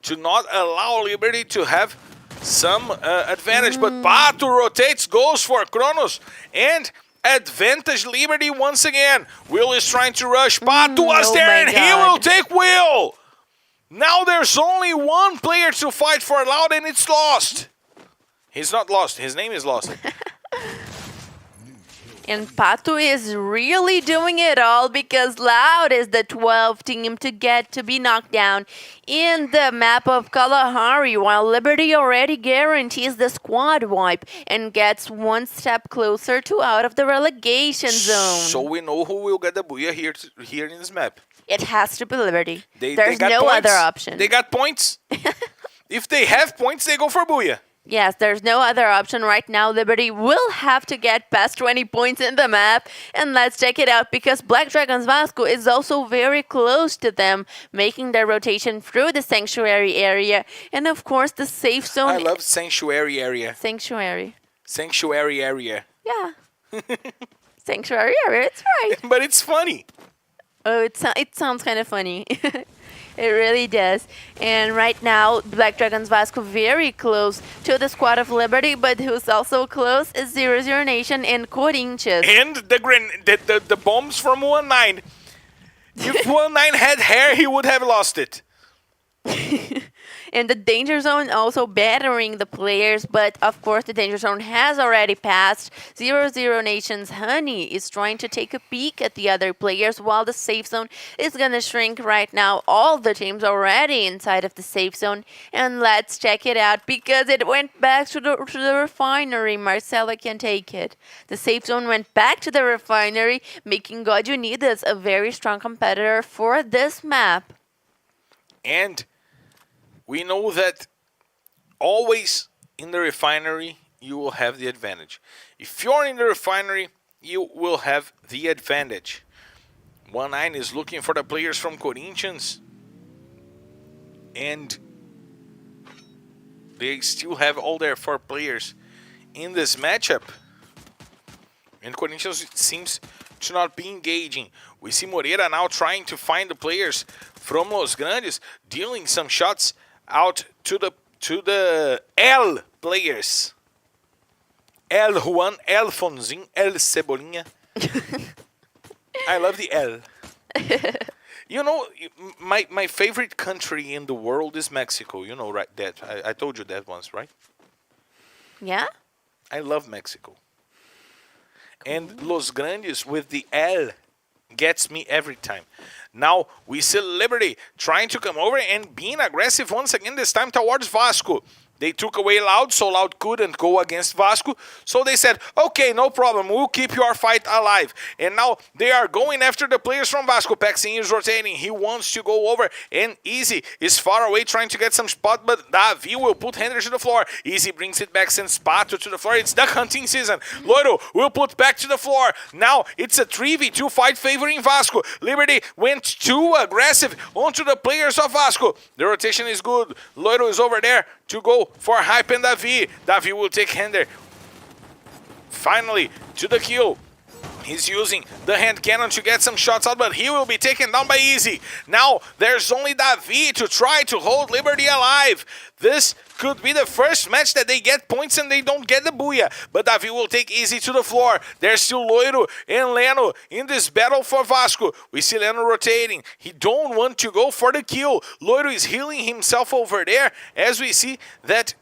to not allow Liberty to have some advantage. But Pato rotates, goes for Kronos, and advantage Liberty once again. Will is trying to rush. Pato was there, and he will take Will. Now there's only one player to fight for Loud, and it's lost. He's not lost. His name is lost. And Pato is really doing it all because Loud is the 12th team to get to be knocked down in the map of Kalahari, while Liberty already guarantees the squad wipe and gets one step closer to out of the relegation zone. So we know who will get the booyah here in this map. It has to be Liberty. There's There's no points. other option. They got points. If they have points, they go for booyah. Yes, there's no other option right now. Liberty will have to get past 20 points in the map. And let's check it out because Black Dragons Vasco is also very close to them, making their rotation through the sanctuary area. And of course, the safe zone. I love sanctuary area. Sanctuary. Sanctuary area. Yeah. Sanctuary area, it's right. But it's funny. Oh, it sounds kind of funny. It really does. And right now, Black Dragons Vasco very close to the squad of Liberty, but who's also close is 00 Nation and Corinthians. And the bombs from 1-9. If 1-9 had hair, he would have lost it. And the danger zone also battering the players, but of course the danger zone has already passed. 00 Nation's Honey is trying to take a peek at the other players while the safe zone is gonna shrink right now. All the teams already inside of the safe zone. And let's check it out because it went back to the refinery. Marcela can take it. The safe zone went back to the refinery, making God Unidas a very strong competitor for this map. And we know that always in the refinery, you will have the advantage. If you're in the refinery, you will have the advantage. 1-9 is looking for the players from Corinthians. And they still have all their 4 players in this matchup. And Corinthians seems to not be engaging. We see Moreira now trying to find the players from Los Grandes, dealing some shots out to the L players. El Juan, El Fonzin, El Cebolinha. I love the L. You know, my favorite country in the world is Mexico. You know, right? That I told you that once, right? Yeah? I love Mexico. And Los Grandes with the L gets me every time. Now we see Liberty trying to come over and being aggressive once again, this time towards Vasco. They took away Loud, so Loud couldn't go against Vasco. So they said, okay, no problem, we'll keep your fight alive. And now they are going after the players from Vasco. Paxin is rotating. He wants to go over. And Easy is far away trying to get some spot, but Davi will put Henry to the floor. Easy brings it back, sends Pato to the floor. It's duck hunting season. Loiro will put back to the floor. Now it's a 3v2 fight favoring Vasco. Liberty went too aggressive onto the players of Vasco. The rotation is good. Loiro is over there to go for Hype and Davi. Davi will take Hender. Finally, to the kill. He's using the hand cannon to get some shots out, but he will be taken down by Easy. Now, there's only Davi to try to hold Liberty alive. This could be the first match that they get points and they don't get the booyah. But Davi will take Easy to the floor. There's still Loiro and Leno in this battle for Vasco. We see Leno rotating. He don't want to go for the kill. Loiro is healing himself over there as we see that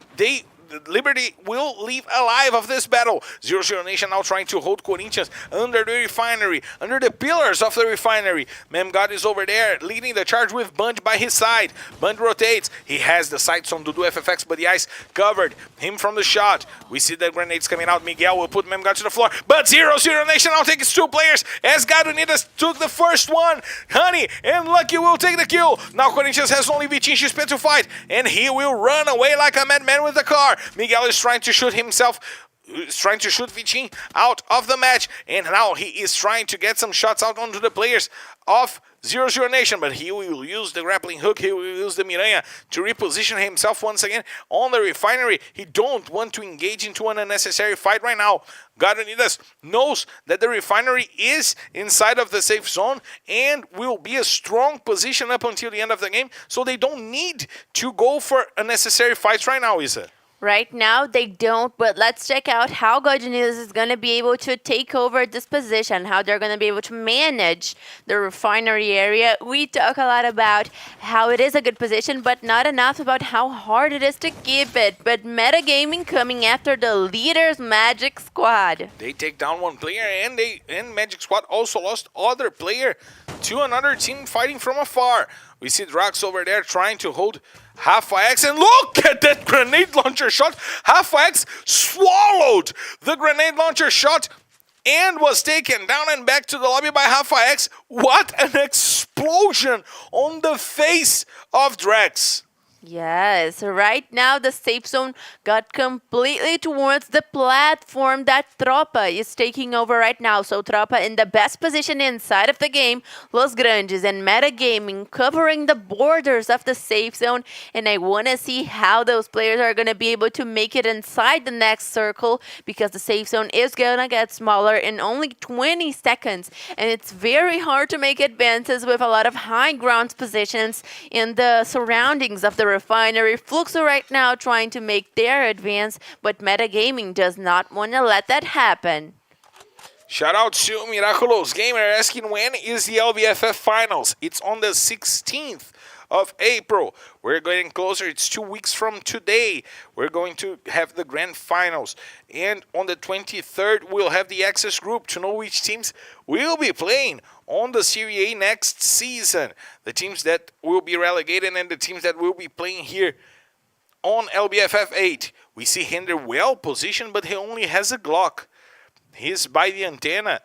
Liberty will leave alive of this battle. 0-0 Nation now trying to hold Corinthians under the refinery, under the pillars of the refinery. Memgod is over there leading the charge with Bund by his side. Bund rotates. He has the sights on Dudu FFX, but the ice covered him from the shot. We see the grenades coming out. Miguel will put Memgod to the floor, but 0-0 Nation now takes 2 players as Gadonidas took the first one. Honey and Lucky will take the kill. Now Corinthians has only Vitinho Xp to fight, and he will run away like a madman with the car. Miguel is trying to shoot himself, trying to shoot Vitinho out of the match, and now he is trying to get some shots out onto the players of 0-0 Nation, but he will use the grappling hook, he will use the Miranha to reposition himself once again on the refinery. He don't want to engage into an unnecessary fight right now. Gadonidas knows that the refinery is inside of the safe zone and will be a strong position up until the end of the game, so they don't need to go for unnecessary fights right now, Isa. Right now, they don't, but let's check out how Godinez is going to be able to take over this position, how they're going to be able to manage the refinery area. We talk a lot about how it is a good position, but not enough about how hard it is to keep it. But Metagaming coming after the leaders Magic Squad. They take down one player, and Magic Squad also lost other player to another team fighting from afar. We see Drax over there trying to hold Half-X, and look at that grenade launcher shot. Half-X swallowed the grenade launcher shot and was taken down and back to the lobby by Half-X. What an explosion on the face of Drax. Yes, right now the safe zone got completely towards the platform that Tropa is taking over right now. So Tropa in the best position inside of the game, Los Grandes and Metagaming covering the borders of the safe zone. And I want to see how those players are going to be able to make it inside the next circle, because the safe zone is going to get smaller in only 20 seconds. And it's very hard to make advances with a lot of high ground positions in the surroundings of the refinery. Fluxo right now trying to make their advance, but Metagaming does not want to let that happen. Shout out to Miraculous Gamer asking when is the LBFF finals. It's on the 16th of April. We're getting closer. It's 2 weeks from today. We're going to have the grand finals. And on the 23rd, we'll have the access group to know which teams will be playing on the Serie A next season. The teams that will be relegated and the teams that will be playing here on LBFF 8. We see Hinder well positioned, but he only has a Glock. He's by the antenna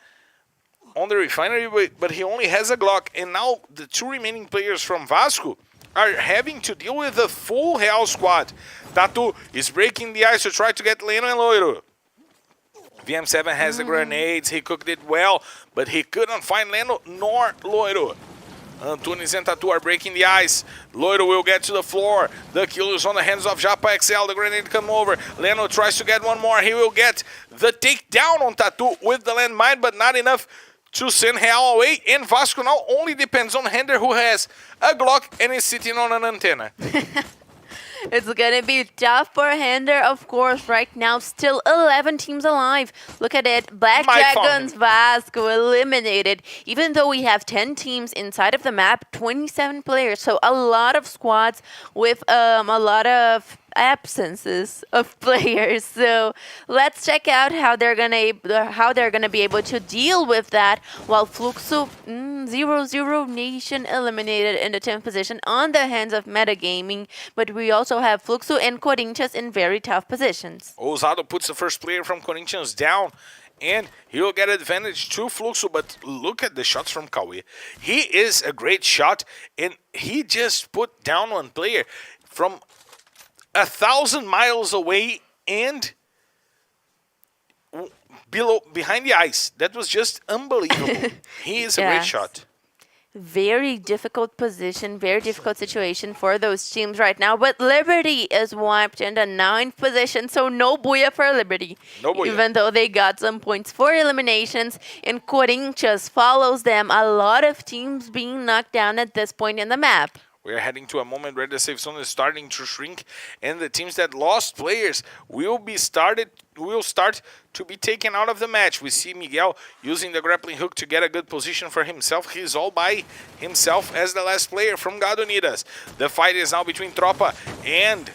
on the refinery, but he only has a Glock. And now the 2 remaining players from Vasco are having to deal with the full Real squad. tThe is breaking the ice to try to get Leno and Loiro. VM7 has the grenades. He cooked it well, but he couldn't find Leno nor Loiro. Antunes and tThe are breaking the ice. Loiro will get to the floor. The kill is on the hands of Japa XL. The grenade come over. Leno tries to get one more. He will get the takedown on tThe with the landmine, but not enough to send Real away. And Vasco now only depends on Hender, who has a Glock and is sitting on an antenna. It's going to be tough for Hender, of course, right now. Still 11 teams alive. Look at it. Black Dragons Vasco eliminated. Even though we have 10 teams inside of the map, 27 players. So a lot of squads with a lot of absences of players. So let's check out how they're gonna be able to deal with that. While Fluxo 0-0 Nation eliminated in the 10th position on the hands of Metagaming, but we also have Fluxo and Corinthians in very tough positions. Ousado puts the first player from Corinthians down, and he will get advantage to Fluxo, but look at the shots from Cauê. He is a great shot, and he just put down one player from 1,000 miles away and behind the ice. That was just unbelievable. He is a great shot. Very difficult position, very difficult situation for those teams right now. But Liberty is wiped in the 9th position, so no booyah for Liberty. No booyah. Even though they got some points for eliminations, and Corinthians follows them. A lot of teams being knocked down at this point in the map. We're heading to a moment where the safe zone is starting to shrink, and the teams that lost players will start to be taken out of the match. We see Miguel using the grappling hook to get a good position for himself. He's all by himself as the last player from Gadonidas. The fight is now between Tropa and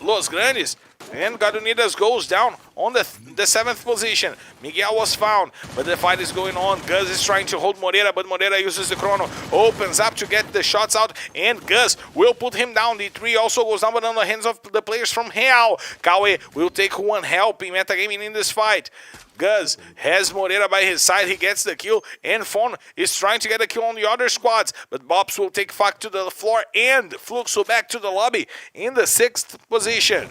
Los Grandes. And Gadunidas goes down on the 7th position. Miguel was found, but the fight is going on. Gus is trying to hold Moreira, but Moreira uses the chrono. Opens up to get the shots out, and Gus will put him down. D3 also goes down, but on the hands of the players from Real. Kawe will take one help in metagaming in this fight. Gus has Moreira by his side. He gets the kill, and Fon is trying to get a kill on the other squads, but Bobs will take Fak to the floor, and Fluxo back to the lobby in the 6th position.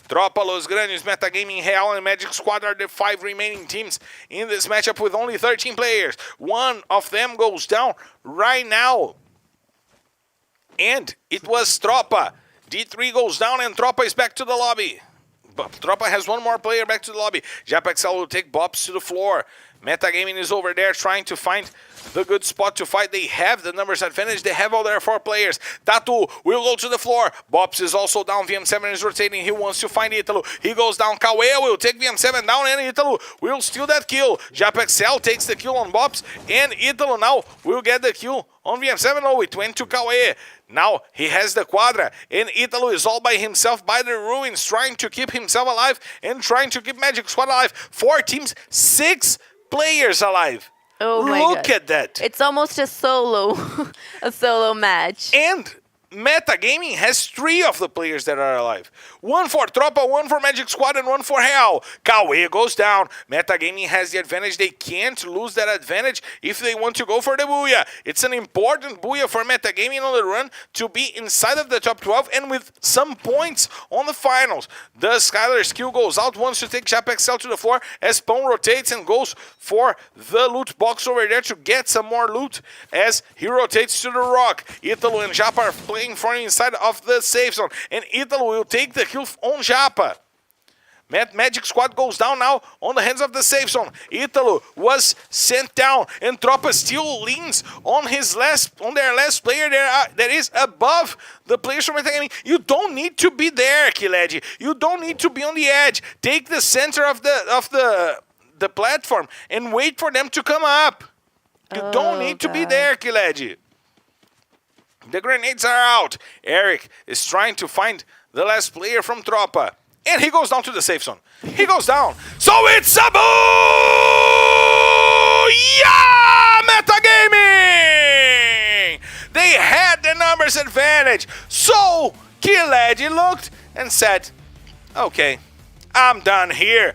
Tropa, Los Grandes, Metagaming, Real, and Magic Squad are the 5 remaining teams in this matchup with only 13 players. One of them goes down right now, and it was Tropa. D3 goes down, and Tropa is back to the lobby. But Tropa has one more player back to the lobby. Japexel will take Bobs to the floor. Metagaming is over there trying to find the good spot to fight. They have the numbers advantage. They have all their 4 players. Tatu will go to the floor. Bobs is also down. VM7 is rotating. He wants to find Italo. He goes down. Kawe will take VM7 down, and Italo will steal that kill. Japexel takes the kill on Bobs, and Italo now will get the kill on VM7. Oh, it went to Kawe. Now he has the Quadra, and Italo is all by himself by the ruins, trying to keep himself alive and trying to keep Magic Squad alive. 4 teams, 6 players alive. Oh my Look God. at that. It's almost a solo, a solo match. And Metagaming has 3 of the players that are alive. 1 for Tropa, 1 for Magic Squad, and 1 for Real. Kawe goes down. Metagaming has the advantage. They can't lose that advantage if they want to go for the Booyah. It's an important Booyah for Metagaming on the run to be inside of the top 12 and with some points on the finals. The Skylar skill goes out, wants to take Japexel to the floor as Pão rotates and goes for the loot box over there to get some more loot as he rotates to the rock. Italo and Japa are playing for inside of the safe zone, and Italo will take the kill on Japa. Magic Squad goes down now on the hands of the safe zone. Italo was sent down, and Tropa still leans on their last player that is above the players from Metagaming. You don't need to be there, Kiledi. You don't need to be on the edge. Take the center of the platform and wait for them to come up. You don't need to be there, Kiledi. The grenades are out. Eric is trying to find the last player from Tropa. And he goes down to the safe zone. He goes down. So it's a boo! Yeah! Metagaming! They had the numbers advantage. So Kiledi looked and said, okay, I'm done here.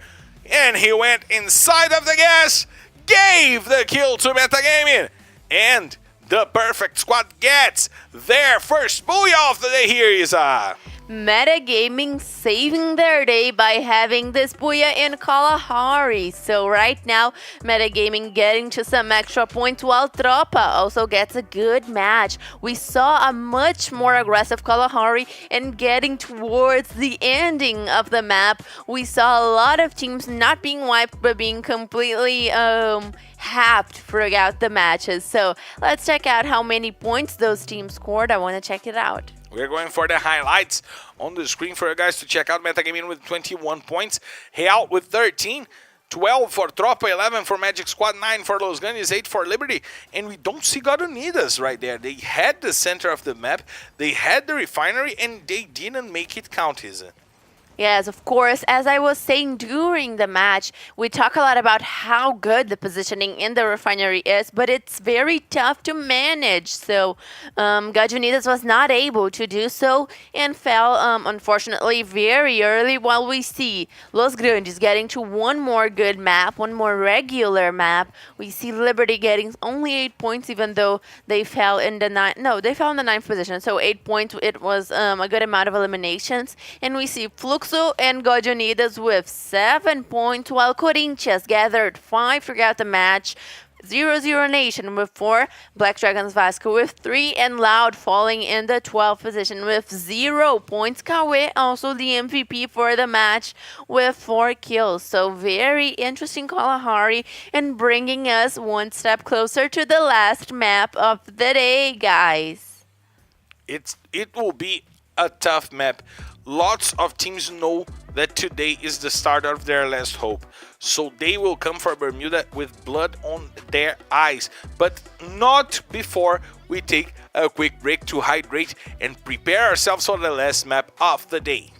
And he went inside of the gas, gave the kill to Metagaming, and the perfect squad gets their first booyah of the day here, Isa. Metagaming saving their day by having this booyah in Kalahari. So right now, Metagaming getting to some extra points while Tropa also gets a good match. We saw a much more aggressive Kalahari, and getting towards the ending of the map, we saw a lot of teams not being wiped but being completely halved throughout the matches. So let's check out how many points those teams scored. I want to check it out. We're going for the highlights on the screen for you guys to check out. Metagaming with 21 points, Real with 13, 12 for Tropa, 11 for Magic Squad, 9 for Los Grandes, 8 for Liberty, and we don't see Gadunidas right there. They had the center of the map, they had the refinery, and they didn't make it count, Isa. Yes, of course. As I was saying during the match, we talk a lot about how good the positioning in the refinery is, but it's very tough to manage. So Gadunidas was not able to do so and fell, unfortunately, very early, while we see Los Grandes getting to one more good map, one more regular map. We see Liberty getting only 8 points, even though they fell in the they fell in the 9th position. So 8 points, it was a good amount of eliminations. And we see Fluxo and Gadunidas with 7 points, while Corinthians gathered 5 throughout the match. 0-0 Nation with 4, Black Dragons Vasco with 3, and Loud falling in the 12th position with 0 points. Kawe also the MVP for the match with 4 kills. So very interesting Kalahari, and bringing us one step closer to the last map of the day, guys. It will be a tough map. Lots of teams know that today is the start of their last hope. So they will come for Bermuda with blood on their eyes. But not before we take a quick break to hydrate and prepare ourselves for the last map of the day.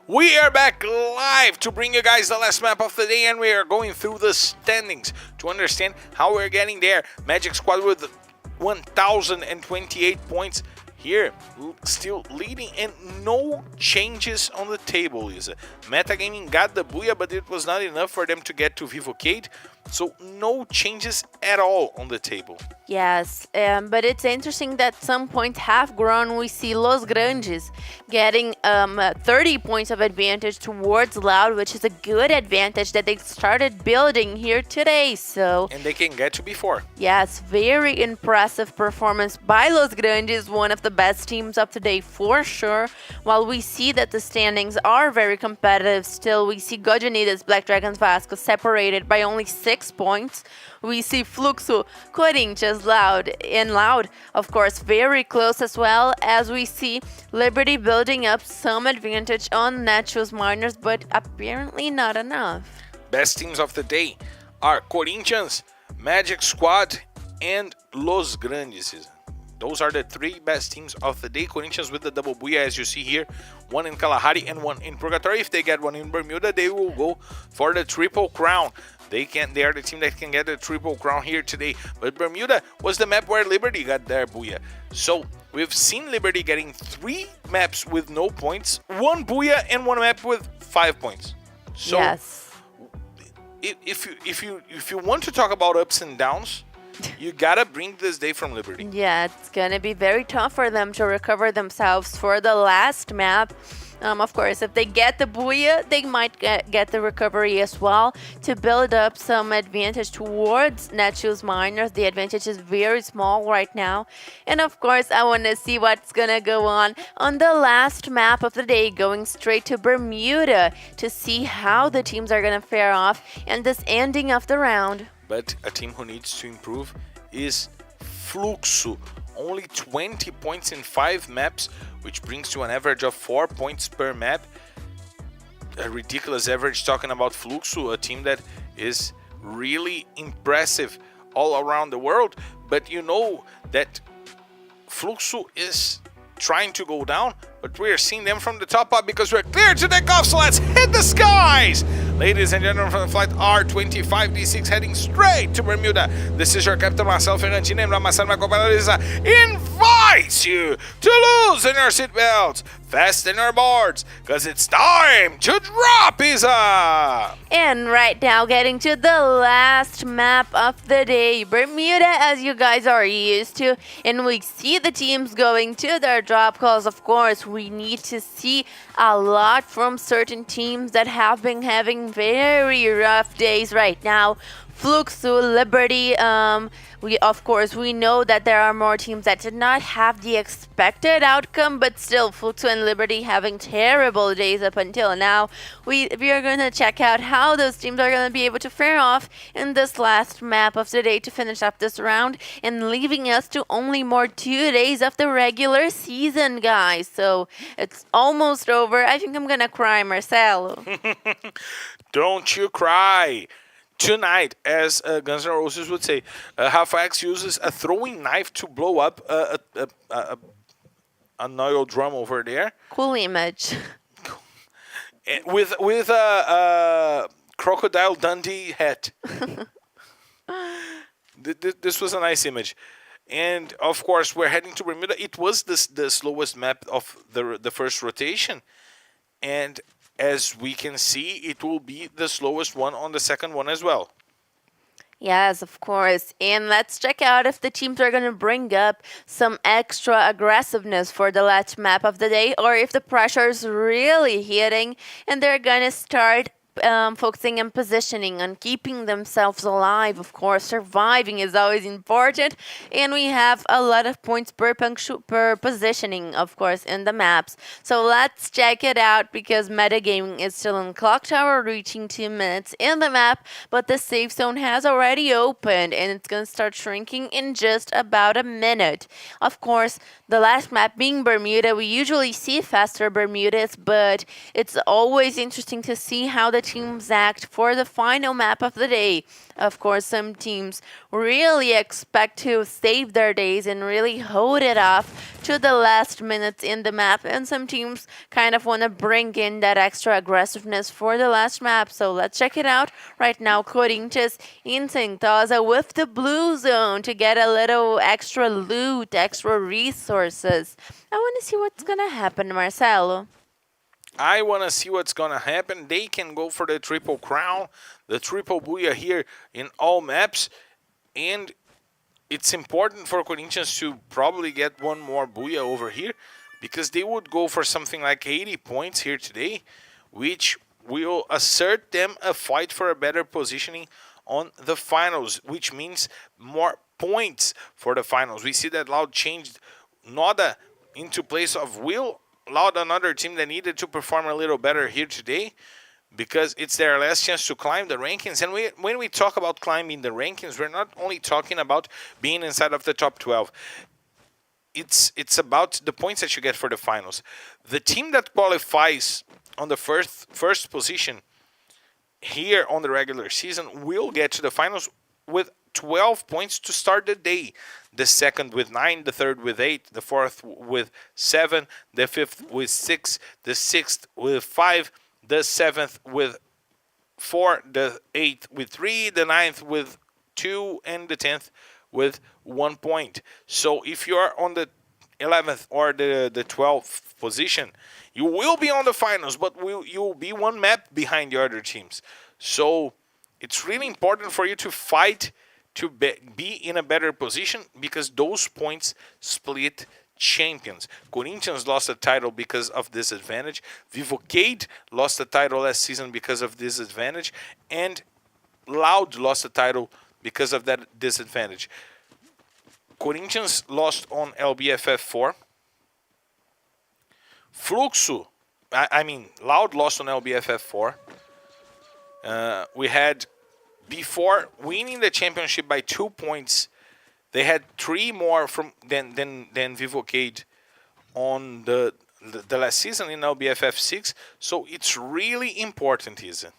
We are back live to bring you guys the last map of the day, and we are going through the standings to understand how we're getting there. Magic Squad with 1,028 points here, still leading, and no changes on the table, Lisa. Metagaming got the booyah, but it was not enough for them to get to Vivocade, so no changes at all on the table. Yes, but it's interesting that some points have grown. We see Los Grandes getting 30 points of advantage towards Loud, which is a good advantage that they started building here today. So, and they can get to before. Yes, very impressive performance by Los Grandes, one of the best teams of today for sure. While we see that the standings are very competitive still, we see God Unidas, Black Dragons Vasco separated by only 6 points. We see Fluxo, Corinthians, Loud, of course, very close, as well as we see Liberty building up some advantage on Netshoes Miners, but apparently not enough. Best teams of the day are Corinthians, Magic Squad, and Los Grandes. Those are the 3 best teams of the day. Corinthians with the double booyah, as you see here. 1 in Kalahari and 1 in Purgatory. If they get 1 in Bermuda, they will go for the triple crown. They are the team that can get the triple crown here today. But Bermuda was the map where Liberty got their booyah. So we've seen Liberty getting 3 maps with no points, 1 booyah, and 1 map with 5 points. So yes. If you want to talk about ups and downs, you gotta bring this day from Liberty. Yeah, it's gonna be very tough for them to recover themselves for the last map. Of course, if they get the booyah, they might get the recovery as well to build up some advantage towards Netshoes Miners. The advantage is very small right now. And of course, I want to see what's going to go on the last map of the day, going straight to Bermuda to see how the teams are going to fare off in this ending of the round. But a team who needs to improve is Fluxo. Only 20 points in 5 maps, which brings to an average of 4 points per map. A ridiculous average talking about Fluxo, a team that is really impressive all around the world. But you know that Fluxo is trying to go down, but we are seeing them from the top up because we're clear to take off, so let's hit the skies! Ladies and gentlemen, from the flight R25D6 heading straight to Bermuda. This is your Captain Marcel Ferrantini, and Marcel, my compadre, invites you to loosen your seatbelts, fasten your boards, because it's time to drop, Isa! And right now, getting to the last map of the day, Bermuda, as you guys are used to, and we see the teams going to their drop calls. Of course, we need to see a lot from certain teams that have been having very rough days right now. Fluxo, Liberty, we know that there are more teams that did not have the expected outcome, but still Fluxo and Liberty having terrible days up until now. We are going to check out how those teams are going to be able to fare off in this last map of the day to finish up this round, and leaving us to only more 2 days of the regular season, guys. So it's almost over. I think I'm going to cry, Marcelo. Don't you cry. Tonight, as Guns N' Roses would say, Half X uses a throwing knife to blow up an oil drum over there. Cool image. With a Crocodile Dundee hat. This was a nice image. And, of course, we're heading to Bermuda. It was the slowest map of the first rotation. And as we can see, it will be the slowest one on the second one as well. Yes, of course. And let's check out if the teams are going to bring up some extra aggressiveness for the last map of the day, or if the pressure is really hitting and they're going to start focusing on positioning, on keeping themselves alive. Of course, surviving is always important, and we have a lot of points per positioning, of course, in the maps. So let's check it out, because metagaming is still in Clock Tower, reaching 2 minutes in the map, but the safe zone has already opened, and it's going to start shrinking in just about a minute. Of course, the last map being Bermuda, we usually see faster Bermudas, but it's always interesting to see how the teams act for the final map of the day. Of course, some teams really expect to save their days and really hold it off to the last minutes in the map, and some teams kind of want to bring in that extra aggressiveness for the last map. So let's check it out right now. Corinthians in tThe with the blue zone to get a little extra loot, extra resources. I want to see what's gonna happen, Marcelo. I want to see what's going to happen. They can go for the triple crown, the triple booyah here in all maps. And it's important for Corinthians to probably get one more booyah over here, because they would go for something like 80 points here today, which will assert them a fight for a better positioning on the finals, which means more points for the finals. We see that Loud changed Noda into place of Will. Loud, another team that needed to perform a little better here today, because it's their last chance to climb the rankings. And when we talk about climbing the rankings, we're not only talking about being inside of the top 12. It's about the points that you get for the finals. The team that qualifies on the first position here on the regular season will get to the finals with 12 points to start the day. The second with 9, the third with 8, the fourth with 7, the fifth with 6, the sixth with 5, the seventh with 4, the eighth with 3, the ninth with 2, and the 10th with 1 point. So if you are on the 11th or the 12th position, you will be on the finals, but you will be one map behind the other teams. So it's really important for you to fight to be in a better position, because those points split champions. Corinthians lost the title because of this advantage. Vivocade lost the title last season because of this advantage. And Loud lost the title because of that disadvantage. Corinthians lost on LBFF 4. Fluxo, Loud lost on LBFF 4. We had, before winning the championship by 2 points, they had 3 more than Vivocade on the last season in LBFF 6. So it's really important, Isa.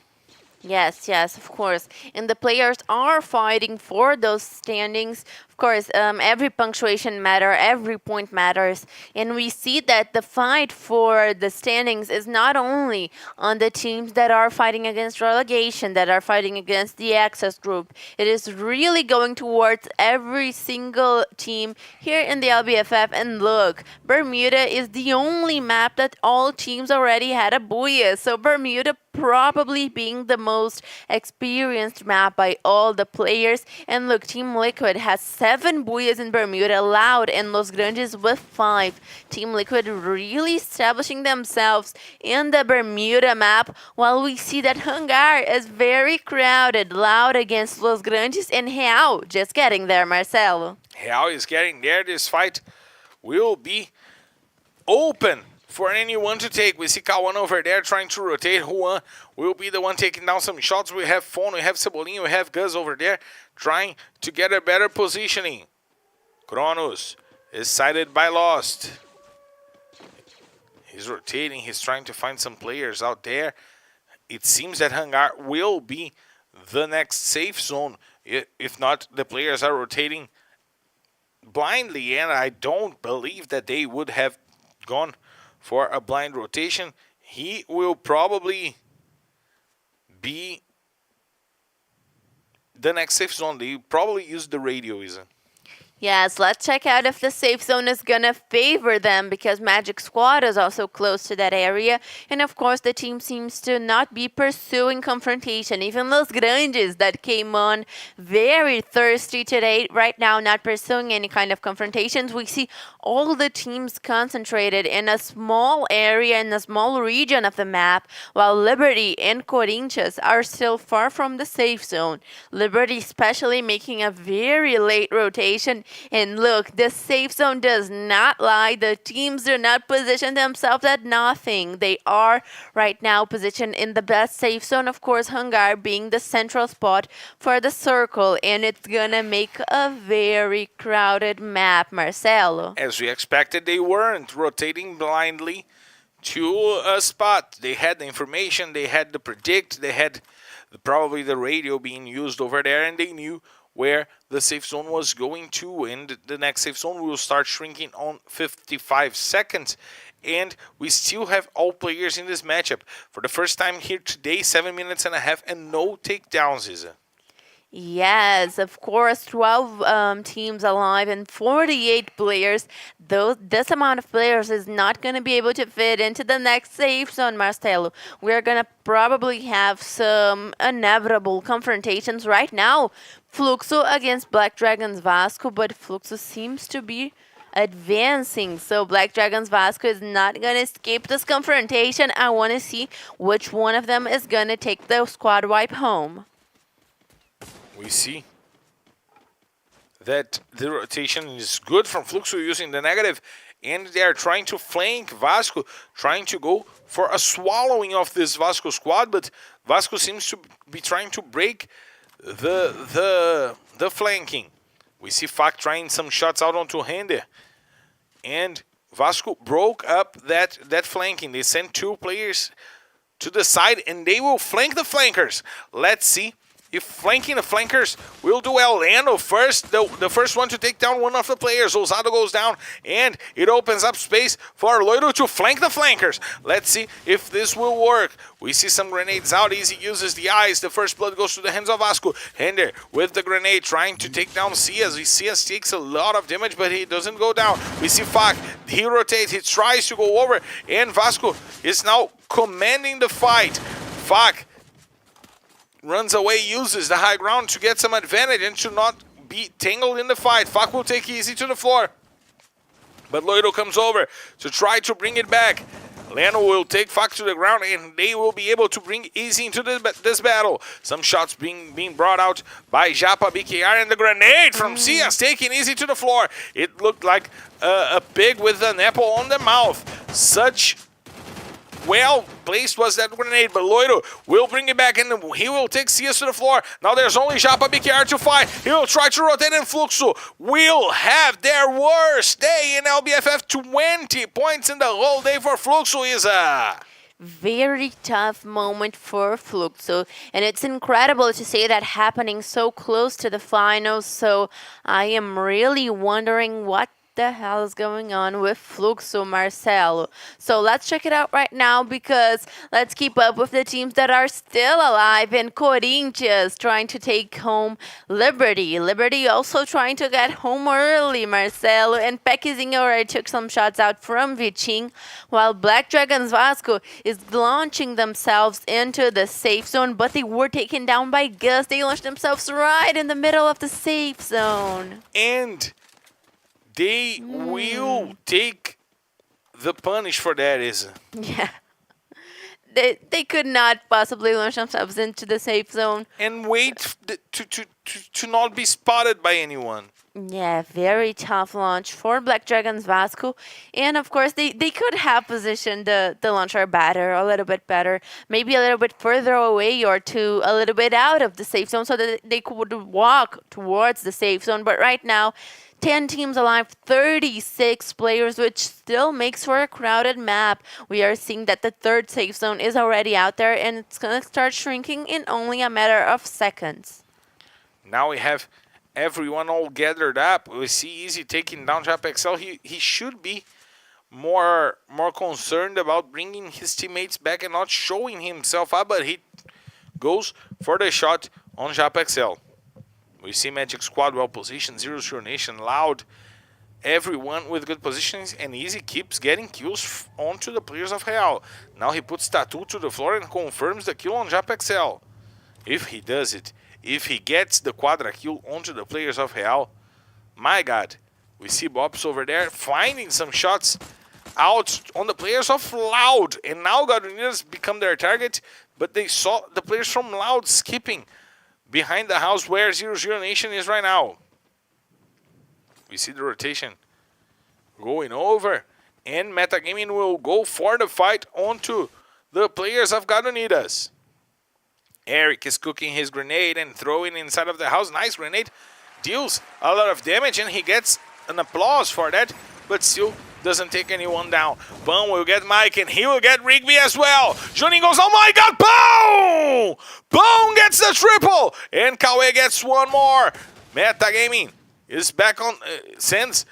Yes, of course. And the players are fighting for those standings. Of course, every punctuation matters, every point matters. And we see that the fight for the standings is not only on the teams that are fighting against relegation, that are fighting against the access group. It is really going towards every single team here in the LBFF. And look, Bermuda is the only map that all teams already had a booyah. So Bermuda probably being the most experienced map by all the players. And look, Team Liquid has 7 booyahs in Bermuda, Loud and Los Grandes with 5. Team Liquid really establishing themselves in the Bermuda map, while we see that Hangar is very crowded. Loud against Los Grandes, and Real just getting there, Marcelo. Real is getting there. This fight will be open for anyone to take. We see Kawan over there trying to rotate. Juan will be the one taking down some shots. We have Fon, we have Cebolinha, we have Gus over there trying to get a better positioning. Kronos is sighted by Lost. He's rotating. He's trying to find some players out there. It seems that Hangar will be the next safe zone. If not, the players are rotating blindly, and I don't believe that they would have gone for a blind rotation. He will probably be the next safe zone. They probably use the radio, isn't it? Yes, let's check out if the safe zone is gonna favor them, because Magic Squad is also close to that area. And of course, the team seems to not be pursuing confrontation. Even Los Grandes, that came on very thirsty today, right now not pursuing any kind of confrontations. We see all the teams concentrated in a small area, in a small region of the map, while Liberty and Corinthians are still far from the safe zone. Liberty especially making a very late rotation. And look, the safe zone does not lie. The teams do not position themselves at nothing. They are right now positioned in the best safe zone. Of course, Hangar being the central spot for the circle. And it's gonna make a very crowded map, Marcelo. As we expected, they weren't rotating blindly to a spot. They had the information, they had the predict, they had probably the radio being used over there, and they knew where the safe zone was going to, and the next safe zone will start shrinking on 55 seconds. And we still have all players in this matchup. For the first time here today, 7 minutes and a half and no takedowns, Isa. Yes, of course, 12 teams alive and 48 players. This amount of players is not going to be able to fit into the next safe zone, Marcelo. We're going to probably have some inevitable confrontations right now. Fluxo against Black Dragons Vasco, but Fluxo seems to be advancing. So Black Dragons Vasco is not going to escape this confrontation. I want to see which one of them is going to take the squad wipe home. We see that the rotation is good from Fluxo using the negative, and they are trying to flank Vasco, trying to go for a swallowing of this Vasco squad, but Vasco seems to be trying to break the flanking. We see Fak trying some shots out onto Render, and Vasco broke up that flanking. They sent 2 players to the side, and they will flank the flankers. Let's see if flanking the flankers will do well. Lando first, the first one to take down one of the players. Ousado goes down, and it opens up space for Loiro to flank the flankers. Let's see if this will work. We see some grenades out. Easy uses the eyes. The first blood goes to the hands of Vasco. Hender with the grenade trying to take down Cias. Cias takes a lot of damage, but he doesn't go down. We see Fak. He rotates. He tries to go over, and Vasco is now commanding the fight. Fak runs away, uses the high ground to get some advantage and to not be tangled in the fight. Fak will take Easy to the floor, but Loiro comes over to try to bring it back. Leno will take Fak to the ground, and they will be able to bring Easy into this battle. Some shots being brought out by Japa BKR, and the grenade from Cias taking Easy to the floor. It looked like a pig with an apple on the mouth. Such well placed was that grenade, but Loiro will bring it back, and he will take Cias to the floor. Now there's only Japa BKR to fight. He will try to rotate, and Fluxo will have their worst day in LBFF. 20 points in the whole day for Fluxo, Isa. Very tough moment for Fluxo, and it's incredible to see that happening so close to the finals. So I am really wondering what the hell is going on with Fluxo, Marcelo. So let's check it out right now, because let's keep up with the teams that are still alive. And Corinthians trying to take home Liberty. Liberty also trying to get home early, Marcelo. And Pequizinho already took some shots out from Viching, while Black Dragons Vasco is launching themselves into the safe zone, but they were taken down by Gus. They launched themselves right in the middle of the safe zone. And they will take the punish for that, Isa. Yeah. They could not possibly launch themselves into the safe zone. And wait to not be spotted by anyone. Yeah, very tough launch for Black Dragons Vasco. And of course, they could have positioned the launcher better, a little bit better. Maybe a little bit further away or to a little bit out of the safe zone so that they could walk towards the safe zone. But right now, 10 teams alive, 36 players, which still makes for a crowded map. We are seeing that the third safe zone is already out there, and it's going to start shrinking in only a matter of seconds. Now we have everyone all gathered up. We see Easy taking down JapXL. He should be more concerned about bringing his teammates back and not showing himself up, but he goes for the shot on JapXL. We see Magic Squad well positioned, Zero Nation, Loud, everyone with good positions, and Easy keeps getting kills onto the players of Real. Now he puts Tattoo to the floor and confirms the kill on JapXL. If he does it, if he gets the quadra kill onto the players of Real, my God, we see Bobs over there finding some shots out on the players of Loud, and now Gadunidas become their target, but they saw the players from Loud skipping behind the house where Zero Nation is right now. We see the rotation going over, and Metagaming will go for the fight onto the players of Gadunidas. Eric is cooking his grenade and throwing inside of the house. Nice grenade. Deals a lot of damage, and he gets an applause for that, but still doesn't take anyone down. Bum will get Mike, and he will get Rigby as well. Juninho goes, oh my god, boom! Boom gets the triple, and Kawe gets one more. Metagaming is back on, sends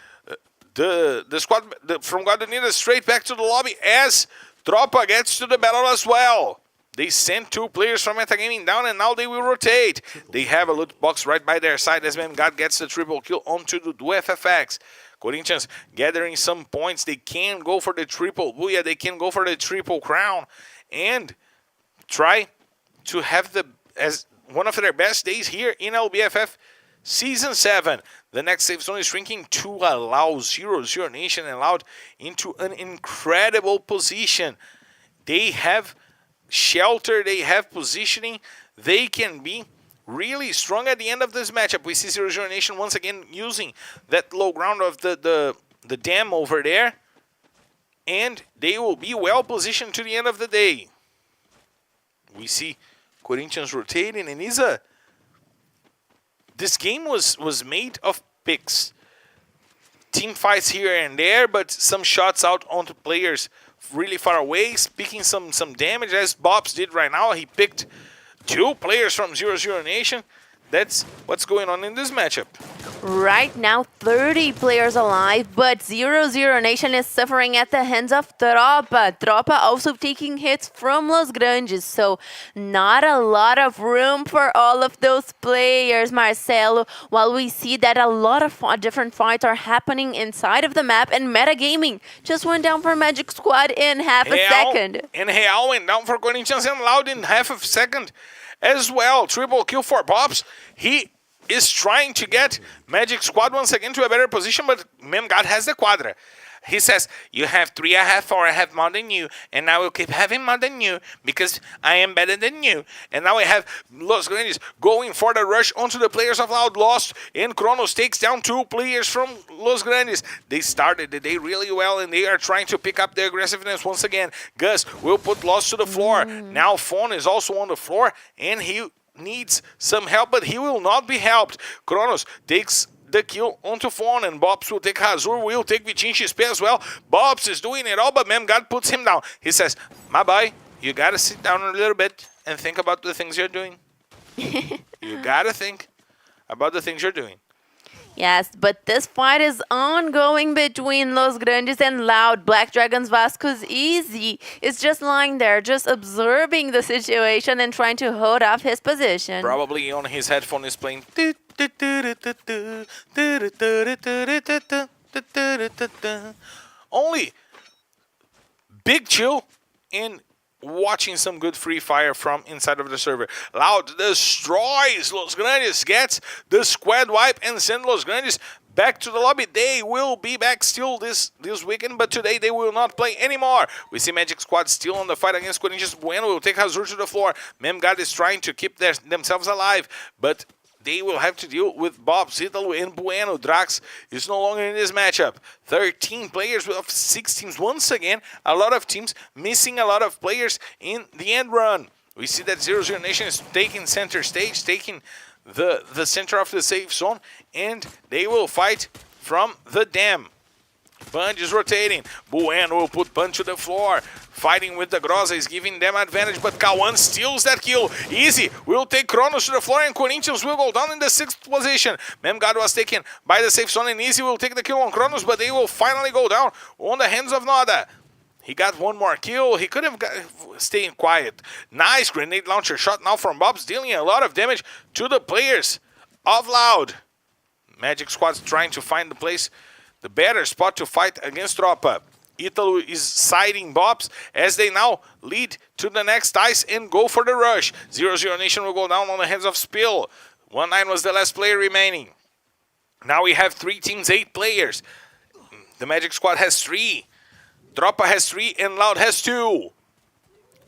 the squad from Guadagnino straight back to the lobby as Tropa gets to the battle as well. They sent 2 players from Metagaming down, and now they will rotate. They have a loot box right by their side as Memgad gets the triple kill onto the FFX. Corinthians gathering some points. They can go for the triple booyah. They can go for the triple crown and try to have as one of their best days here in LBFF Season 7. The next safe zone is shrinking to allow 0-0 Nation and Loud into an incredible position. They have shelter, they have positioning, they can be really strong at the end of this matchup. We see 0-0 Nation once again using that low ground of the dam over there, and they will be well positioned to the end of the day. We see Corinthians rotating, and this game was made of picks. Team fights here and there, but some shots out onto players really far away, picking some damage, as Bobs did right now. He picked 2 players from 0-0 Nation. That's what's going on in this matchup. Right now, 30 players alive, but 0-0 Nation is suffering at the hands of Tropa. Tropa also taking hits from Los Grandes, so not a lot of room for all of those players, Marcelo. While we see that a lot of different fights are happening inside of the map, and Metagaming just went down for Magic Squad in half a second. And Real went down for Corinthians and Loud in half a second as well. Triple kill for Bobs. He is trying to get Magic Squad once again to a better position, but Memgad has the quadra. He says, you have 3, I have 4, I have more than you, and I will keep having more than you because I am better than you. And now we have Los Grandes going for the rush onto the players of Loud. Lost, and Kronos takes down 2 players from Los Grandes. They started the day really well, and they are trying to pick up the aggressiveness once again. Gus will put Lost to the floor. Now Fawn is also on the floor, and he needs some help, but he will not be helped. Kronos takes the kill onto Fawn, and Bobs will take Hazur, will take Vichinchi XP as well. Bobs is doing it all, but Memgad puts him down. He says, my boy, you gotta sit down a little bit and think about the things you're doing. You gotta think about the things you're doing. Yes, but this fight is ongoing between Los Grandes and Loud. Black Dragons Vasco's Easy is just lying there, just observing the situation and trying to hold off his position. Probably on his headphone is playing. Only big chill in watching some good free fire from inside of the server. Loud destroys Los Grandes, gets the squad wipe, and send Los Grandes back to the lobby. They will be back still this weekend, but today they will not play anymore. We see Magic Squad still on the fight against Corinthians. Bueno will take Hazur to the floor. Memgad is trying to keep themselves alive, but they will have to deal with Bob, Zitalo, and Bueno. Drax is no longer in this matchup. 13 players of 6 teams. Once again, a lot of teams missing a lot of players in the end run. We see that 0-0 Nation is taking center stage, taking the center of the safe zone, and they will fight from the dam. Bunch is rotating. Bueno will put Bunch to the floor. Fighting with the Groza is giving them advantage, but Kawan steals that kill. Easy will take Kronos to the floor, and Corinthians will go down in the 6th position. Memgad was taken by the safe zone, and Easy will take the kill on Kronos, but they will finally go down on the hands of Nada. He got one more kill. He could have stayed quiet. Nice grenade launcher shot now from Bobs, dealing a lot of damage to the players of Loud. Magic Squad's trying to find the better spot to fight against Tropa. Italo is siding Bobs as they now lead to the next ice and go for the rush. 0-0 Nation will go down on the hands of Spill. 1-9 was the last player remaining. Now we have 3 teams, 8 players. The Magic Squad has 3. Tropa has 3 and Loud has 2.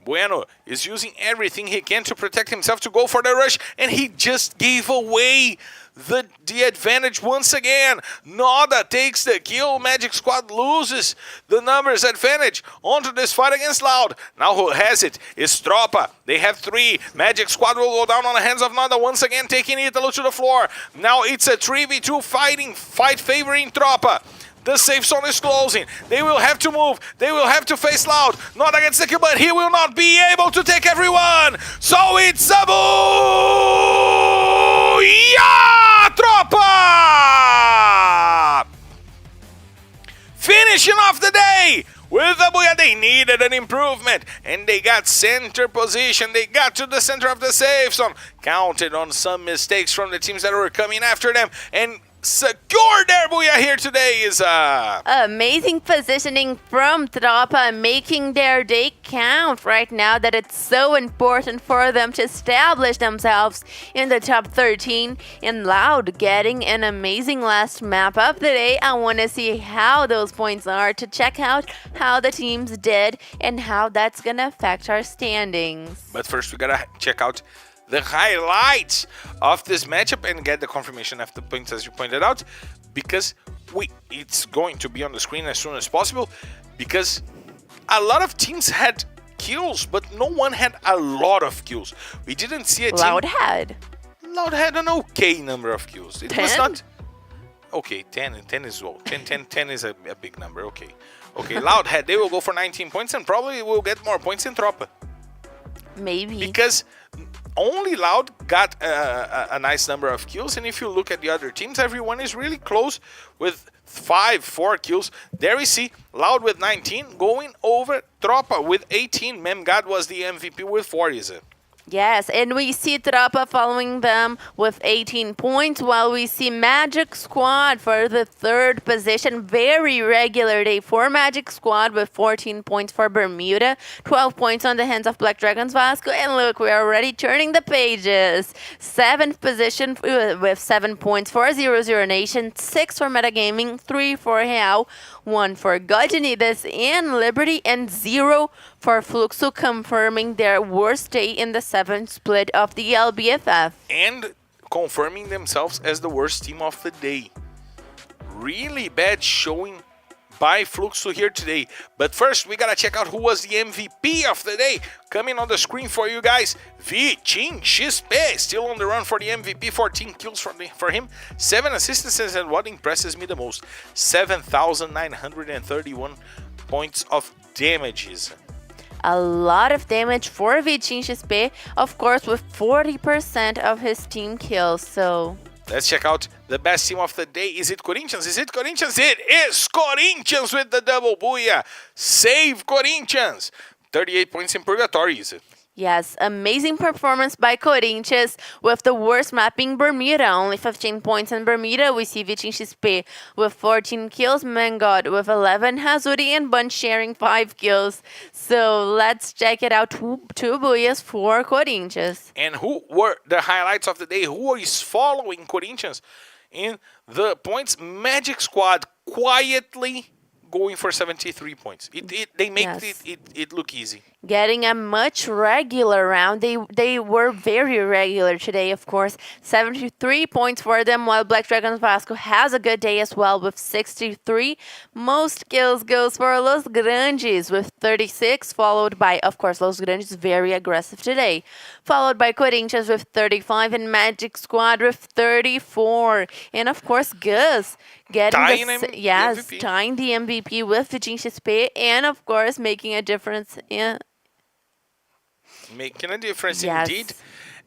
Bueno is using everything he can to protect himself to go for the rush, and he just gave away the advantage once again. Nada takes the kill. Magic Squad loses the numbers advantage onto this fight against Loud. Now who has it is Tropa. They have 3. Magic Squad will go down on the hands of Nada once again, taking Italo to the floor. Now it's a 3v2 fight favoring Tropa. The safe zone is closing. They will have to move. They will have to face Loud. Not against the kill, but he will not be able to take everyone. So it's a booyah, tropa! Finishing off the day with a booyah. They needed an improvement, and they got center position. They got to the center of the safe zone. Counted on some mistakes from the teams that were coming after them, and secured their booyah here today. Is amazing positioning from Tropa, making their day count right now, that it's so important for them to establish themselves in the top 13. And Loud getting an amazing last map of the day. I want to see how those points are, to check out how the teams did and how that's going to affect our standings. But first we gotta check out the highlights of this matchup and get the confirmation of the points, as you pointed out, because it's going to be on the screen as soon as possible, because a lot of teams had kills, but no one had a lot of kills. We didn't see a team... Loud had an okay number of kills. It 10? was not... Okay, 10 is well. 10 is a big number, okay. Okay, Loud had, they will go for 19 points and probably will get more points in Tropa. Maybe. Because only Loud got a nice number of kills, and if you look at the other teams, everyone is really close with 4 kills. There we see Loud with 19 going over Tropa with 18. Memgad was the MVP with 4, is it? Yes, and we see Tropa following them with 18 points, while we see Magic Squad for the 3rd position. Very regular day for Magic Squad with 14 points for Bermuda, 12 points on the hands of Black Dragons Vasco, and look, we're already turning the pages. 7th position with 7 points for 00 Nation, 6 for Metagaming, 3 for Real, 1 for God Unidas and Liberty, and 0 for Fluxo, confirming their worst day in the 7th split of the LBFF. And confirming themselves as the worst team of the day. Really bad showing by Fluxo here today. But first, we gotta check out who was the MVP of the day. Coming on the screen for you guys, Vichin XP, still on the run for the MVP. 14 kills for him, 7 assists, and what impresses me the most, 7,931 points of damages. A lot of damage for Vichin XP, of course, with 40% of his team kills, so... Let's check out the best team of the day. Is it Corinthians? Is it Corinthians? It is Corinthians with the double booyah. Save Corinthians. 38 points in purgatory, is it? Yes, amazing performance by Corinthians with the worst map being Bermuda. Only 15 points in Bermuda. We see Vichin XP with 14 kills, Mangod with 11, Hazuri and Bunch sharing 5 kills. So let's check it out. Two booyahs for Corinthians. And who were the highlights of the day? Who is following Corinthians in the points? Magic Squad quietly going for 73 points. They make it look easy. Getting a much regular round. They were very regular today, of course. 73 points for them, while Black Dragons Vasco has a good day as well with 63. Most kills goes for Los Grandes with 36, followed by, of course, Los Grandes very aggressive today. Followed by Corinthians with 35 and Magic Squad with 34. And of course, Gus getting MVP. tying the MVP with Vichin XP, and of course making a difference in... Making a difference indeed,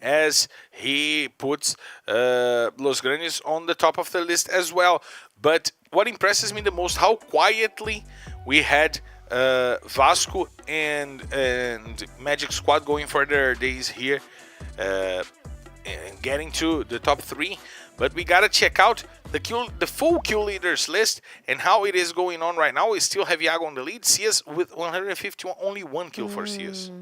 as he puts Los Grandes on the top of the list as well. But what impresses me the most, how quietly we had Vasco and Magic Squad going for their days here and getting to the top 3. But we gotta check out the full kill leaders list and how it is going on right now. We still have Iago on the lead, CS with 151, only 1 kill for CS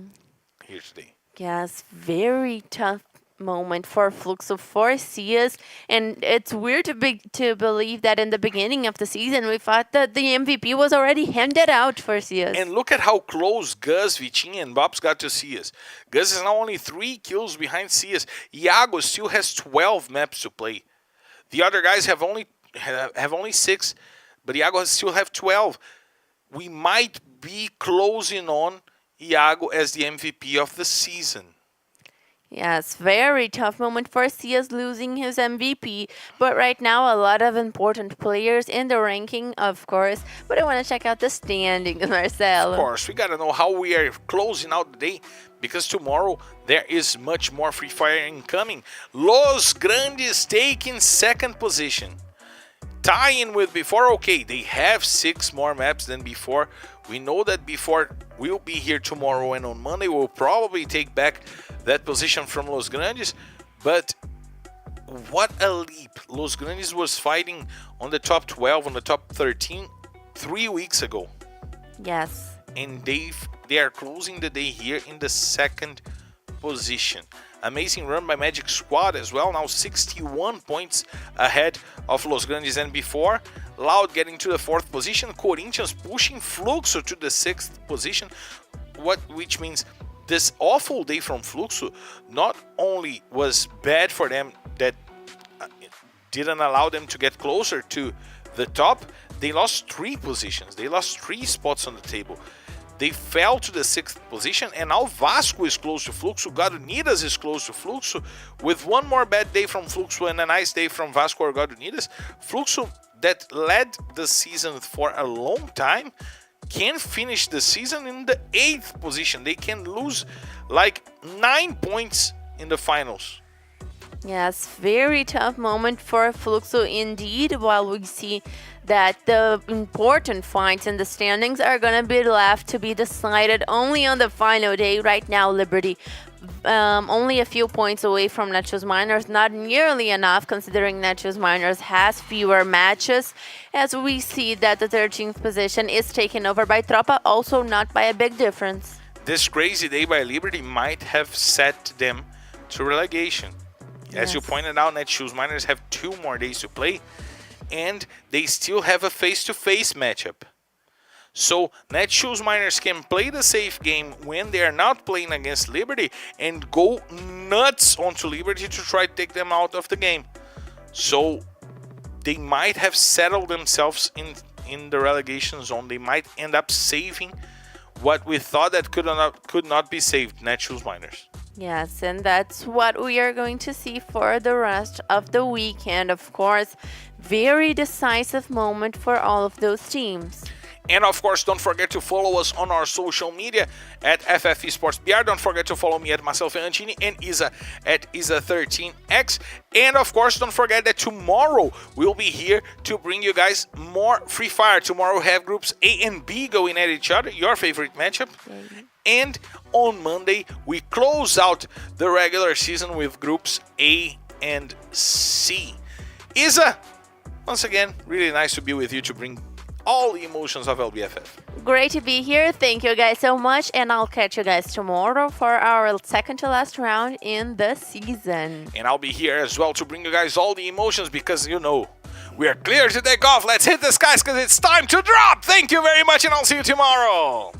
here today. Yes, very tough moment for Fluxo for CS, and it's weird to believe that in the beginning of the season we thought that the MVP was already handed out for CS. And look at how close Gus, Vichin, and Bobs got to CS. Gus is now only 3 kills behind CS. Iago still has 12 maps to play. The other guys have only 6, but Iago still have 12. We might be closing on Iago as the MVP of the season. Yes, very tough moment for CS losing his MVP. But right now, a lot of important players in the ranking, of course. But I want to check out the standings, Marcelo. Of course, we gotta know how we are closing out the day, because tomorrow there is much more Free Fire incoming. Los Grandes taking second position. Tying with before, okay, they have 6 more maps than before. We know that before will be here tomorrow, and on Monday we'll probably take back that position from Los Grandes. But what a leap. Los Grandes was fighting on the top 12, on the top 13 3 weeks ago. Yes. And they are closing the day here in the second position. Amazing run by Magic Squad as well, now 61 points ahead of Los Grandes than before. Loud getting to the 4th position, Corinthians pushing Fluxo to the 6th position, which means this awful day from Fluxo not only was bad for them, that didn't allow them to get closer to the top, they lost 3 positions, they lost 3 spots on the table. They fell to the 6th position, and now Vasco is close to Fluxo, Garunidas is close to Fluxo. With one more bad day from Fluxo and a nice day from Vasco or Garunidas, Fluxo, that led the season for a long time, can finish the season in the 8th position. They can lose like 9 points in the finals. Yes, very tough moment for Fluxo indeed, while we see that the important fights in the standings are going to be left to be decided only on the final day. Right now, Liberty only a few points away from Netshoes Miners, not nearly enough considering Netshoes Miners has fewer matches, as we see that the 13th position is taken over by Tropa, also not by a big difference. This crazy day by Liberty might have set them to relegation. As you pointed out, Netshoes Miners have 2 more days to play, and they still have a face-to-face matchup. So Netshoes Miners can play the safe game when they are not playing against Liberty and go nuts onto Liberty to try to take them out of the game. So they might have settled themselves in the relegation zone. They might end up saving what we thought that could not be saved, Netshoes Miners. Yes, and that's what we are going to see for the rest of the weekend. Of course, very decisive moment for all of those teams. And of course, don't forget to follow us on our social media at FF Esports BR. Don't forget to follow me at Marcelo Ferrantini and Isa at Isa13X. And of course, don't forget that tomorrow we'll be here to bring you guys more Free Fire. Tomorrow we have groups A and B going at each other, your favorite matchup. And on Monday, we close out the regular season with groups A and C. Isa, once again, really nice to be with you to bring all the emotions of LBFF. Great to be here. Thank you guys so much. And I'll catch you guys tomorrow for our second to last round in the season. And I'll be here as well to bring you guys all the emotions, because you know, we are clear to take off. Let's hit the skies because it's time to drop. Thank you very much, and I'll see you tomorrow.